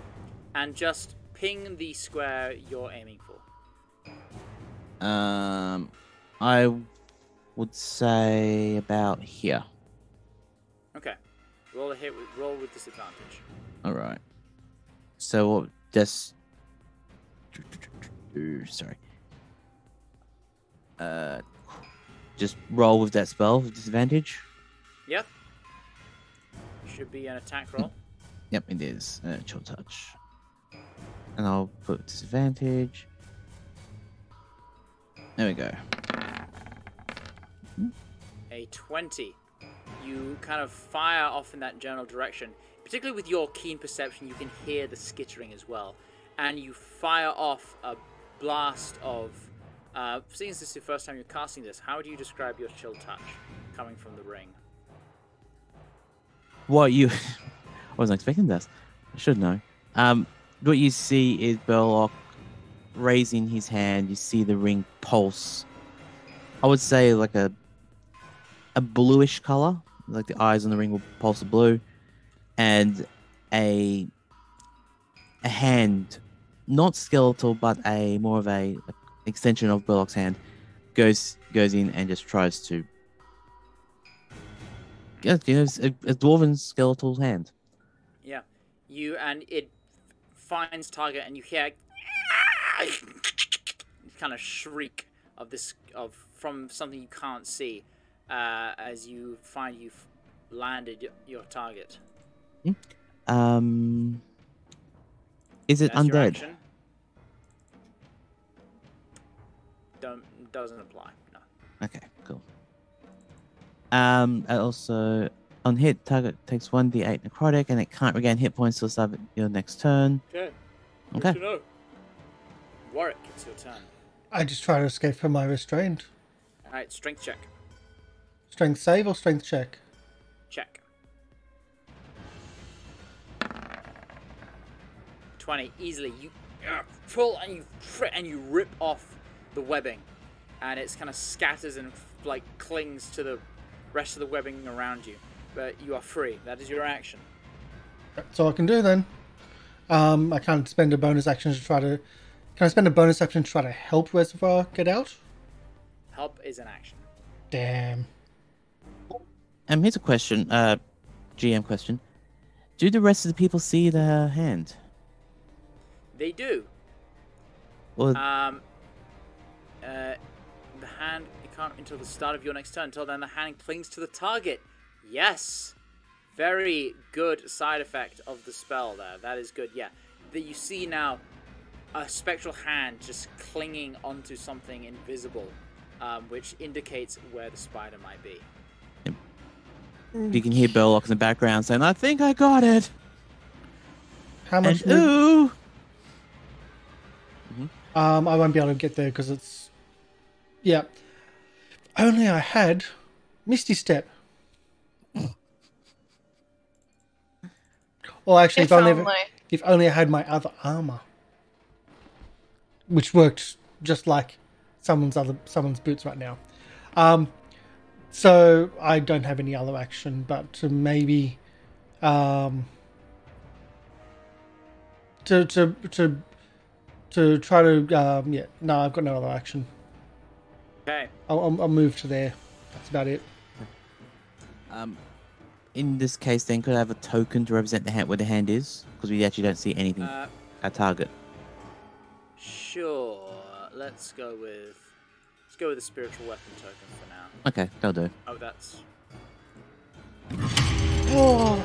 And just ping the square you're aiming for. I would say about here. Okay. Roll with disadvantage. All right. So this. Sorry. Just roll with that spell with disadvantage. Yep. Should be an attack roll. Yep, it is. Chill touch. And I'll put disadvantage. There we go. A 20. You kind of fire off in that general direction. Particularly with your keen perception, you can hear the skittering as well. And you fire off a blast of... seeing as this is the first time you're casting this, how would you describe your chill touch coming from the ring? What you... I wasn't expecting this. I should know. What you see is Burlock raising his hand. You see the ring pulse. I would say like a bluish color. Like the eyes on the ring will pulse a blue. And a hand, not skeletal, but a more of a extension of Burlock's hand, goes in and just tries to... Yeah, you know, a dwarven skeletal hand. Yeah. And it finds target and you hear kind of shriek from something you can't see as you find you've landed your target. Is it That's your undead? action. Doesn't apply. No. Okay, cool. Also, on hit, target takes 1d8 necrotic, and it can't regain hit points till start your next turn. Okay. Okay. Good to know. Warwick, it's your turn. I just try to escape from my restraint. Alright, strength check. Strength save or strength check? Check. 20, easily. You pull and you rip off the webbing. And it kind of scatters and like clings to the rest of the webbing around you. But you are free. That is your action. That's all I can do then. I can't spend a bonus action to try to... Can I spend a bonus action to try to help Reservoir get out? Help is an action. Damn. Here's a question, GM question. Do the rest of the people see the hand? They do. Or The hand, you can't until the start of your next turn. Until then, the hand clings to the target. Yes. Very good side effect of the spell there. That is good, yeah. That you see now a spectral hand just clinging onto something invisible, which indicates where the spider might be. you can hear Burlock in the background saying, "I think I got it." How much? And, ooh. I won't be able to get there because it's... Yeah. Only I had Misty Step. Or actually, if only I had my other armor, which worked just like someone's boots right now. So I don't have any other action, but to maybe to try to yeah. No, I've got no other action. Okay. I'll move to there. That's about it. In this case, then, could I have a token to represent the hand where the hand is? Because we actually don't see anything at target. Sure. Let's go with the spiritual weapon token for now. Okay, that'll do. Oh, that's... Oh,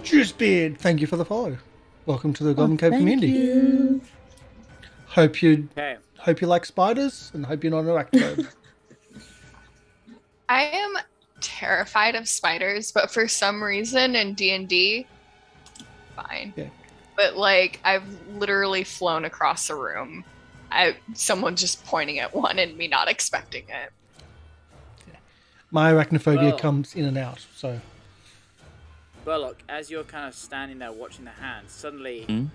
Juicebeard, thank you for the follow. Welcome to the Goblin Cave community. You. Hope you Okay. like spiders, and hope you're not an arachnid. I am terrified of spiders, but for some reason in D&D, fine. Yeah. But like, I've literally flown across a room. Someone just pointing at one and me not expecting it. My arachnophobia Well. comes in and out, so... Burlock, as you're kind of standing there watching the hand, suddenly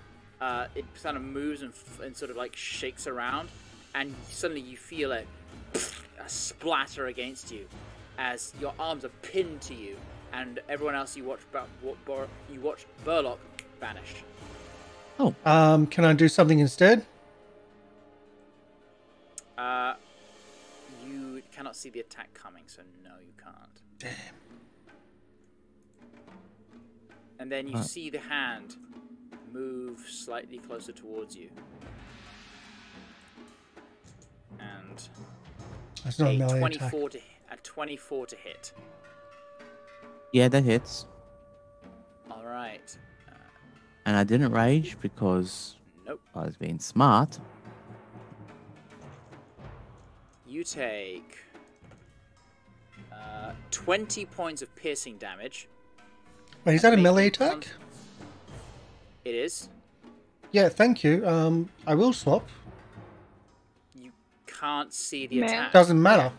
it kind of moves and sort of like shakes around, and suddenly you feel a splatter against you as your arms are pinned to you, and everyone else you watch Burlock vanish. Oh. Can I do something instead? You cannot see the attack coming, so no, you can't. Damn. And then you see the hand move slightly closer towards you. And That's not a a melee 24 attack. a 24 to hit. Yeah, that hits. All right. And I didn't rage because Nope. I was being smart. You take 20 points of piercing damage. Wait, is that a Make melee me attack? It is. Yeah, thank you. I will swap. You can't see the Man. attack. Doesn't matter.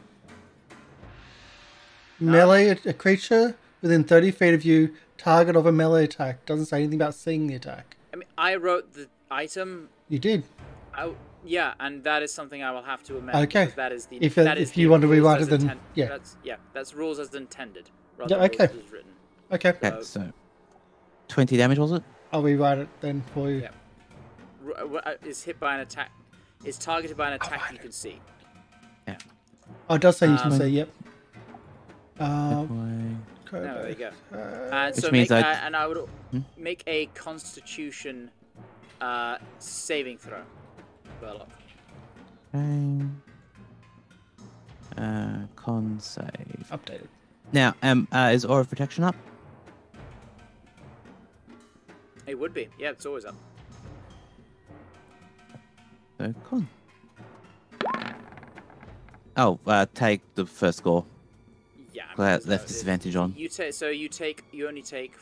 Melee, a creature within 30 feet of you, target of a melee attack. Doesn't say anything about seeing the attack. I mean, I wrote the item. You did. Yeah, and that is something I will have to amend. Okay. Because that is the. If that is you the want to rules rewrite as it, then yeah. That's rules as intended. Yeah, Rather than okay. rules as written. Okay. Okay, so 20 damage was it? I'll rewrite it then for you. Yeah. Is hit by an attack. Is targeted by an attack you can see. Oh, it does say you can say, yep. No, there you go. And Which so means and I would make a Constitution saving throw. Burlock. Okay. Con save. Updated. Now, is Aura of Protection up? It would be. Yeah, it's always up. So, con. Oh, take the first score. Yeah. Left disadvantage on. You only take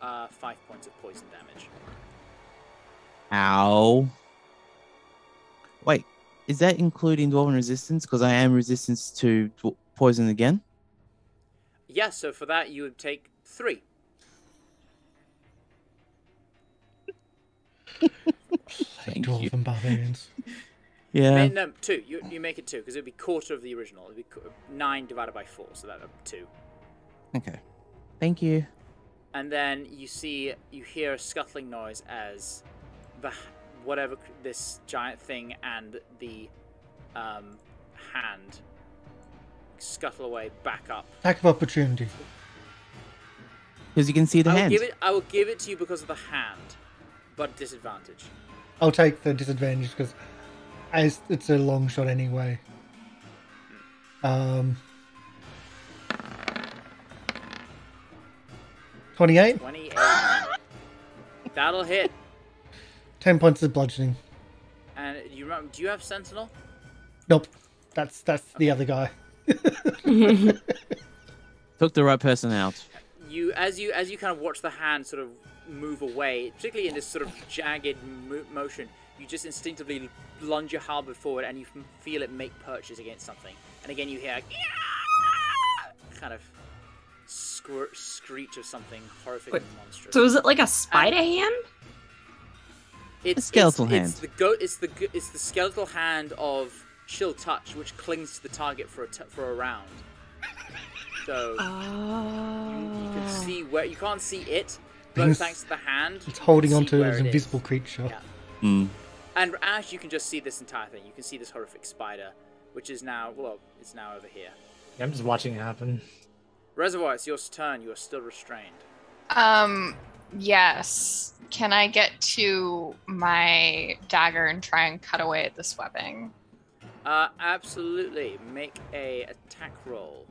5 points of poison damage. Ow. Wait, is that including Dwarven Resistance? Because I am resistance to poison again. Yeah, so for that you would take 3. Thank you. Dwarven barbarians. Yeah. No, 2. You make it 2 because it would be quarter of the original. It would be 9 divided by 4, so that would be 2. Okay. Thank you. And then you hear a scuttling noise as whatever this giant thing and the hand scuttle away back up. Attack of opportunity. Because you can see the hand. I will give it to you because of the hand, but disadvantage. I'll take the disadvantage because as it's a long shot anyway. 28. 28. That'll hit. 10 points of bludgeoning. And you remember? Do you have Sentinel? Nope. That's the other guy. Took the right person out. As you kind of watch the hand sort of move away, particularly in this sort of jagged motion, you just instinctively lunge your halberd forward and you can feel it make purchase against something. And again you hear kind of screech of something horrific and monstrous. So is it like a spider hand? A skeletal hand. It's the skeletal hand of Chill Touch, which clings to the target for a round. So you can see where you can't see it, but thanks to the hand, It's holding you can onto see it where as an it invisible is. creature. Yeah. And Ashe, you can just see this entire thing. You can see this horrific spider, which is now it's now over here. Yeah, I'm just watching it happen. Reservoir, it's your turn. You are still restrained. Yes. Can I get to my dagger and try and cut away at this webbing? Absolutely. Make a attack roll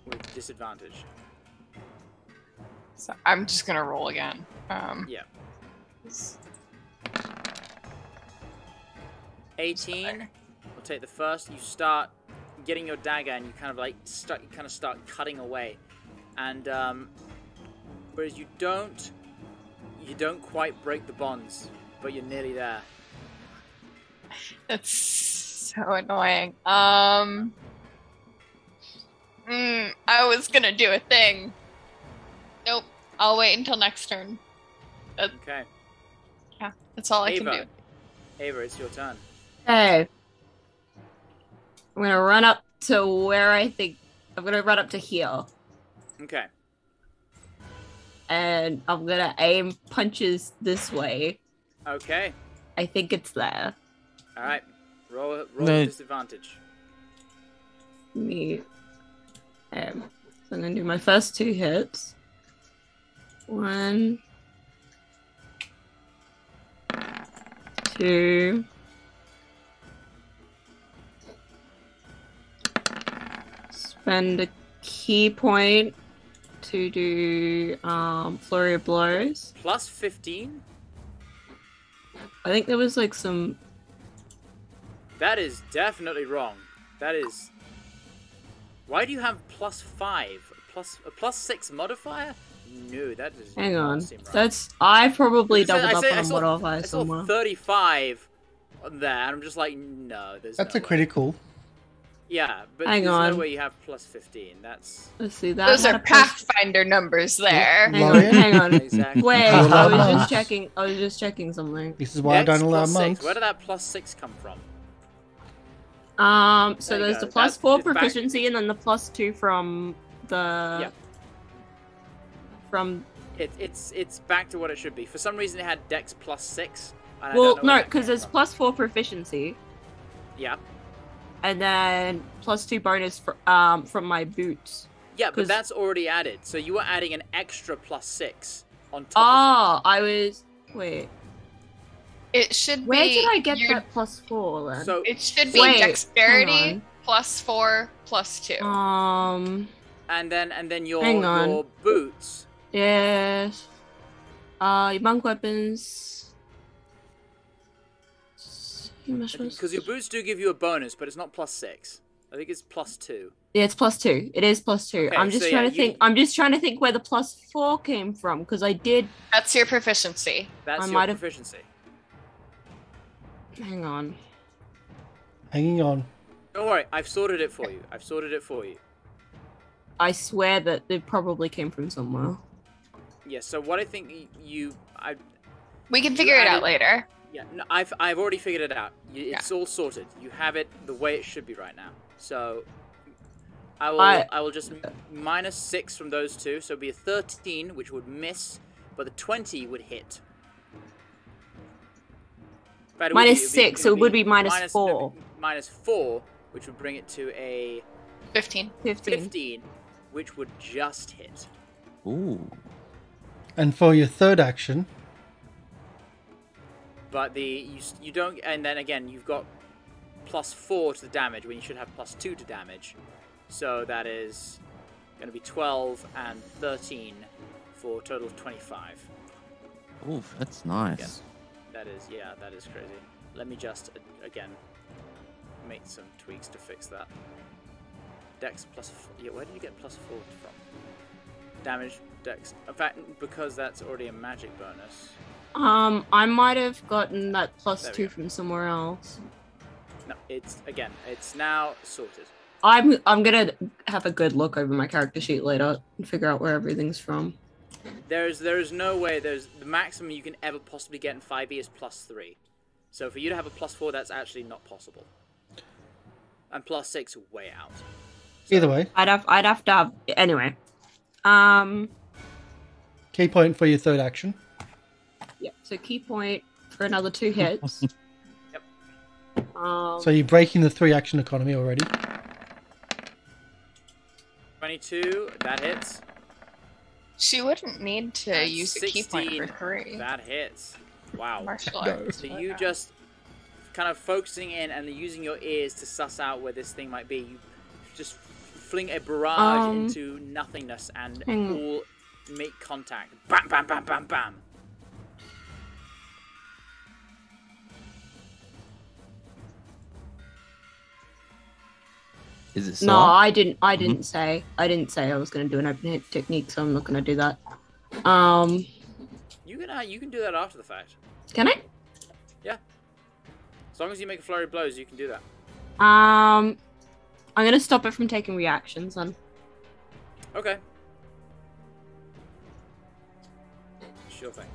with disadvantage. So I'm just gonna roll again. Yeah. 18. We'll take the first. You start getting your dagger, and you kind of start cutting away, and whereas you don't quite break the bonds, but you're nearly there. That's so annoying. I was gonna do a thing. Nope. I'll wait until next turn. Okay. Yeah, that's all I can do. Ava, it's your turn. Okay. I'm gonna run up to where I think I'm gonna run up to here, Okay. and I'm gonna aim punches this way. Okay. I think it's there. All right. Roll No. with disadvantage. Me. So I'm gonna do my first 2 hits. 1, 2. Spend a key point to do flurry of blows. Plus 15? I think there was like some. That is definitely wrong. That is... Why do you have plus 5? A plus 6 modifier? No, that does Hang not on. seem right. That's I probably I doubled up said- on a modifier I saw somewhere. 35 on there, and I'm just like, no, there's That's no a way. critical. Yeah, but Hang there's on. no way you have plus 15. That's... Let's see that. Those had are a plus- Pathfinder numbers there. Hang on, Lorian? hang on. Exactly. Wait, You allow I was monks. just checking. I was just checking something. This is why I Dex don't allow plus monks. 6. Where did that plus 6 come from? So There you there's go. the plus That's- 4 it's back- proficiency and then the plus 2 from the. Yep. From It's back to what it should be. For some reason, it had Dex plus 6. And I well, don't know no, where that because came there's from. plus 4 proficiency Yeah. and then plus 2 bonus from my boots. Yeah, but 'Cause- that's already added. So you were adding an extra plus 6 on top Oh, I was. Wait, It should where be. did I get your- that plus 4 of then? it. So, It should be Wait, hang dexterity on. plus 4 plus 2. and then your Hang on. your boots. Yes. Your monk weapons. Because your boots do give you a bonus, but it's not plus 6. I think it's plus 2. Yeah, it's plus 2. It is plus 2. Okay, I'm just so trying yeah, to think. I'm just trying to think where the plus 4 came from because I did. That's your proficiency. That's I your might have- proficiency. Hang on. Hanging on. Don't worry, I've sorted it for you. I've sorted it for you. I swear that it probably came from somewhere. Yeah. So what I think We can figure it out later. Yeah, no, I've already figured it out. It's all sorted. You have it the way it should be right now. So I will just minus 6 from those two, so it'd be a 13, which would miss, but the 20 would hit. But it would Minus be- 6, so it would be minus 4. Minus 4, which would bring it to a 15. 15. 15, which would just hit. Ooh. And for your third action, But you don't, and then again you've got plus 4 to the damage when you should have plus 2 to damage. So that is going to be 12 and 13 for a total of 25. Oof, that's nice. Yes. That is crazy. Let me just again make some tweaks to fix that. Dex plus 4. Yeah, where did you get plus 4 from? Damage, Dex. In fact, because that's already a magic bonus. I might have gotten that plus There we 2 go. from somewhere else. No, it's now sorted. I'm gonna have a good look over my character sheet later and figure out where everything's from. There's no way. There's the maximum you can ever possibly get in 5e is plus 3. So for you to have a plus 4, that's actually not possible. And plus 6, way out. either way, I'd have to have anyway. key point for your third action. Yeah. So key point for another 2 hits. Yep. So you're breaking the 3 action economy already. 22, that hits. She wouldn't need to And use a key point 16, for 3. That hits. Wow. Martial No. arts. So you just kind of focusing in and using your ears to suss out where this thing might be. You just fling a barrage into nothingness and hang on. all make contact. Bam, bam, bam, bam, bam. Is it No, Saw? I didn't say I was gonna do an open hit technique, so I'm not gonna do that. You can do that after the fact. Can I? Yeah. As long as you make a flurry of blows, you can do that. I'm gonna stop it from taking reactions then. Okay. Sure thing.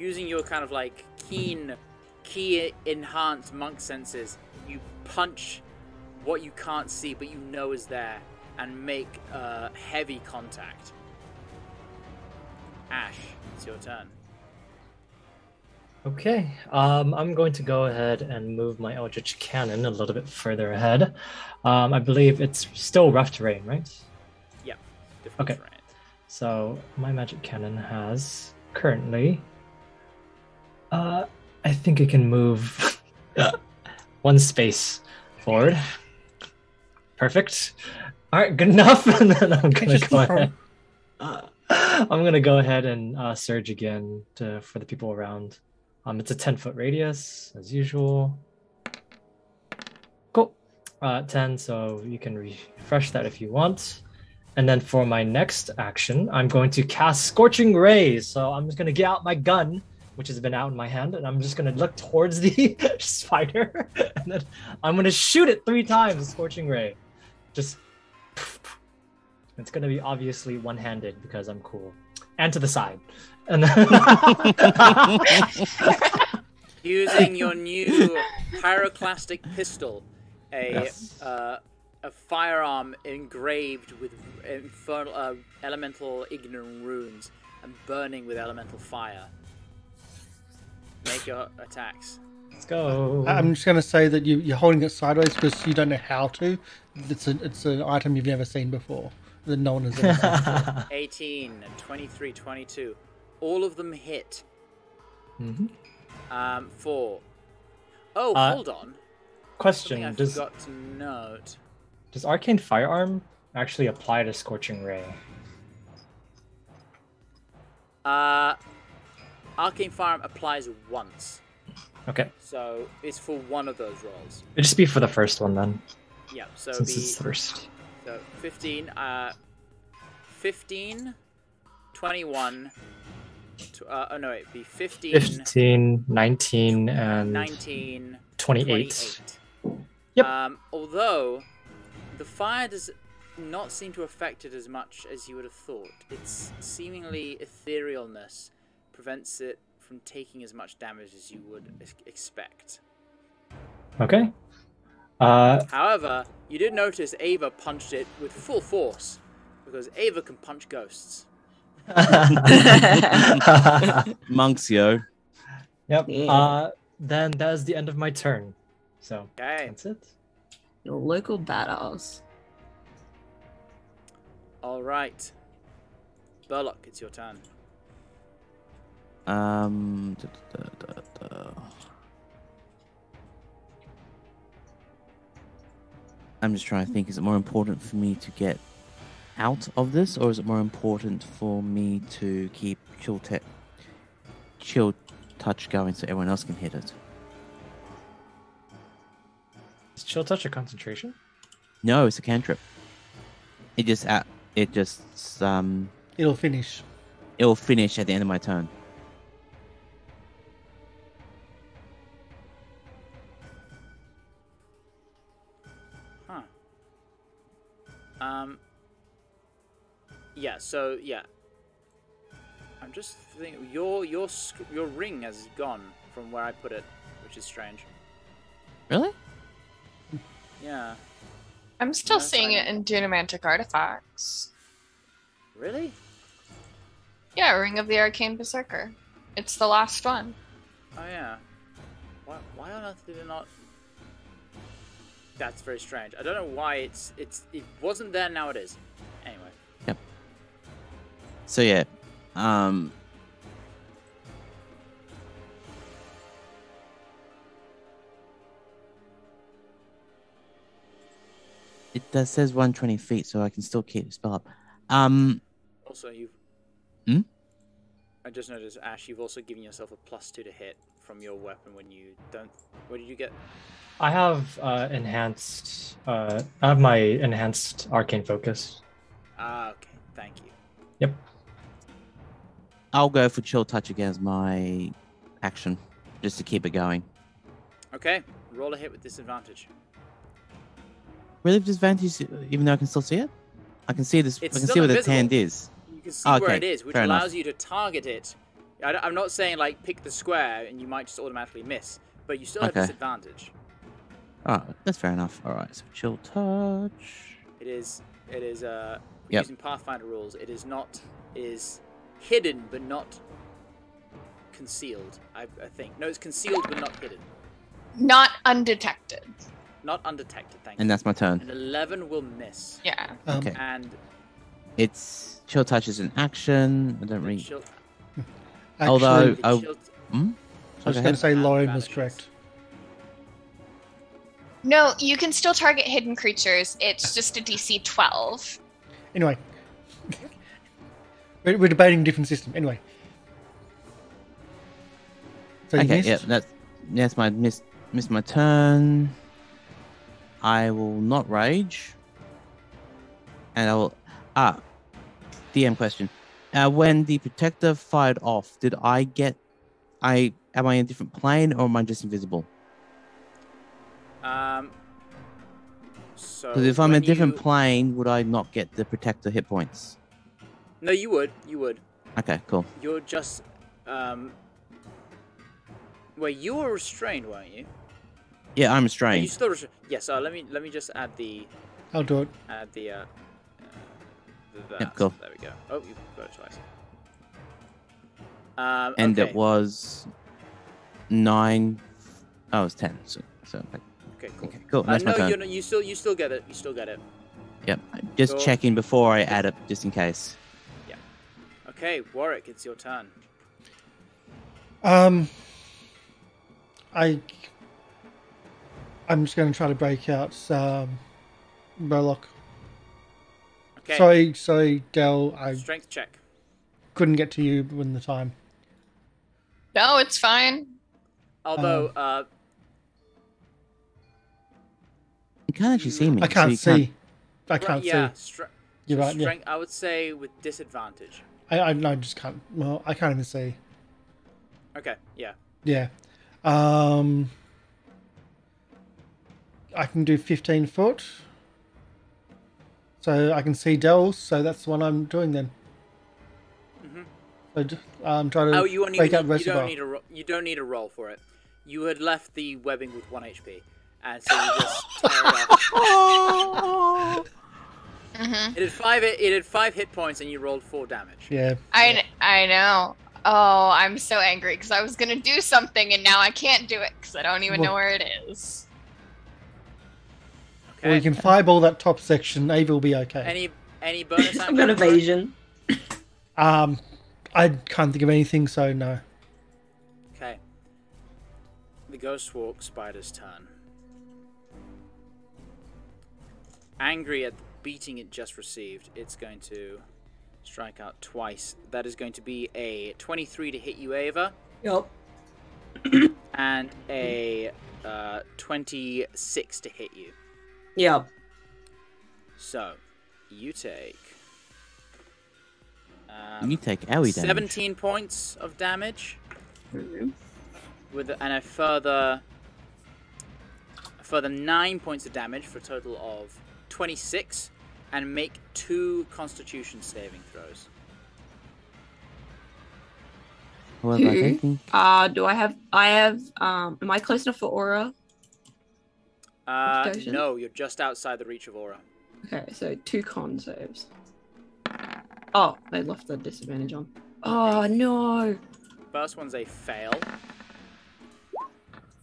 using your kind of like key enhanced monk senses, you punch what you can't see but you know is there and make heavy contact. Ashe, it's your turn. Okay, I'm going to go ahead and move my Eldritch Cannon a little bit further ahead. I believe it's still rough terrain, right? Yeah, difficult terrain. So my magic cannon has currently, I think it can move 1 space forward. Perfect. All right, good enough. And then I'm gonna go ahead. I'm gonna go ahead and surge again for the people around. It's a 10-foot radius as usual. Cool. 10. So you can refresh that if you want. And then for my next action, I'm going to cast Scorching Ray. So I'm just going to get out my gun, which has been out in my hand, and I'm just going to look towards the spider. And then I'm going to shoot it 3 times, Scorching Ray. Just... It's going to be obviously one-handed because I'm cool. And to the side. And then... Using your new pyroclastic pistol, a firearm engraved with infernal, elemental ignorant runes and burning with elemental fire. Make your attacks. Let's go. I'm just going to say that you're holding it sideways because you don't know how to. It's an item you've never seen before. That no one has ever seen before. 18, 23, 22. All of them hit. Mm-hmm. 4. Oh, hold on. Question. Something I forgot to note. Does Arcane Firearm actually apply to Scorching Ray? Arcane Firearm applies once. Okay. So it's for one of those rolls. It'd just be for the first one then. Yeah, so since it's the first. So 15, 21, it'd be 15, 19, and 19, 28. Yep. Although the fire does not seem to affect it as much as you would have thought. Its seemingly etherealness prevents it from taking as much damage as you would expect. Okay. However, you did notice Ava punched it with full force because Ava can punch ghosts. Monks, yo. Yep. Yeah. Then that is the end of my turn. So Okay. that's it. Your local badass. All right. Burlock, it's your turn. I'm just trying to think, is it more important for me to get out of this, or is it more important for me to keep chill touch going so everyone else can hit it? Is Chill Touch a concentration? No, it's a cantrip. It'll finish. It'll finish at the end of my turn. Yeah, so yeah. I'm just thinking your ring has gone from where I put it, which is strange. Really? Yeah. I'm still seeing it in Dunamantic Artifacts. Really? Yeah, Ring of the Arcane Berserker. It's the last one. Oh yeah. Why on earth did it not? That's very strange. I don't know why it wasn't there, now it is. Anyway. Yep. So yeah, it says 120 feet, so I can still keep the spell up. Also, you've. Hmm? I just noticed, Ashe, you've also given yourself a +2 to hit from your weapon when you don't. What did you get? I have enhanced. I have my enhanced arcane focus. Ah, okay. Thank you. Yep. I'll go for chill touch again as my action, just to keep it going. Okay. Roll a hit with disadvantage. Really, disadvantage, even though I can still see it? I can see this. It's I can still see where the invisible. hand is. You can see Okay, where it is, which fair allows enough. you to target it I'm not saying like pick the square and you might just automatically miss, but you still have Okay. disadvantage. Oh, that's fair enough. All right, so chill touch. It is Yep. using Pathfinder rules. It is hidden but not concealed. I think no, it's concealed but not hidden. Not undetected. Not undetected. Thank you. And that's my turn. An 11 will miss. Yeah. Okay. And It's chill touch is an action. I don't the really. chill, Actually, Although- the Oh, chill- Hmm? I was Okay. going to say Lorian was Vanishes. correct. No, you can still target hidden creatures. It's just a DC 12. Anyway, we're debating a different system. Anyway, so you Okay, missed? yeah, that's my missed my turn. I will not rage, and I will DM question. When the protector fired off, did I get? Am I in a different plane or am I just invisible? So Because if I'm in a when different you- plane, would I not get the protector hit points? No, you would. You would. Okay, cool. You're just Wait, you were restrained, weren't you? Yeah, I'm Are you restrained. still restrained? Yes. Let me just add the I'll do it. that. Yeah, cool. There we go. Oh, you've got it twice. And okay. it was 9. Oh, it was 10. So Okay, cool. okay, cool. That's no, my turn. you still get it. You still get it. Yep. Just Cool. checking before I add it, just in case. Okay, Warwick, it's your turn. I'm just going to try to break out Burlock. Okay. Sorry, Del. I Strength check. couldn't get to you in the time. No, it's fine. Although, You can't actually see me. I so can't you see. I can't yeah, see. You're right. Yeah. Strength, I would say with disadvantage. I just can't. Well, I can't even see. Okay, yeah. Yeah. I can do 15 foot. So I can see Del's, so that's the one I'm doing then. Mhm. So try to Oh, you only break out you Reservoir. you don't need a roll for it. You had left the webbing with 1 HP, and so you just tear it off. Mm-hmm. It had 5 hit points, and you rolled 4 damage. Yeah. I know. Oh, I'm so angry because I was gonna do something and now I can't do it because I don't even know where it is. Okay. Or you can fireball that top section. Ava will be okay. Any bonus I've got action? evasion. I can't think of anything, so no. Okay. The Ghost Walk Spider's turn. Angry at the beating it just received, it's going to strike out twice. That is going to be a 23 to hit you, Ava, Yup. and a 26 to hit you. Yup. So, you take You take Auri damage. 17 points of damage, and a further 9 points of damage for a total of 26, and make 2 Constitution saving throws. However, I don't think. Do I have am I close enough for aura? Constitution? No, you're just outside the reach of aura. Okay, so 2 con saves. Oh, they left the disadvantage on. Oh no. First one's a fail.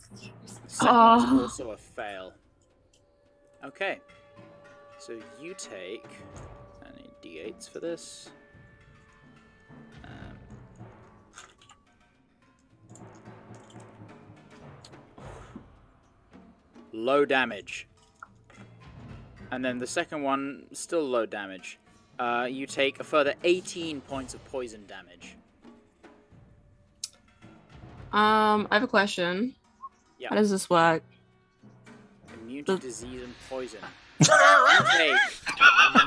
The second one's also a fail. Okay. So you take... I need d8s for this. Low damage. And then the second one, still low damage. You take a further 18 points of poison damage. I have a question. Yeah. How does this work? Immune to disease and poison. You take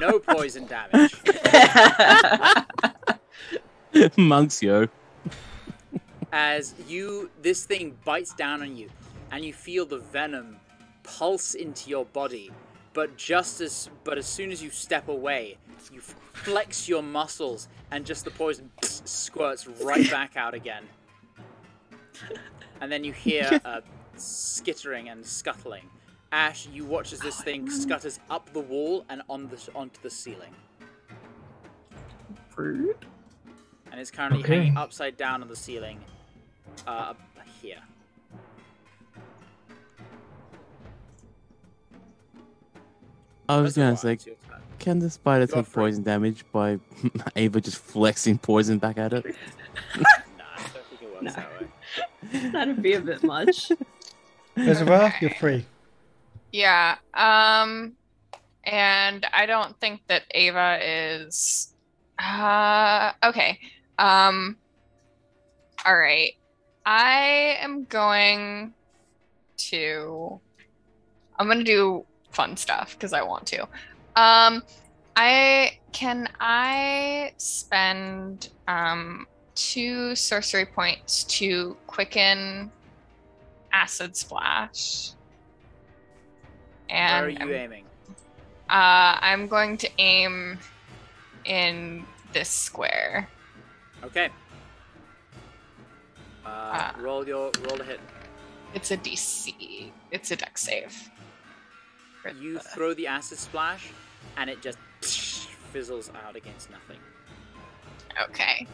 no poison damage. Monks, yo. As this thing bites down on you, and you feel the venom pulse into your body. But as soon as you step away, you flex your muscles, and just the poison just squirts right back out again. And then you hear skittering and scuttling. Ashe, you watch as this thing scutters up the wall and onto the ceiling. Rude. And it's currently hanging upside down on the ceiling here. I was gonna say, can the spider take poison damage by Ava just flexing poison back at it? Nah, I don't think it works that way. That'd be a bit much. Reservoir, you're free. Yeah. And I don't think that Ava is. Okay. All right. I am going to. I'm gonna do fun stuff because I want to. I spend 2 sorcery points to quicken acid splash. And where are you aiming? I'm going to aim in this square. Okay. Roll the hit. It's a DC. It's a dex save. You throw the acid splash, and it just fizzles out against nothing. Okay.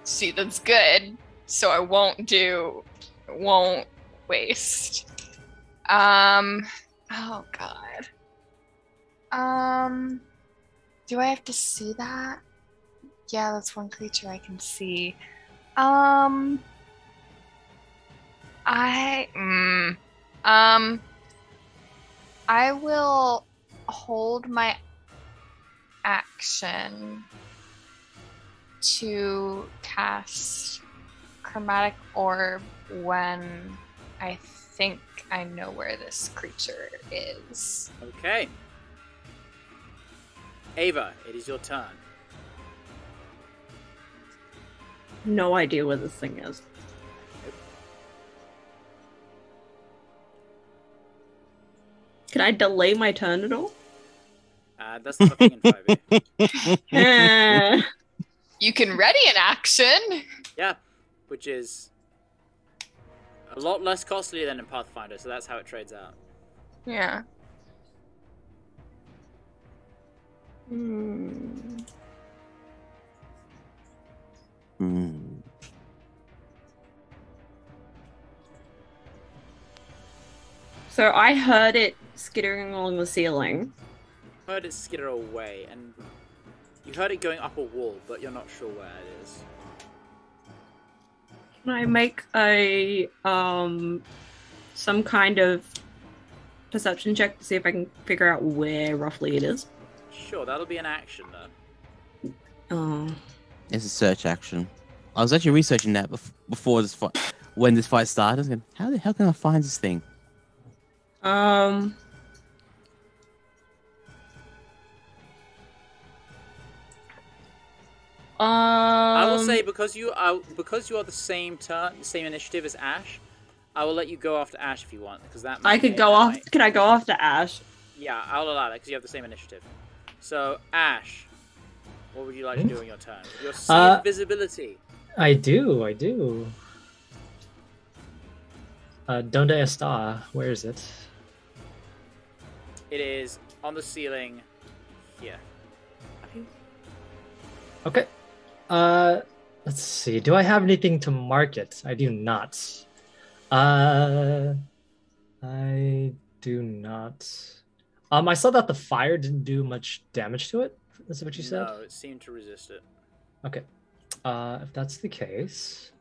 See, that's good. So I won't waste. Oh god. Do I have to see that? Yeah, that's one creature I can see. I will hold my action to cast Chromatic Orb when I think I know where this creature is. Okay. Ava, it is your turn. No idea where this thing is. Can I delay my turn at all? That's nothing in 5e. You can ready an action. Yeah, which is a lot less costly than in Pathfinder, so that's how it trades out. Yeah. So I heard it skittering along the ceiling. Heard it skitter away, and you heard it going up a wall, but you're not sure where it is. Can I make a some kind of perception check to see if I can figure out where roughly it is? Sure, that'll be an action though. Oh. It's a search action. I was actually researching that before this fight. When this fight started, I was going, how the hell can I find this thing? I will say because you are the same initiative as Ashe, I will let you go after Ashe if you want, because that. I could go off. Can I go after Ashe? Yeah, I'll allow that because you have the same initiative. So Ashe, what would you like to do on your turn? Your sea visibility. I do. Donde está? Where is it? It is on the ceiling here. Okay. Let's see. Do I have anything to mark it? I do not. I do not. I saw that the fire didn't do much damage to it. Is that what you said? No, it seemed to resist it. Okay. If that's the case,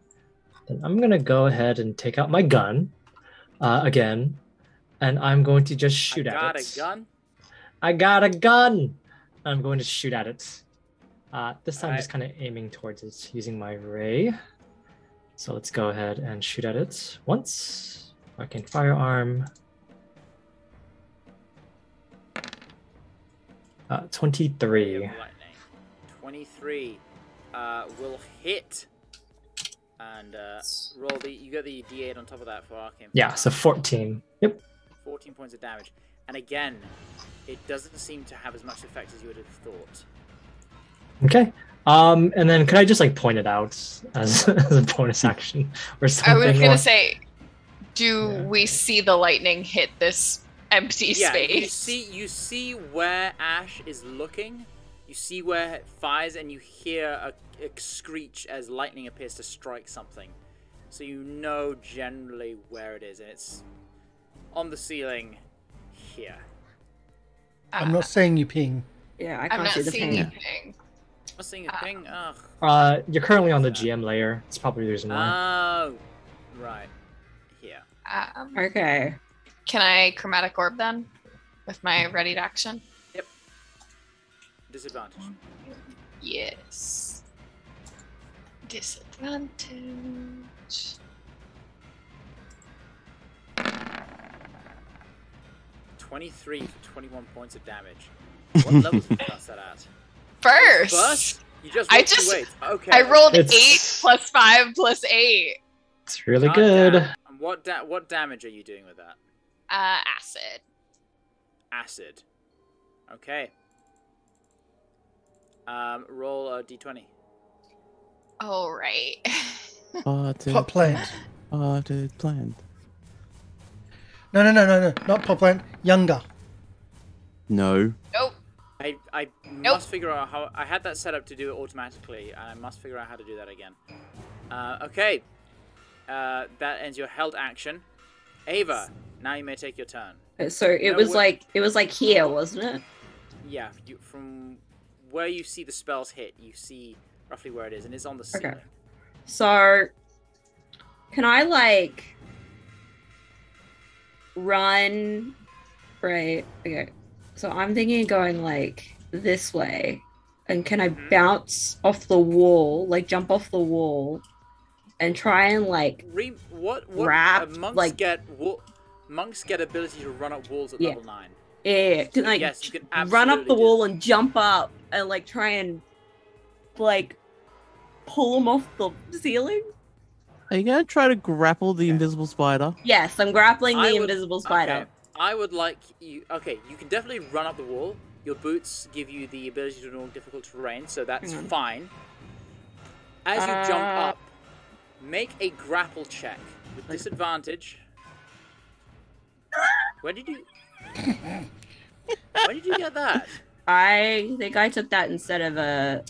then I'm gonna go ahead and take out my gun again, and I'm going to just shoot at it. Got a gun? I got a gun! I'm going to shoot at it. This time, just kind of aiming towards it using my ray. So let's go ahead and shoot at it once. Arcane Firearm. 23. 23 will hit. And roll you got the D8 on top of that for Arcane. Yeah, so 14. Yep. 14 points of damage. And again, it doesn't seem to have as much effect as you would have thought. Okay. And then could I just like point it out as, as a bonus action or something? I was gonna or- say, do we see the lightning hit this empty Yeah, space? you see where Ashe is looking. You see where it fires, and you hear a screech as lightning appears to strike something. So you know generally where it is, and it's on the ceiling here. I'm not saying you ping. Yeah, I I'm can't not see the seeing ping. anything. I'm seeing a ping. Ugh. You're currently on the GM layer. It's probably the reason why. Oh, right. Here. Okay. Can I chromatic orb then? With my ready to action? Disadvantage. Yes. Disadvantage. 23 for 21 points of damage. What level did you cast that at? First! First? You just I rolled just- 2 8s. Okay. I rolled It's- 8 plus 5 plus 8. It's really God good. damn. And what damage are you doing with that? Acid. Acid. Okay. Roll a d20. Oh, right. Pot plant. Potted plant. No. Not pot plant. Younger. No. Nope. I must figure out how... I had that set up to do it automatically, and I must figure out how to do that again. Okay. That ends your held action. Ava, now you may take your turn. So it was like here, wasn't it? Yeah, from where you see the spells hit, you see roughly where it is, and it's on the ceiling. Okay. So can I like run? Right. Okay. So I'm thinking of going like this way, and can I bounce off the wall, like jump off the wall, and try and like What wrap, monks like- get? Monks get ability to run up walls at Yeah. level 9. can like Yes, you can run up absolutely the do wall that. and jump up and like try and like pull them off the ceiling? Are you gonna try to grapple the invisible spider? Yes, I'm grappling the I would- invisible spider. Okay, I would like you. Okay, you can definitely run up the wall. Your boots give you the ability to know difficult terrain, so that's Mhm. fine. As you jump up, make a grapple check with disadvantage. Where did you? Where did you get that? I think I took that instead of a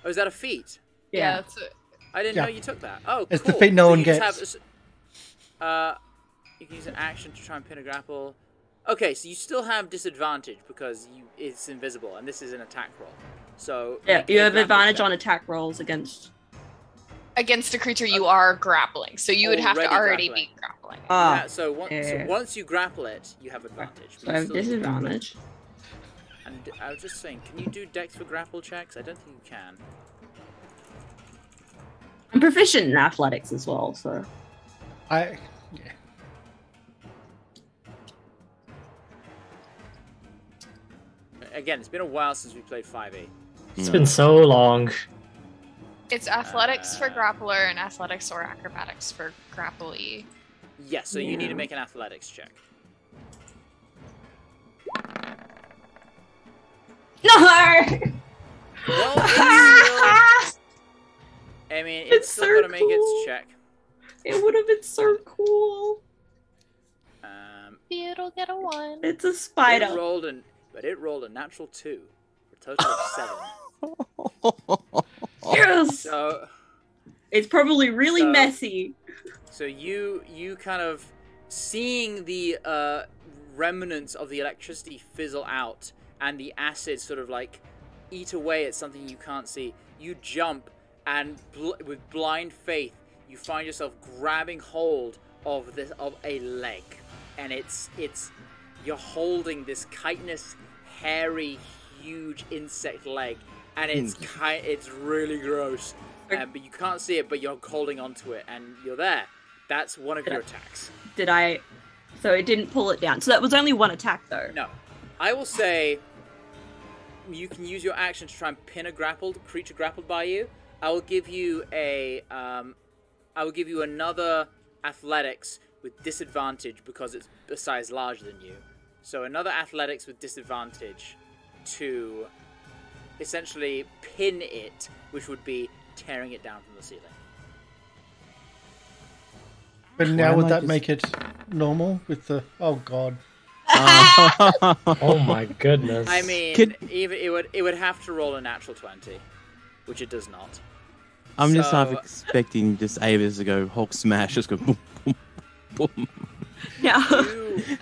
Oh, is that a feat? Yeah, that's it. I didn't Yeah. know you took that. Oh, It's cool. the feat no So one you just gets. You can use an action to try and pin a grapple. Okay, so you still have disadvantage because it's invisible, and this is an attack roll. So yeah. make You a have grapple advantage check. on attack rolls against. Against a creature you are grappling, so you would have to Already already be grappling. Yeah, so yeah. once you grapple it, you have advantage. So I have disadvantage. And I was just saying, can you do dex for grapple checks? I don't think you can. I'm proficient in athletics as well, so Yeah. Again, it's been a while since we played 5e. It's been so long. It's athletics for grappler and athletics or acrobatics for grapplee. Yes, so you need to Yeah. make an athletics check. no. Well, I mean, it's It's still so got to make cool. its check. It would have been so cool. It'll get a 1. It's a spider. It rolled a natural 2 for a total of 7. Yes. So It's probably really So- messy. So you kind of seeing the remnants of the electricity fizzle out and the acid sort of like eat away at something you can't see. You jump and with blind faith you find yourself grabbing hold of a leg, and it's you're holding this chitinous, hairy, huge insect leg, and it's really gross. But you can't see it, but you're holding onto it, and you're there. That's one of your attacks. Did I? So it didn't pull it down. So that was only one attack, though. No. I will say you can use your action to try and pin a creature grappled by you. I will give you another athletics with disadvantage because it's a size larger than you. So another athletics with disadvantage to essentially pin it, which would be tearing it down from the ceiling. But now Why would am I that just- make it normal with the? Oh God. Oh my goodness. I mean, Could- even it would have to roll a natural 20, which it does not. I'm just half So- expecting just Avis to go Hulk smash, just go boom, boom, boom. Yeah. You,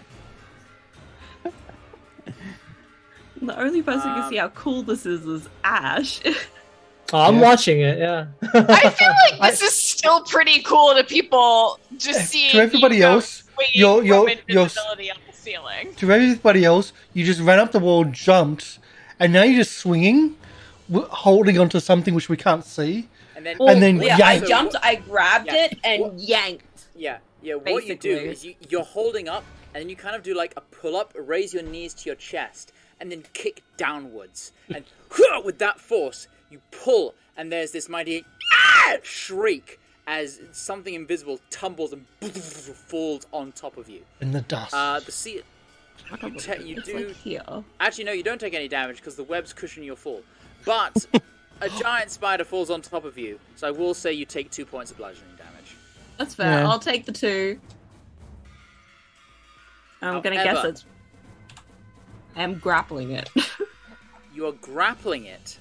The only person who can see how cool this is Ashe. Oh, I'm Yeah. watching it. Yeah. I feel like this is still pretty cool to people just seeing To everybody you go else, swinging you're- from you're- invisibility up the ceiling. To everybody else, you just ran up the wall, jumped, and now you're just swinging, holding onto something which we can't see. and then And then yeah, yank. I jumped, I grabbed Yeah. it, and What- yanked. Yeah. What you do Basically. is you're holding up, and then you kind of do like a pull up, raise your knees to your chest, and then kick downwards. And with that force, you pull, and there's this mighty shriek as something invisible tumbles and falls on top of you. In the dust. The sea. You It's do. like here. Actually, no, you don't take any damage because the web's cushioning your fall. But a giant spider falls on top of you, so I will say you take 2 points of bludgeoning damage. That's fair. Yeah. I'll take the 2. I'm gonna guess However- it's. I'm grappling it. You are grappling it,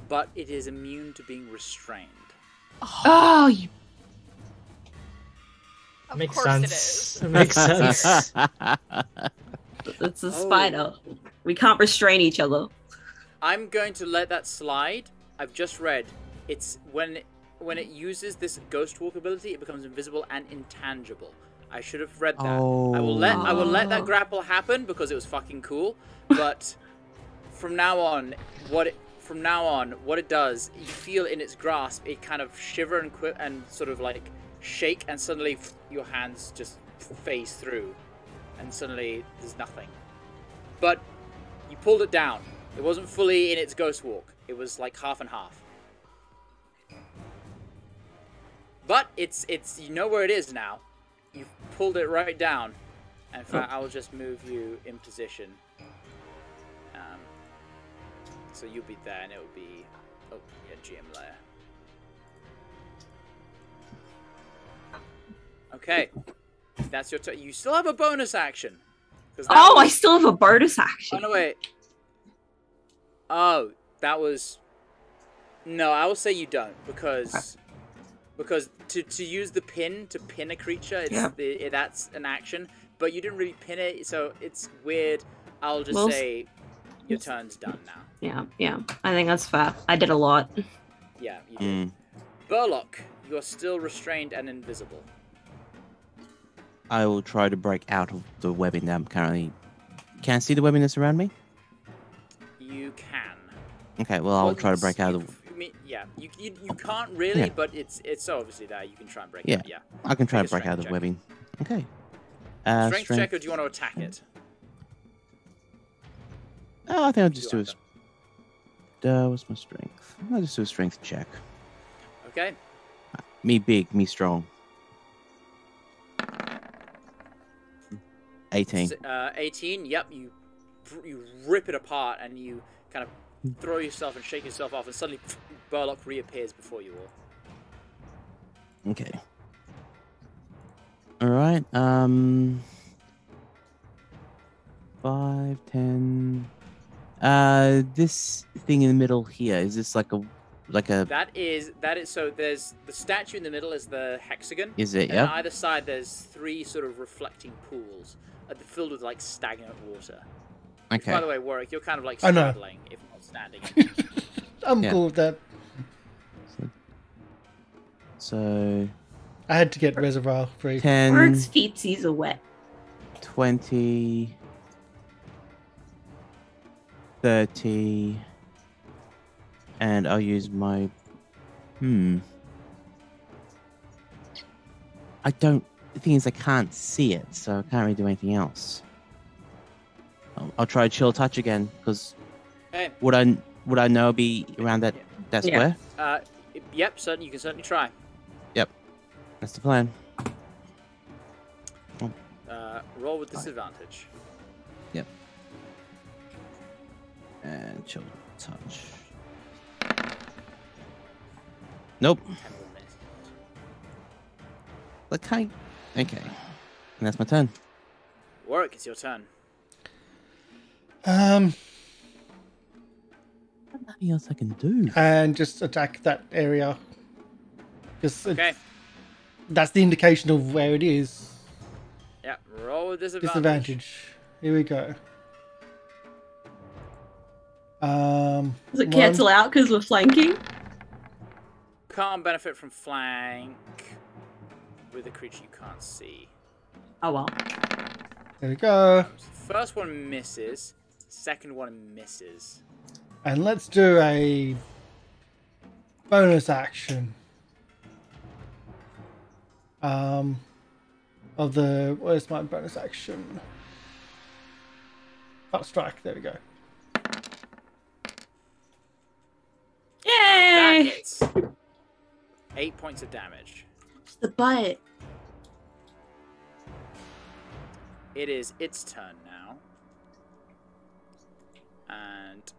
but it is immune to being restrained. Oh, you. Of Makes course sense. it is. It makes sense. It's a spider. We can't restrain each other. I'm going to let that slide. I've just read. It's when it uses this ghost walk ability, it becomes invisible and intangible. I should have read that. I will let that Oh. grapple happen because it was fucking cool. But from now on, what it does, you feel in its grasp, it kind of shiver and sort of like shake, and suddenly your hands just phase through, and suddenly there's nothing. But you pulled it down. It wasn't fully in its ghost walk. It was like half and half. But it's you know where it is now. You've pulled it right down. And in fact, I'll just move you in position. So you'll be there, and it'll be GM layer. Okay, that's your turn. You still have a bonus action. 'Cause that Oh, I was- still have a bonus action. Oh no, wait. Oh, that was. No, I will say you don't because to use the pin to pin a creature, that's an action. But you didn't really pin it, so it's weird. I'll just Well, say your turn's done now. Yeah. I think that's fair. I did a lot. Yeah, you did. Burlock, you are still restrained and invisible. I will try to break out of the webbing that I'm currently. Can I see the webbing that's around me? You can. Okay, well, I'll try to break out of the. You can't really, Yeah. but it's so obviously there. You can try and break Yeah. it. Yeah. I can try Make to a break out of the strength webbing. Okay. Strength check, or do you want to attack it? Oh, I think I'll just do either. what's my strength? I'll just do a strength check. Okay. Me big, me strong. 18. 18. Yep. You rip it apart and you kind of throw yourself and shake yourself off, and suddenly Burlock reappears before you all. Okay. All right. 5, 10. This thing in the middle here, is this like a That is so. There's the statue in the middle is the hexagon. Is it? And on Yeah. either side, there's 3 sort of reflecting pools, filled with like stagnant water. Which, Okay. by the way, Warwick, you're kind of like I know. straddling, if not standing. I'm Yeah. cool with that. So I had to get Reservoir free. 10, Warwick's feetsies are wet. 20, 30, and I'll use my. I don't. The thing is, I can't see it, so I can't really do anything else. I'll try Chill Touch again, because Okay. would I know it'd be around that Yeah. square? Yep. Certainly, you can certainly try. That's the plan. Roll with disadvantage. And Chill touch. Nope. Okay. Okay. And that's my turn. Warwick, it's your turn. Nothing else I can do. And just attack that area. Because Okay. that's the indication of where it is. Yeah, roll with disadvantage. Disadvantage. Here we go. Does it cancel out because we're flanking? Can't benefit from flank with a creature you can't see. Oh well. There we go. First one misses. Second one misses. And let's do a bonus action. Where's my bonus action? Cut strike. There we go. That Yay! hits. 8 points of damage. It's the butt. It is its turn now. And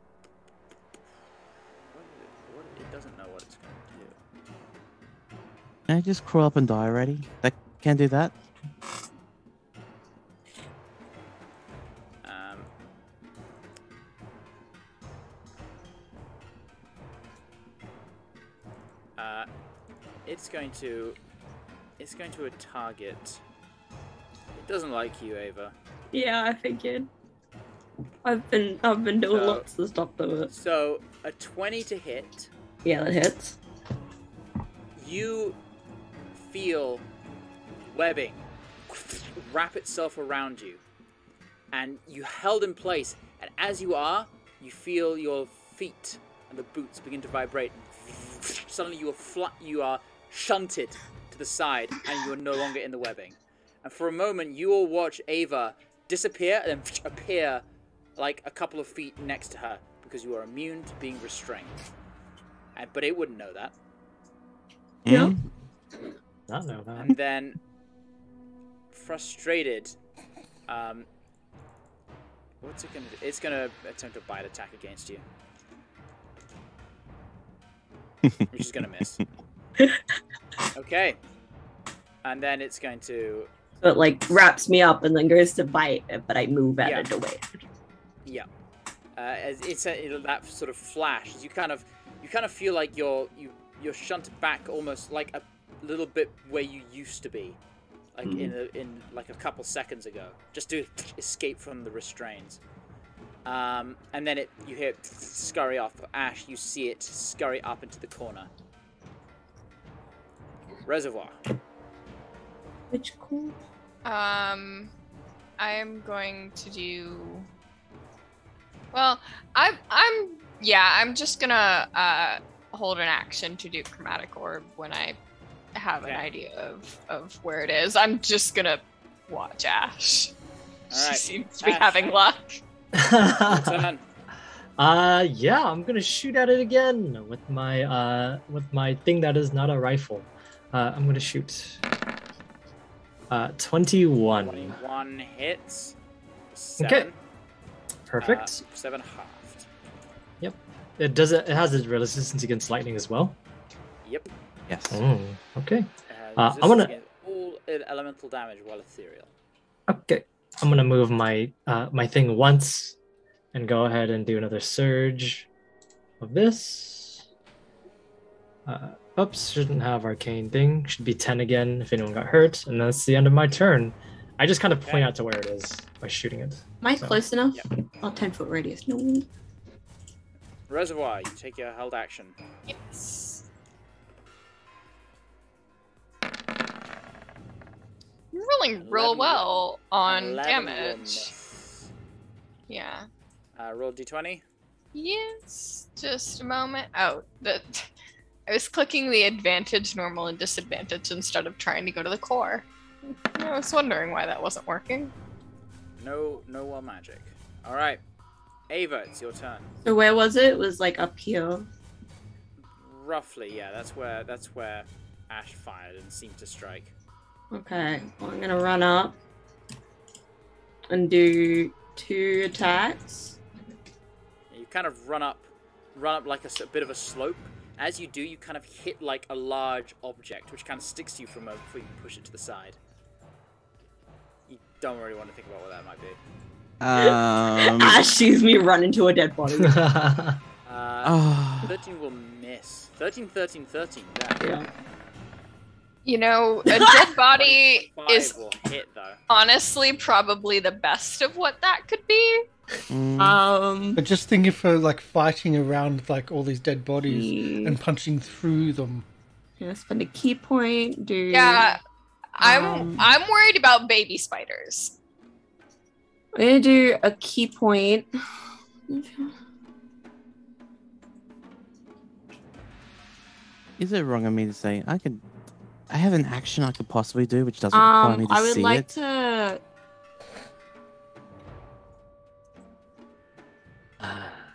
it doesn't know what it's going to do. Can I just crawl up and die already? That can't do that. It's going to a target. It doesn't like you, Ava. Yeah, I figured. I've been doing lots of stuff to it. So a 20 to hit. Yeah, that hits. You feel webbing wrap itself around you, and you held in place. And as you are, you feel your feet and the boots begin to vibrate. Suddenly, you are shunted to the side, and you are no longer in the webbing. And for a moment, you all watch Ava disappear and then appear like a couple of feet next to her because you are immune to being restrained. But it wouldn't know that. Yeah. Not know that. And then, frustrated, what's it gonna do? It's gonna attempt a bite attack against you, which is gonna miss. Okay, and then it's going to. So it like wraps me up and then goes to bite, but I move out of the way. Yeah, as that sort of flash. You kind of feel like you're shunted back almost like a little bit where you used to be, like in like a couple seconds ago, just to escape from the restraints. And then you hear it scurry off. Ashe, you see it scurry up into the corner. Reservoir. Which corner? I am going to do. Well, I'm just gonna hold an action to do chromatic orb when I have an idea of where it is. I'm just gonna watch Ashe. All right. She seems to be Ashe. having luck. Turn. Yeah, I'm gonna shoot at it again with my thing that is not a rifle. I'm gonna shoot. 21. 21 hits. 7. Okay. Perfect. 7 halved. Yep. It has its resistance against lightning as well. Yep. Yes. Oh, okay. I'm gonna all elemental damage while ethereal. Okay. I'm gonna move my my thing once and go ahead and do another surge of this. Oops, shouldn't have arcane thing. Should be 10 again if anyone got hurt, and that's the end of my turn. I just kind of point out to where it is by shooting it. Am I close enough? Yep. Oh, 10-foot radius. No. Reservoir, you take your held action. Yes. You're rolling real 11 well on 11 will damage. miss. Yeah. Roll d20. Yes. Just a moment. Oh, I was clicking the advantage, normal, and disadvantage instead of trying to go to the core. I was wondering why that wasn't working. No wild magic. All right, Ava, it's your turn. So where was it? It was like up here. Roughly, yeah. That's where Ashe fired and seemed to strike. Okay. Well, I'm gonna run up and do 2 attacks. You kind of run up run up like a bit of a slope. As you do, you kind of hit like a large object, which kind of sticks to you from before you push it to the side. You don't really want to think about what that might be. Ash sees me run into a dead body. 13 will miss. 13, 13, 13. Yeah. You know, a dead body 5 is will hit, though. honestly probably the best of what that could be. But just thinking for like fighting around like all these dead bodies and punching through them. Yeah, spend a key point. Yeah, I'm worried about baby spiders. I'm gonna do a key point. Is it wrong of me to say I have an action I could possibly do, which doesn't require me to I would see like it? to.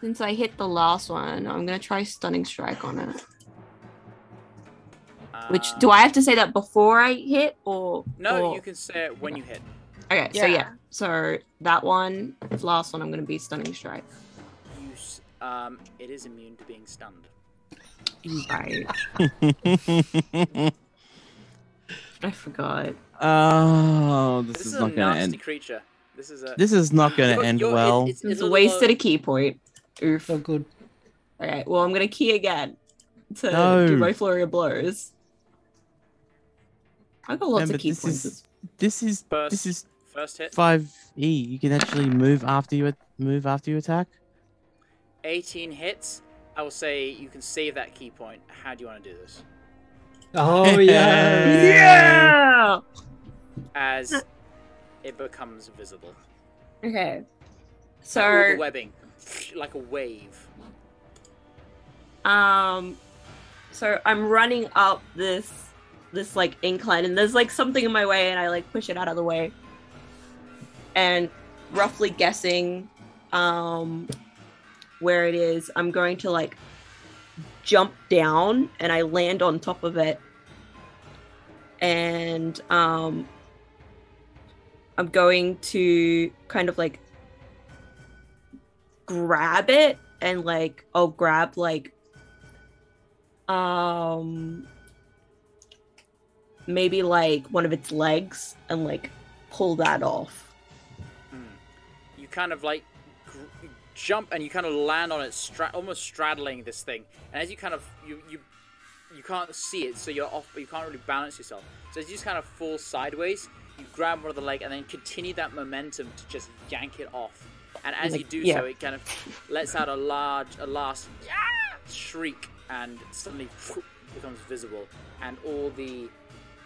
Since I hit the last one, I'm gonna try stunning strike on it. Which do I have to say that before I hit or? No, you can say it when you hit. Okay, so that one, last one, I'm gonna be stunning strike. It is immune to being stunned. Right. I forgot. Oh, this is a not going to nasty end. creature. This is not going to end well. It's wasted a key point. Oof. So good. Okay, well, I'm gonna key again to do my flurry of blows. I got lots of key points. This is first hit. 5E. You can actually move after you attack. 18 hits. I will say you can save that key point. How do you want to do this? Oh yeah. Yeah. As it becomes visible. Okay. So all the webbing, like a wave. So I'm running up this like incline, and there's like something in my way, and I like push it out of the way. And roughly guessing where it is, I'm going to like jump down, and I land on top of it. And I'm going to kind of like grab it, and like I'll grab like maybe like one of its legs and like pull that off. You kind of like jump and you kind of land on it, almost straddling this thing. And as you kind of you can't see it, so you're off, but you can't really balance yourself. So as you just kind of fall sideways, you grab one of the leg and then continue that momentum to just yank it off. And as you do so, it kind of lets out a last shriek, and suddenly becomes visible, and all the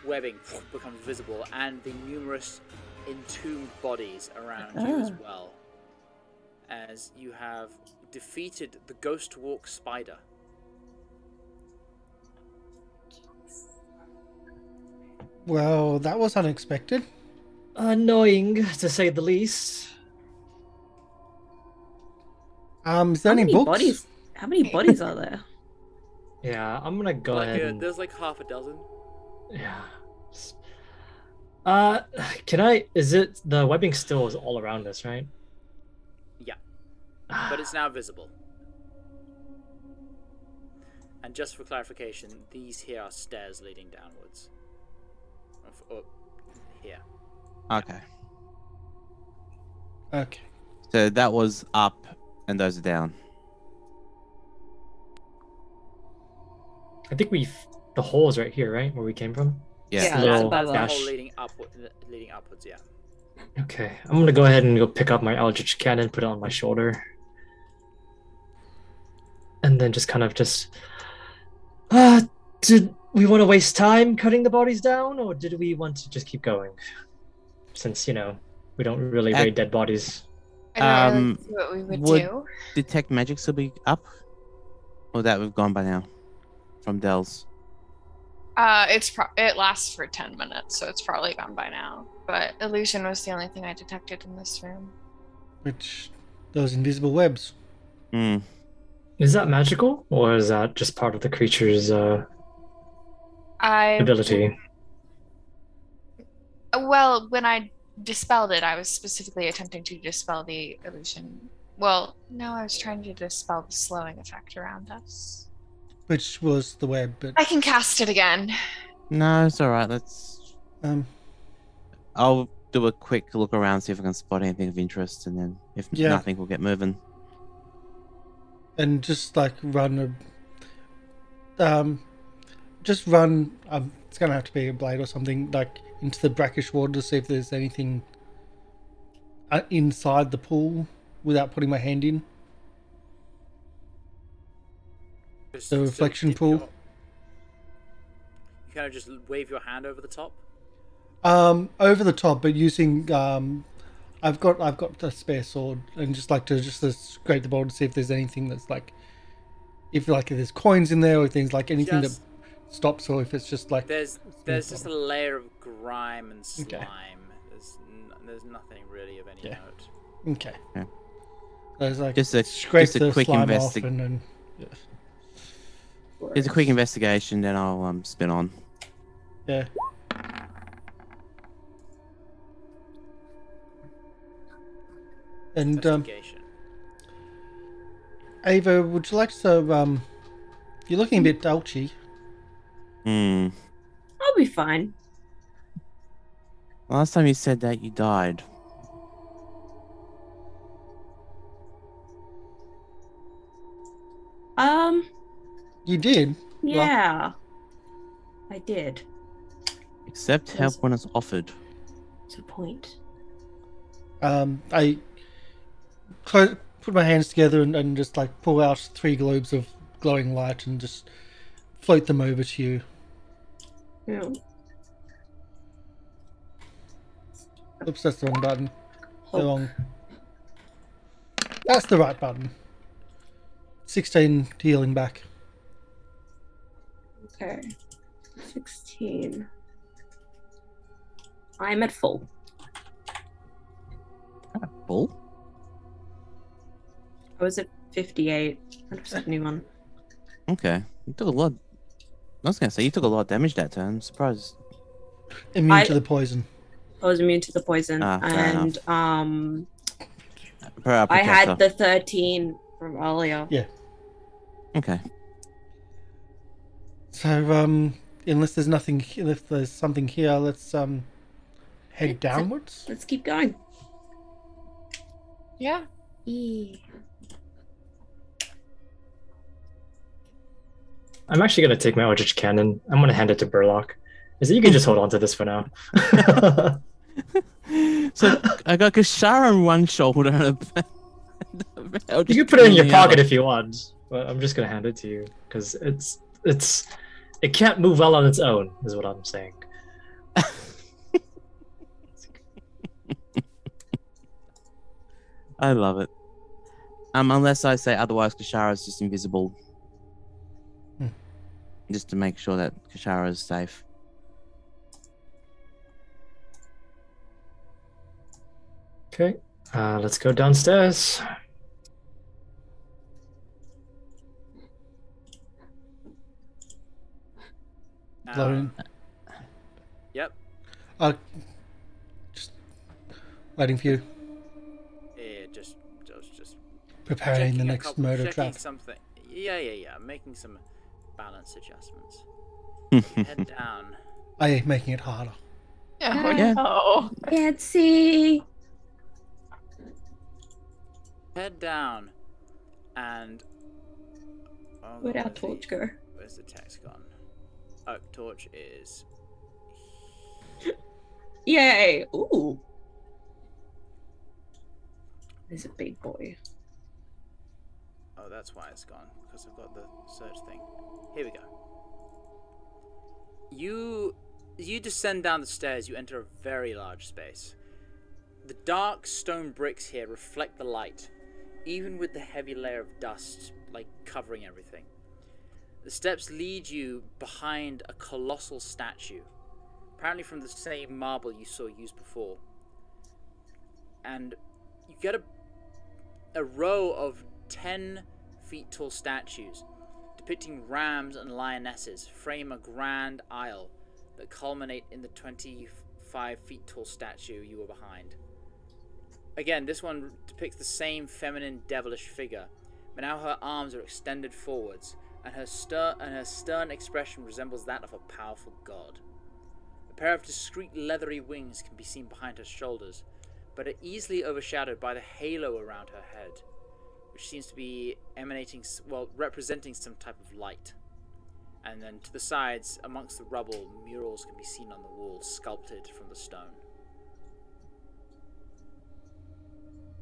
webbing becomes visible, and the numerous entombed bodies around you as well. As you have defeated the Ghost Walk Spider. Well, that was unexpected. Annoying, to say the least. Is there any books? Bodies? How many bodies are there? Yeah, I'm gonna go ahead. And... There's like half a dozen. Yeah. Can I? Is it the webbing still is all around us, right? Yeah, but it's now visible. And just for clarification, these here are stairs leading downwards. Here. Okay. Okay. So that was up, and those are down. I think the hole is right here, right, where we came from. Yeah. That's the hole leading upwards. Yeah. Okay, I'm gonna go ahead and go pick up my Eldritch Cannon, put it on my shoulder, and then just did we want to waste time cutting the bodies down, or did we want to just keep going? Since, we don't really raid dead bodies. I don't know what we would do. Detect magic still be up? Or that we've gone by now? From Dell's? It lasts for 10 minutes, so it's probably gone by now. But illusion was the only thing I detected in this room. Which, those invisible webs. Hmm. Is that magical, or is that just part of the creature's ability? Well, when I dispelled it, I was specifically attempting to dispel the illusion Well, no, I was trying to dispel the slowing effect around us. Which was the web, but I can cast it again. No, it's all right. Let's. um, I'll do a quick look around, see if I can spot anything of interest, and then if Yeah. nothing, we'll get moving. and just like run just run. It's gonna have to be a blade or something like into the brackish water to see if there's anything inside the pool without putting my hand in. The reflection pool. You kind of just wave your hand over the top. Over the top, but using I've got a spare sword, and just like to scrape the bowl to see if there's anything that's like, if there's coins in there or things like anything that stops, or if it's just like There's just a layer of grime and slime. Okay. There's nothing really of any Yeah. note. Okay. Yeah. There's like Just a the quick slime off and then yeah. There's a quick investigation, then I'll spin on. Yeah. And Investigation. Ava, would you like to you're looking a bit douchy. Hmm. I'll be fine. Last time you said that you died. You did? Yeah. I did. Accept help when it's offered. It's a point. I put my hands together and just like pull out 3 globes of glowing light and just float them over to you. Yeah. Oops, that's the wrong button. The Hope. wrong. That's the right button. 16 healing back. Okay. 16. I'm at full. Full? I was at 58. 71. Okay. You took a lot. I was gonna say you took a lot of damage that turn. I'm surprised. Immune to the poison. I was immune to the poison. Fair And Per our I had protector. the 13 from earlier. Yeah. Okay. So unless there's nothing, if there's something here, let's head downwards. Let's keep going. Yeah. I'm actually gonna take my Eldritch Cannon. I'm gonna hand it to Burlock. Is it you can just hold on to this for now? So I got Kashara on one shoulder and a You can put it in your pocket if you want, but I'm just gonna hand it to you because it can't move well on its own, is what I'm saying. I love it. Unless I say otherwise, Kashara is just invisible. Just to make sure that Kashara is safe. Okay, let's go downstairs. Lorian. Yep. Just waiting for you. Yeah, just Preparing checking the a next couple- murder checking trap. something. Yeah. Making some balance adjustments. Head down. I making it harder. Oh, Yeah. no. Can't see. Head down. And oh, Where'd our where's the- torch go? Where's the text gone? Oh, torch is. Yay! Ooh. There's a big boy. Oh, that's why it's gone, because I've got the search thing. Here we go. You descend down the stairs, you enter a very large space. The dark stone bricks here reflect the light, even with the heavy layer of dust, like, covering everything. The steps lead you behind a colossal statue, apparently from the same marble you saw used before. And you get a row of 10 feet tall statues depicting rams and lionesses frame a grand aisle that culminate in the 25 feet tall statue you were behind. again, this one depicts the same feminine, devilish figure, but now her arms are extended forwards, and her stern expression resembles that of a powerful god. A pair of discreet leathery wings can be seen behind her shoulders, but are easily overshadowed by the halo around her head, which seems to be representing some type of light. And then to the sides, amongst the rubble, murals can be seen on the walls, sculpted from the stone.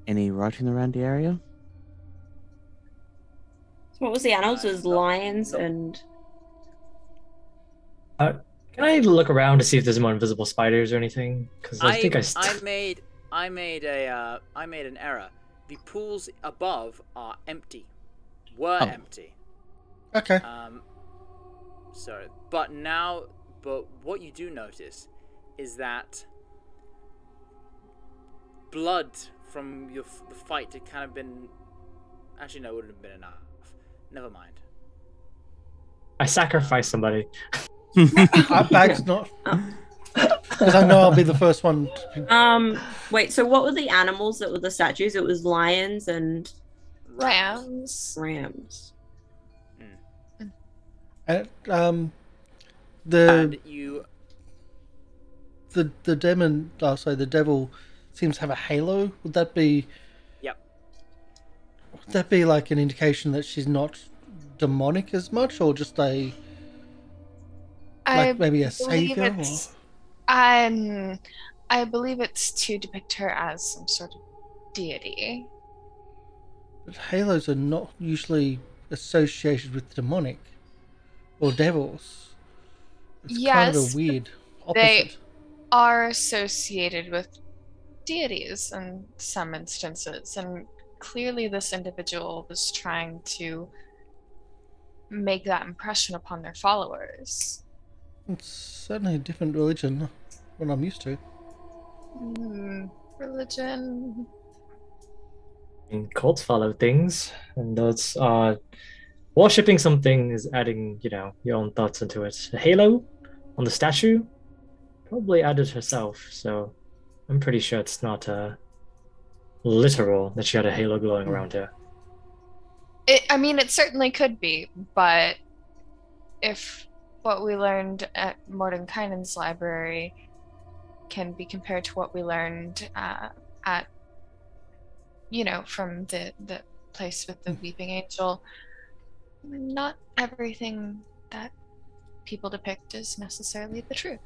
Any writing around the area? So what was the animals? It was lions and... Can I look around to see if there's more invisible spiders or anything? Because I think I made an error. The pools above are empty. Empty. Okay. Sorry, but what you do notice is that blood from the fight had kind of been. Actually, no, it wouldn't have been enough. Never mind. I sacrificed somebody. Bag's not. Because I know I'll be the first one. Wait. So what were the animals that were the statues? It was lions and Rams. And, And the demon. Oh, sorry, the devil seems to have a halo. Would that be? Yep. Would that be like an indication that she's not demonic as much, or just maybe a savior? I believe it's to depict her as some sort of deity. But halos are not usually associated with demonic or devils. It's kind of a weird opposite. They are associated with deities in some instances, and clearly this individual was trying to make that impression upon their followers. It's certainly a different religion than I'm used to. Religion. Cults follow things, and those worshipping something is adding, your own thoughts into it. The halo on the statue probably added herself, so I'm pretty sure it's not literal that she had a halo glowing around her. It certainly could be, but if what we learned at Mordenkainen's library can be compared to what we learned from the place with the weeping angel, not everything that people depict is necessarily the truth.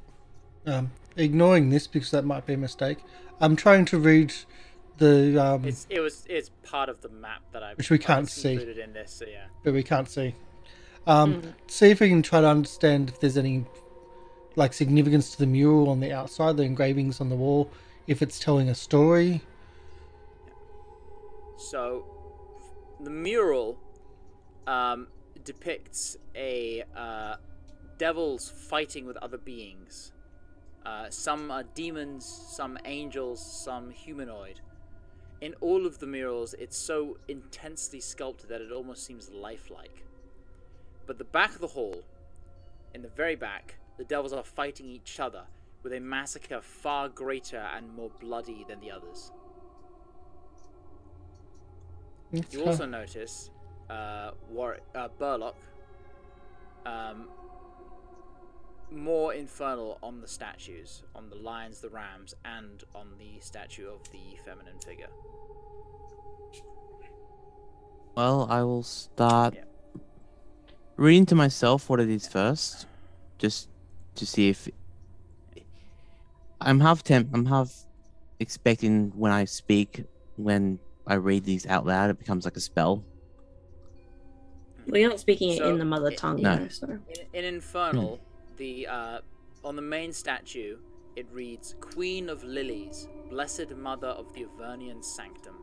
Ignoring this because that might be a mistake. I'm trying to read the. It's part of the map that which we can't see. Included in this, so yeah. But we can't see. See if we can try to understand if there's any significance to the mural on the outside, the engravings on the wall, if it's telling a story. So, the mural depicts a devils fighting with other beings. Some are demons, some angels, some humanoid. In all of the murals, it's so intensely sculpted that it almost seems lifelike. But the back of the hall, in the very back, the devils are fighting each other with a massacre far greater and more bloody than the others. You also notice Burlock, more infernal on the statues, on the lions, the rams, and on the statue of the feminine figure. Well, I will start reading to myself what it is first, just to see if I'm half expecting when I speak, when I read these out loud, it becomes like a spell. Well, you're not speaking it in the mother tongue, no. So. In Infernal, on the main statue, it reads, "Queen of Lilies, Blessed Mother of the Avernian Sanctum."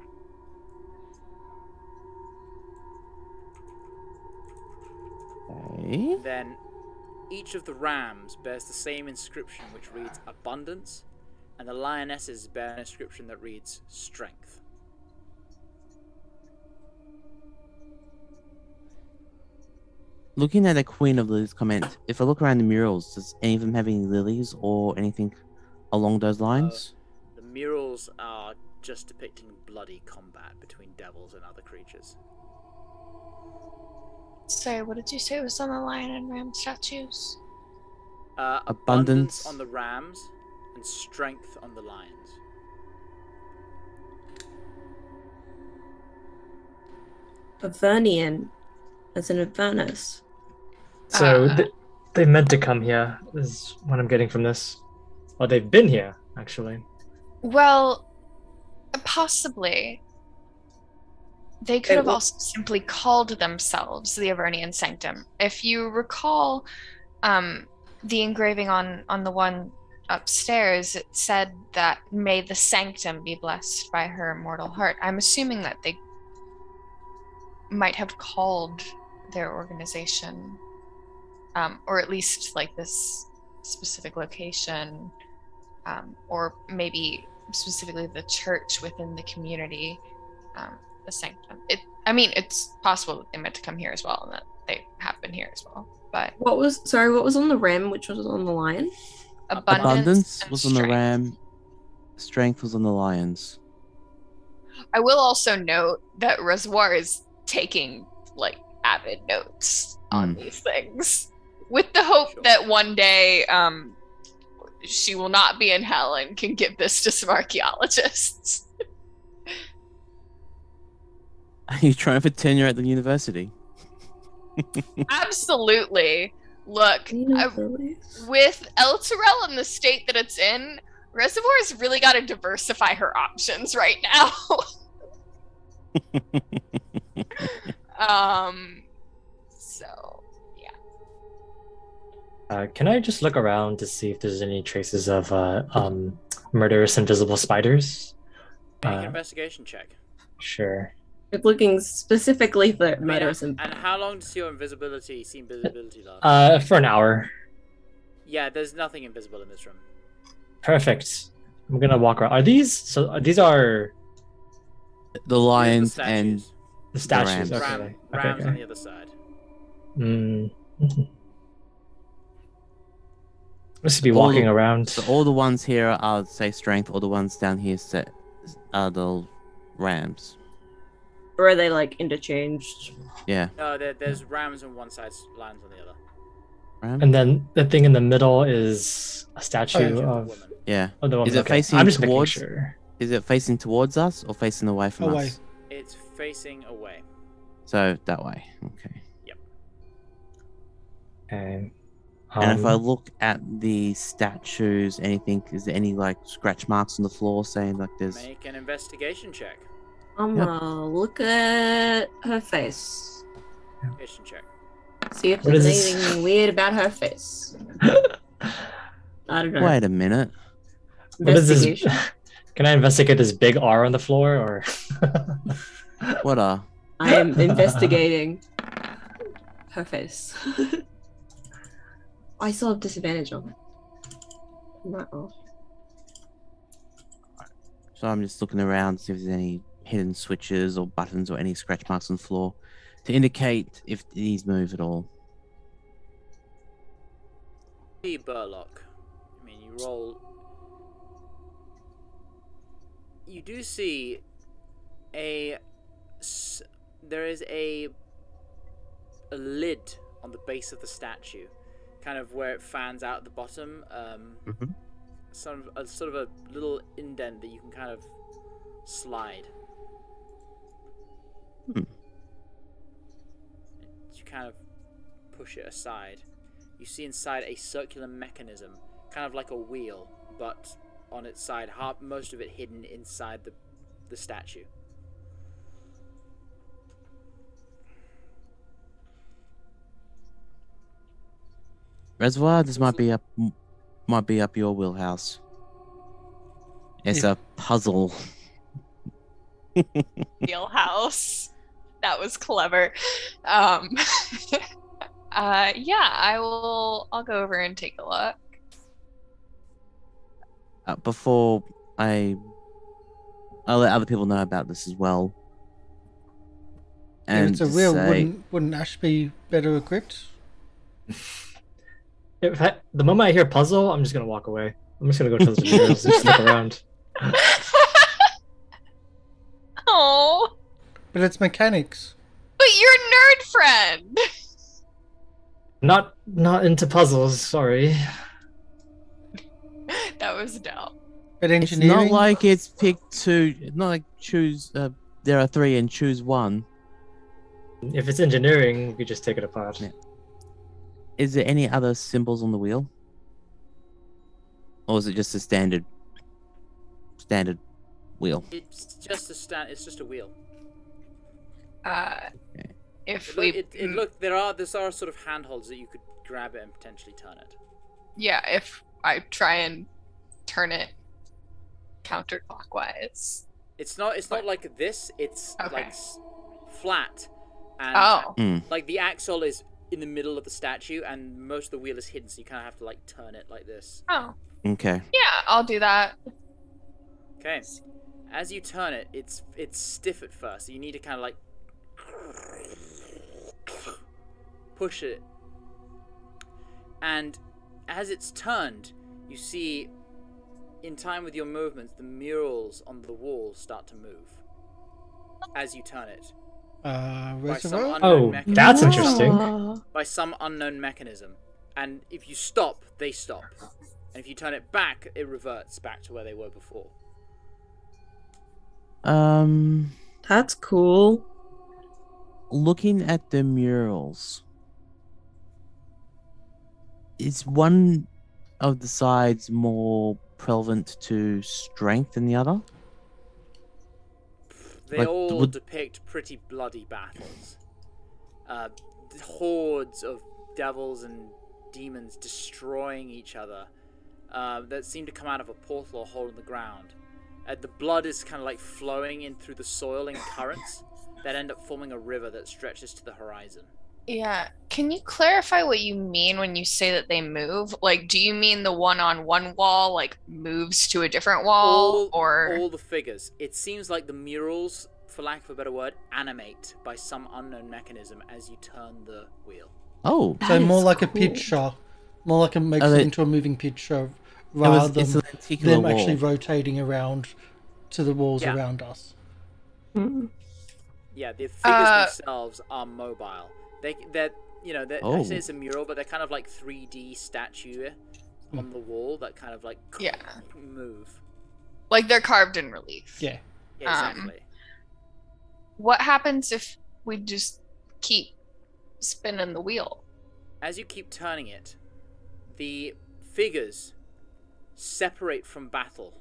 Okay. Then, each of the rams bears the same inscription, which reads Abundance, and the lionesses bear an inscription that reads Strength. Looking at the Queen of Lilies comment, if I look around the murals, does any of them have any lilies or anything along those lines? The murals are just depicting bloody combat between devils and other creatures. Sorry, what did you say was on the lion and ram statues? Abundance on the rams and strength on the lions. Avernian, as in Avernus. So they meant to come here, is what I'm getting from this. Well, they've been here, actually. Well, possibly. They could have also simply called themselves the Avernian Sanctum. If you recall, the engraving on the one upstairs, it said that may the sanctum be blessed by her immortal heart. I'm assuming that they might have called their organization, or at least like this specific location, or maybe specifically the church within the community, the sanctum. It's possible that they meant to come here as well, and that they have been here as well. But What was on the ram, which was on the lion? abundance and was on the strength. ram. Strength was on the lions. I will also note that Reservoir is taking like avid notes on these things, with the hope that one day she will not be in hell and can give this to some archaeologists. Are you trying for tenure at the university? Absolutely. Look, with El Terrell in the state that it's in, Reservoir's really got to diversify her options right now. So yeah. Can I just look around to see if there's any traces of murderous invisible spiders? Make an investigation check. Sure. Looking specifically for And murderous and how long does your invisibility last? For an hour. Yeah, there's nothing invisible in this room. Perfect. I'm gonna walk around. Are these? So these are The lions The and statues. the statues. rams. Okay. Rams on the other side. Must be All walking the- around. So all the ones here are say strength. All the ones down here are the rams. or are they like interchanged? Yeah. No, there's rams on one side, lions on the other. Ram? And then the thing in the middle is a statue Oh, of Woman. Yeah. the woman. Is it Okay. facing I'm just making towards- sure. Is it facing towards us or facing away from Away. us? It's facing away. So that way. Okay. Okay. And if I look at the statues, is there any like scratch marks on the floor saying like there's? Make an investigation check. I'm Yep. gonna look at her face. Investigation check. See if What there's is this? anything weird about her face. I don't know. Wait a minute. What is this? Investigation. Can I investigate this big R on the floor or? What are? I am investigating her face. I still have disadvantage on it. Right off. So I'm just looking around to see if there's any hidden switches or buttons or any scratch marks on the floor to indicate if these move at all. The Burlock. I mean, you roll. You do see there is a lid on the base of the statue, kind of where it fans out at the bottom. Sort of a little indent that you can kind of slide. You kind of push it aside. You see inside a circular mechanism, kind of like a wheel, but on its side, most of it hidden inside the statue. Reservoir, this might be up your wheelhouse. It's a puzzle. Wheelhouse. That was clever. Yeah, I'll go over and take a look. Before I'll let other people know about this as well. If And it's a to real, say- wouldn't Ashe be better equipped? The moment I hear puzzle, I'm just gonna walk away. I'm just gonna go to the tutorials and just look around. Oh, But it's mechanics. but you're nerd friend. Not into puzzles, sorry. That was dumb. But It's engineering. not like it's picked two. It's not like choose. There are three and choose one. If it's engineering, we could just take it apart. Yeah. Is there any other symbols on the wheel, or is it just a standard wheel? It's just a wheel. If There are sort of handholds that you could grab it and potentially turn it. yeah, if I try and turn it counterclockwise. It's not like this. It's Okay. like flat, and Oh, like the axle is in the middle of the statue, and most of the wheel is hidden, so you kind of have to like turn it like this. oh, Okay. yeah, I'll do that. Okay. As you turn it, it's stiff at first. So you need to kind of like push it, and as it's turned, you see, in time with your movements, the murals on the wall start to move as you turn it. Reservoir. Oh, mechanism. that's interesting. By some unknown mechanism. And if you stop, they stop. And if you turn it back, it reverts back to where they were before. That's cool. Looking at the murals, is one of the sides more prevalent to strength than the other? They Like, all would- depict pretty bloody battles. Hordes of devils and demons destroying each other that seem to come out of a portal or hole in the ground. The blood is kind of like flowing in through the soil in currents that end up forming a river that stretches to the horizon. Yeah, can you clarify what you mean when you say that they move? Like, do you mean the one on one wall like moves to a different wall, or all the figures? It seems like the murals, for lack of a better word, animate by some unknown mechanism as you turn the wheel. Oh, So That more is like a cool. picture, more like it makes Oh, it they- into a moving picture it's rather a than lenticular them wall. actually rotating around to the walls Yeah. around us. Mm. Yeah, the figures themselves are mobile. They're I Oh. say it's a mural, but they're kind of like 3D statue on the wall that kind of like Yeah. move. like they're carved in relief? Yeah. Yeah, exactly. What happens if we just keep spinning the wheel? As you keep turning it, the figures separate from battle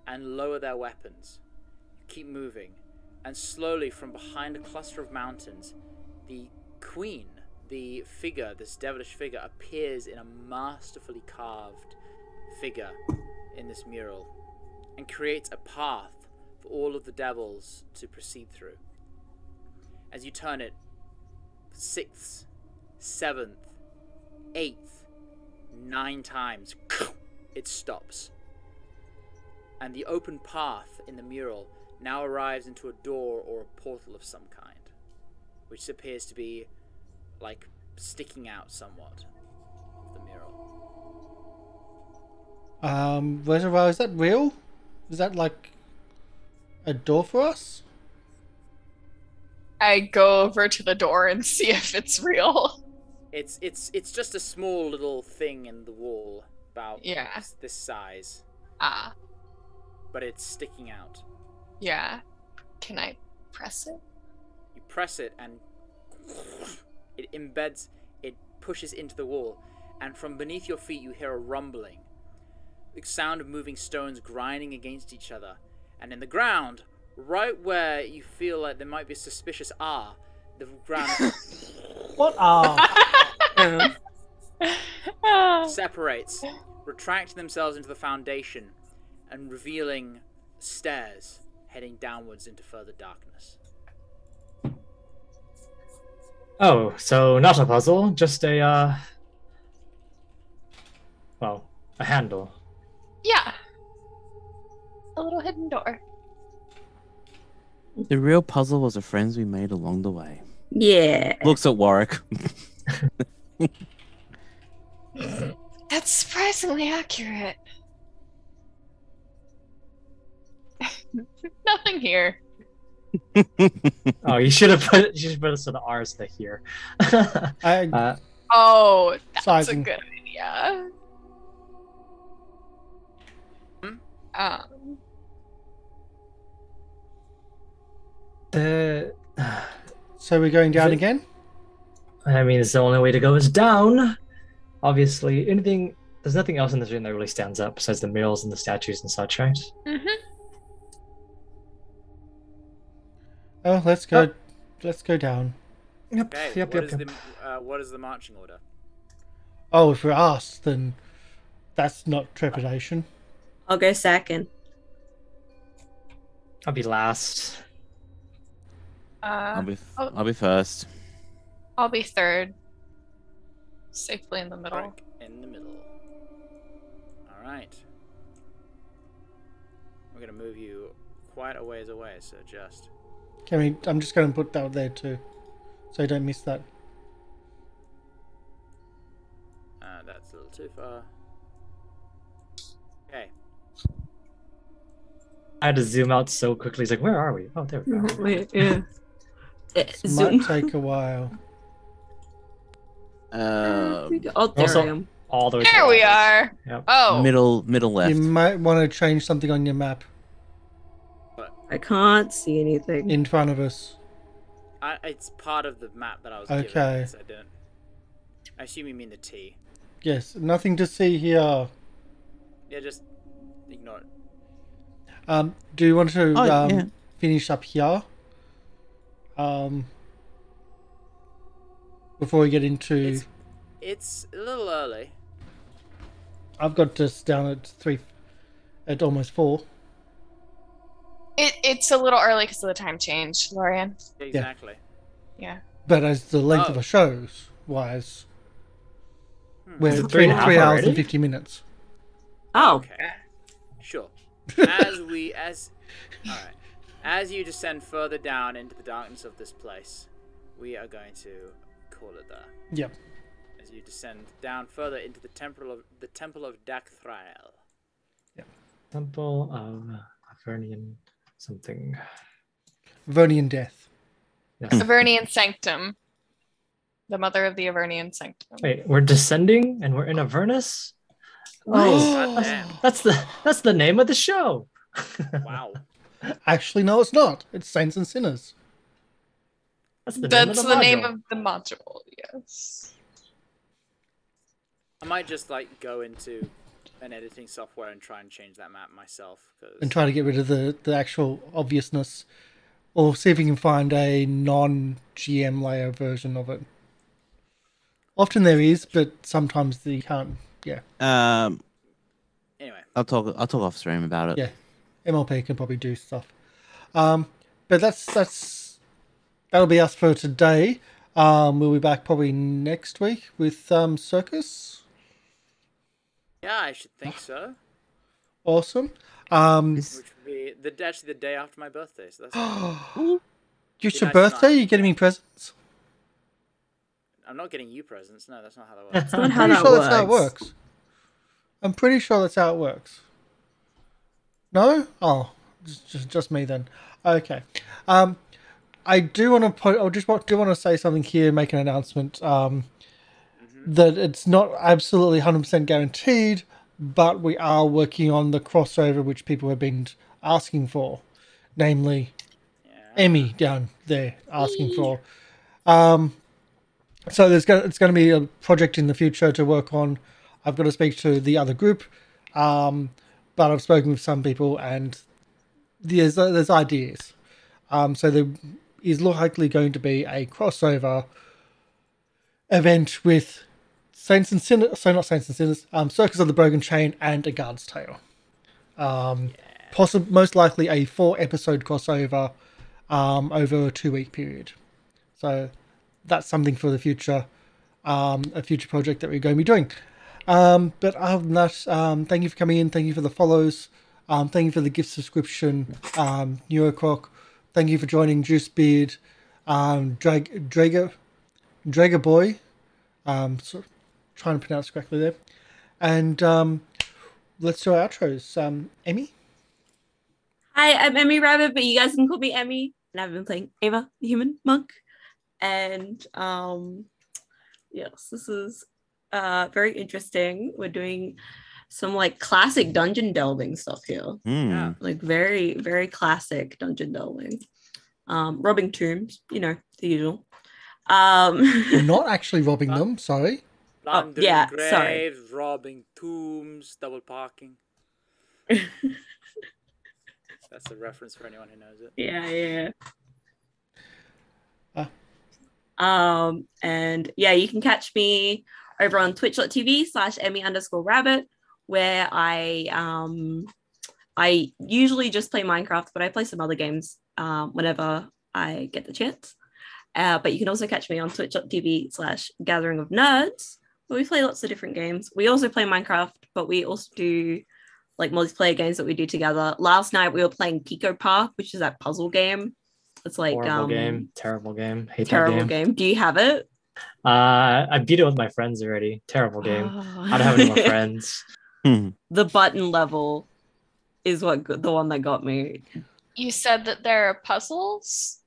and lower their weapons. Keep moving, and slowly from behind a cluster of mountains, the queen, the figure, this devilish figure, appears in a masterfully carved figure in this mural and creates a path for all of the devils to proceed through. As you turn it, 6th, 7th, 8th, 9 times, it stops. And the open path in the mural now arrives into a door or a portal of some kind, which appears to be like sticking out somewhat of the mural. Reservoir, is that real? Is that like a door for us? I go over to the door and see if it's real. It's just a small little thing in the wall about Yeah. this size, Ah, but it's sticking out. yeah. Can I press it? You press it and it embeds, it pushes into the wall, and from beneath your feet you hear a rumbling, the sound of moving stones grinding against each other, and in the ground, right where you feel like there might be a suspicious the ground What are? separates, retracting themselves into the foundation, and revealing stairs heading downwards into further darkness. Oh, so not a puzzle, just a a handle. Yeah. A little hidden door. The real puzzle was the friends we made along the way. Yeah. Looks at Warwick. That's surprisingly accurate. Nothing here. Oh, you should have put us to the R's to here. Oh, that's Sizing. a good idea. So we're going down it- again? I mean, it's the only way to go is down. Obviously, there's nothing else in this room that really stands out besides the murals and the statues and such, right? Oh, let's go. Let's go down. Yep. Okay, Yep. what is the marching order? Oh, if we're asked, then that's not trepidation. I'll go second. I'll be last. I'll be first. I'll be third. Safely in the middle. Right in the middle. All right. We're gonna move you quite a ways away, so just. I'm just going to put that there too, so you don't miss that. That's a little too far. Okay. I had to zoom out so quickly. He's like, "Where are we?" Oh, there we go. Wait, yeah. This Zoom. might take a while. Oh, there Also- I am. All the way. to There the we office. are. Yep. Oh, Middle left. You might want to change something on your map I can't see anything. in front of us. It's part of the map that I was Okay. given, so I didn't. I assume you mean the T. Yes, nothing to see here. Yeah, just ignore it. Do you want to yeah. finish up here? Before we get into... It's a little early. I've got us down at 3, at almost 4. it's a little early because of the time change, Lorian. Exactly. Yeah. But as the length of Oh. a show's wise, we're Is it at 3.5 3 hours already? and 50 minutes. Oh, Okay. Sure. As you descend further down into the darkness of this place, we are going to call it there. Yep. As you descend down further into the temple of Dakthrael. Temple of Avernian something. Vernian death. Yes. Avernian Sanctum. The mother of the Avernian Sanctum. Wait, we're descending and we're in Avernus? God damn. That's the name of the show. Wow. Actually, no, it's not. It's Saints and Sinners. That's the That's the name module. of the module, yes. I might just go into an editing software and try and change that map myself. And try to get rid of the actual obviousness. Or see if we can find a non-GM layer version of it. Often there is, but sometimes you can't. Yeah. Anyway. I'll talk off stream about it. Yeah. MLP can probably do stuff. But that'll be us for today. We'll be back probably next week with Circus. Yeah, I should think so. Awesome. Which would be actually the day after my birthday. So that's. It's Be your nice birthday? tonight. You getting me presents? I'm not getting you presents. No, that's not how that works. that's not I'm how pretty that sure works. that's how it works. I'm pretty sure that's how it works. No? Oh, just me then. Okay. I do want to put. I just do want to say something here. Make an announcement. That it's not absolutely 100% guaranteed, but we are working on the crossover which people have been asking for, namely Emi down there asking for. So it's going to be a project in the future to work on. I've got to speak to the other group, but I've spoken with some people and there's ideas. So there is likely going to be a crossover event with Saints and Sinners, so not Saints and Sinners, Circus of the Broken Chain and A Guard's Tale. Most likely a 4-episode crossover over a 2-week period. So that's something for the future, a future project that we're going to be doing. But other than that, thank you for coming in. Thank you for the follows. Thank you for the gift subscription, Neurocroc. Thank you for joining Juicebeard, Drager Boy. Trying to pronounce correctly there. And let's do our outros. Emi? Hi, I'm Emi Rabbit, but you guys can call me Emi. and I've been playing Ava, the human monk. And yes, this is very interesting. We're doing some like classic dungeon delving stuff here. Yeah. Like very, very classic dungeon delving. Robbing tombs, you know, the usual. We're not actually robbing them, sorry. Plundering yeah, graves, sorry. robbing tombs, double parking. That's a reference for anyone who knows it. Yeah. And yeah, you can catch me over on twitch.tv/Emi_Rabbit, where I usually just play Minecraft, but I play some other games whenever I get the chance. But you can also catch me on twitch.tv/Gathering of Nerds, where we play lots of different games. We also play Minecraft, but we also do like multiplayer games that we do together. Last night we were playing Pico Park, which is that puzzle game. It's like Horrible game, terrible game, hate terrible that game. game. Do you have it? I beat it with my friends already. Terrible game. I don't have any more friends. The button level is the one that got me. You said that there are puzzles?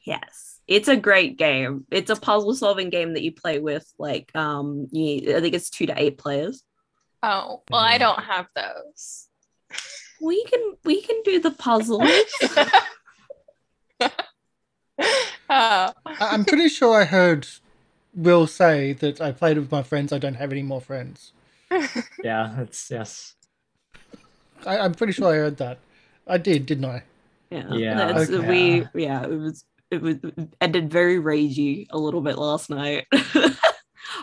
Yes. It's a great game. It's a puzzle solving game that you play with like I think it's 2 to 8 players. Oh, well, I don't have those. We can do the puzzles. I'm pretty sure I heard Will say that I played with my friends. I don't have any more friends. Yeah, it's yes. I'm pretty sure I heard that. I did, didn't I? Yeah. It ended very ragey a little bit last night.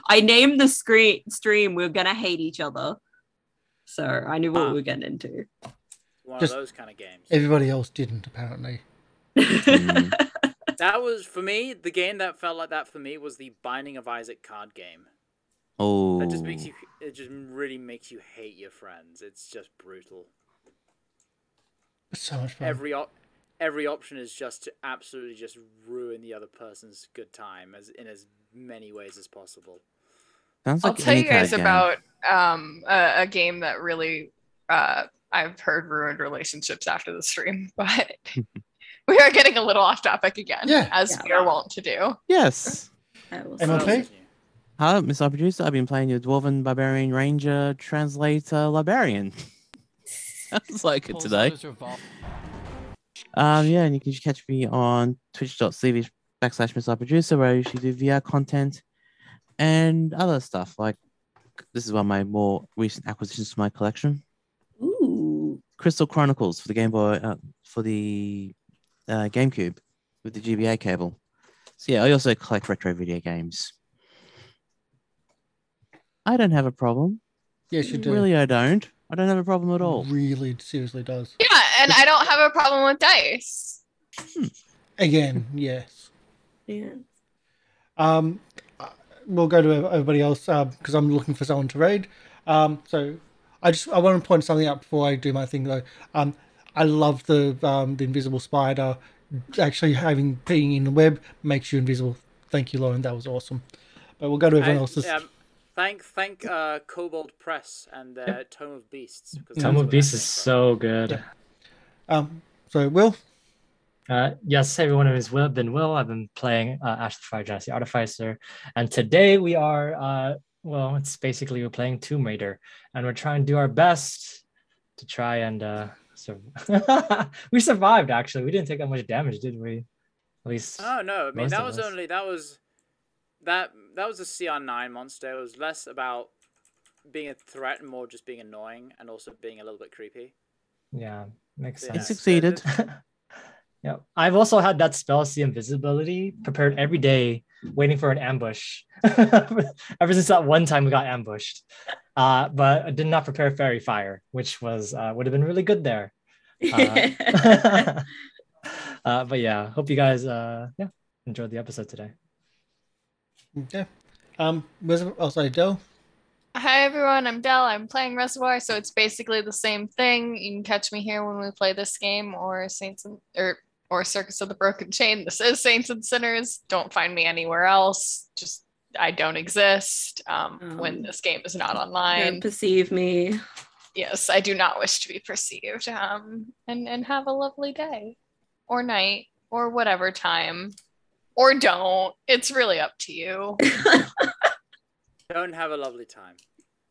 I named the stream "We're gonna hate each other," so I knew what we were getting into. One of those kind of games. Everybody else didn't, apparently. That was, for me, the game that felt like that for me was the Binding of Isaac card game. Oh. It just really makes you hate your friends. It's just brutal. It's so much fun. Every option is just to absolutely just ruin the other person's good time in as many ways as possible. Sounds I'll like tell any you guys card game. about a game that really I've heard ruined relationships after the stream, but we are getting a little off topic again, as we are wont to do. Yes. MLP? Hi, MrLiveProducer. I've been playing your Dwarven Barbarian Ranger Translator Librarian. Sounds like it today. Yeah, and you can catch me on twitch.tv/MrLiveProducer, where I usually do VR content and other stuff. Like, this is one of my more recent acquisitions to my collection. Ooh. Crystal Chronicles for the Game Boy, for the GameCube with the GBA cable. So yeah, I also collect retro video games. I don't have a problem. Yes, you do. Really, I don't. I don't have a problem at all. Really, seriously does. Yeah, and I don't have a problem with dice. Again, yes. Yeah. We'll go to everybody else because I'm looking for someone to raid. So I want to point something out before I do my thing though. I love the invisible spider. Actually, being in the web makes you invisible. Thank you, Lauren. That was awesome. But we'll go to everyone else's. Thank Kobold Press and Tome of Beasts. Tome of Beasts is so good. So Will. Yes, everyone, it is Will. I've been playing Ashe the Fire Genasi Artificer, and today we are it's basically we're playing Tomb Raider, and we're trying to do our best to try and we survived. Actually, we didn't take that much damage, did we? At least. Oh no! I mean, that was a CR9 monster. It was less about being a threat and more just being annoying, and also being a little bit creepy. Yeah, makes sense. It succeeded. Yeah, I've also had that spell, See Invisibility, prepared every day, waiting for an ambush. Ever since that one time we got ambushed, but I did not prepare Fairy Fire, which was would have been really good there. But yeah, hope you guys enjoyed the episode today. Yeah. Sorry, Del. Hi everyone, I'm Del. I'm playing Reservoir, so it's basically the same thing. You can catch me here when we play this game or or Circus of the Broken Chain. This is Saints and Sinners. Don't find me anywhere else. Just I don't exist when this game is not online. Don't perceive me. Yes, I do not wish to be perceived. And have a lovely day or night or whatever time. Or don't. It's really up to you. Don't have a lovely time.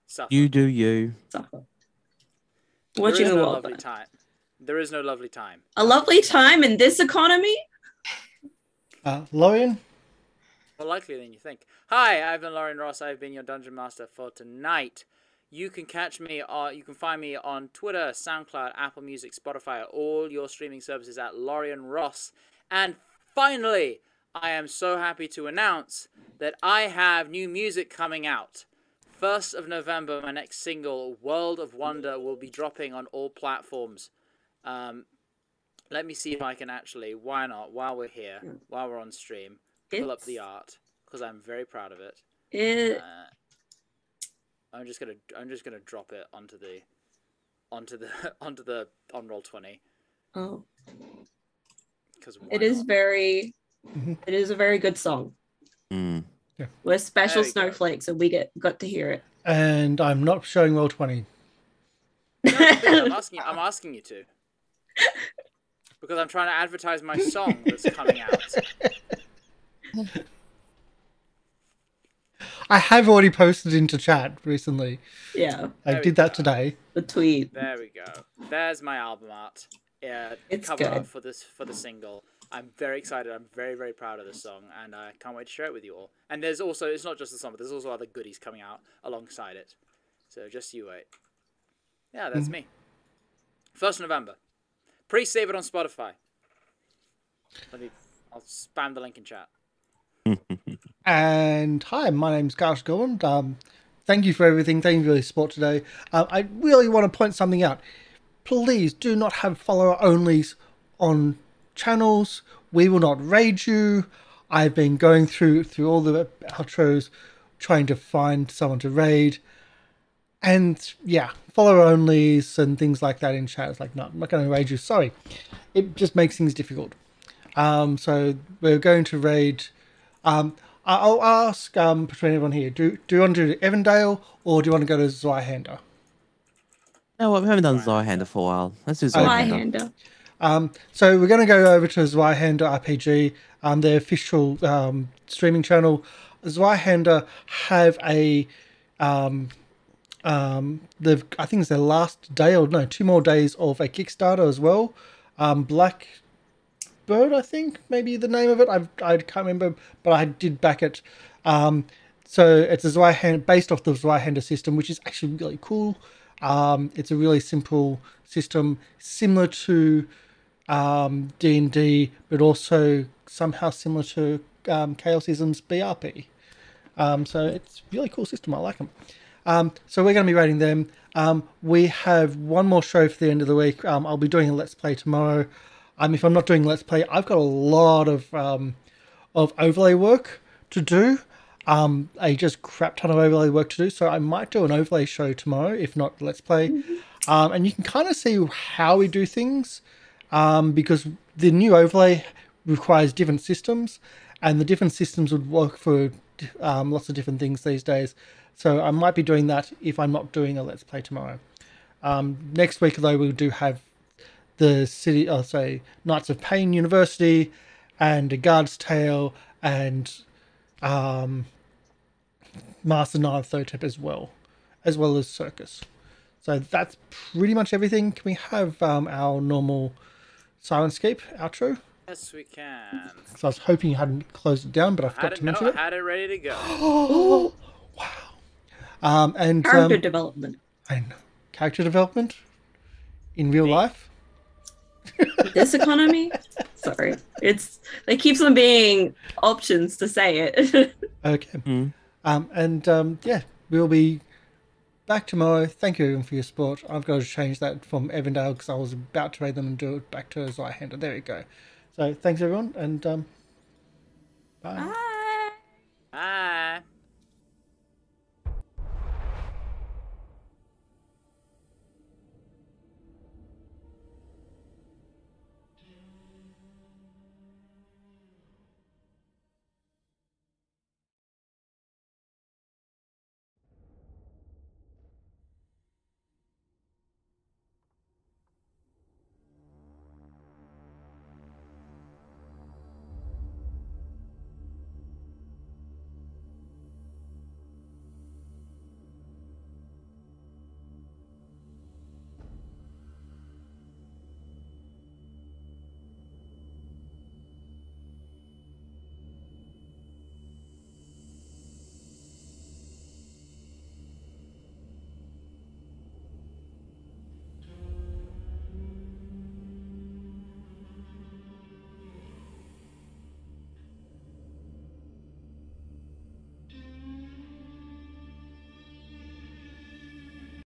Suffer. You do you. Suffer. There Watching is a no world. lovely time. There is no lovely time. A lovely time in this economy? Lorian? More likely than you think. Hi, I've been Lorian Ross. I've been your Dungeon Master for tonight. You can catch me you can find me on Twitter, SoundCloud, Apple Music, Spotify, all your streaming services at Lorian Ross. And finally, I am so happy to announce that I have new music coming out. 1st of November, my next single, World of Wonder, will be dropping on all platforms. Let me see if I can actually, why not, while we're here, while we're on stream, pull up the art, because I'm very proud of it. I'm just gonna drop it onto the on Roll20. Oh. Because it is very, it is a very good song. Mm. Yeah. We're special snowflakes, and we got to hear it. And I'm not showing Roll20. No, I'm asking you to. Because I'm trying to advertise my song that's coming out. I have already posted into chat recently. Yeah. I did that today. The tweet. There we go. There's my album art. Yeah, it's cover good. art for the single. I'm very excited. I'm very, very proud of this song, and I can't wait to share it with you all. And there's also, it's not just the song, but there's also other goodies coming out alongside it. So just you wait. Yeah, that's me. 1st November. Pre-save it on Spotify. I'll spam the link in chat. And hi, my name's Karsh Goblin. Thank you for everything. Thank you for your support today. I really want to point something out. Please do not have follower-onlys on channels. We will not raid you. I've been going through all the outros trying to find someone to raid. And yeah, follower-onlys and things like that in chat. It's like, no, I'm not going to raid you. Sorry. It just makes things difficult. So we're going to raid... I'll ask between everyone here, do you want to do Evandale or do you want to go to Zweihander? No, we haven't done Zweihander for a while. Let's do Zweihander. So we're going to go over to Zweihander RPG, their official streaming channel. Zweihander have a I think it's their last day, or no, 2 more days of a Kickstarter as well. Black Bird, I think, maybe the name of it. I can't remember, but I did back it. So it's a Zweihander, based off the Zweihander system, which is actually really cool. It's a really simple system, similar to D&D, but also somehow similar to Chaosism's BRP. So it's a really cool system. I like them. So we're going to be rating them. We have one more show for the end of the week. I'll be doing a Let's Play tomorrow. If I'm not doing Let's Play, I've got a lot of overlay work to do. A just crap ton of overlay work to do. So I might do an overlay show tomorrow, if not Let's Play. And you can kind of see how we do things, because the new overlay requires different systems, and the different systems would work for lots of different things these days. So I might be doing that if I'm not doing a Let's Play tomorrow. Next week, though, we do have the city, Knights of Pain University, and A Guard's Tale, and Master Nyarlathotep as well as Circus. So that's pretty much everything. Can we have our normal Syrinscape outro? Yes, we can. So I was hoping you hadn't closed it down, but I forgot to mention it. I had it ready to go. Oh, wow. And character development. I know. Character development in real life. This economy? Sorry. They keeps on being options to say it. Okay. Yeah, we'll be back tomorrow. Thank you everyone for your support. I've got to change that from Evandale because I was about to raid them and do it back to Zweihander. There we go. So thanks everyone, and bye.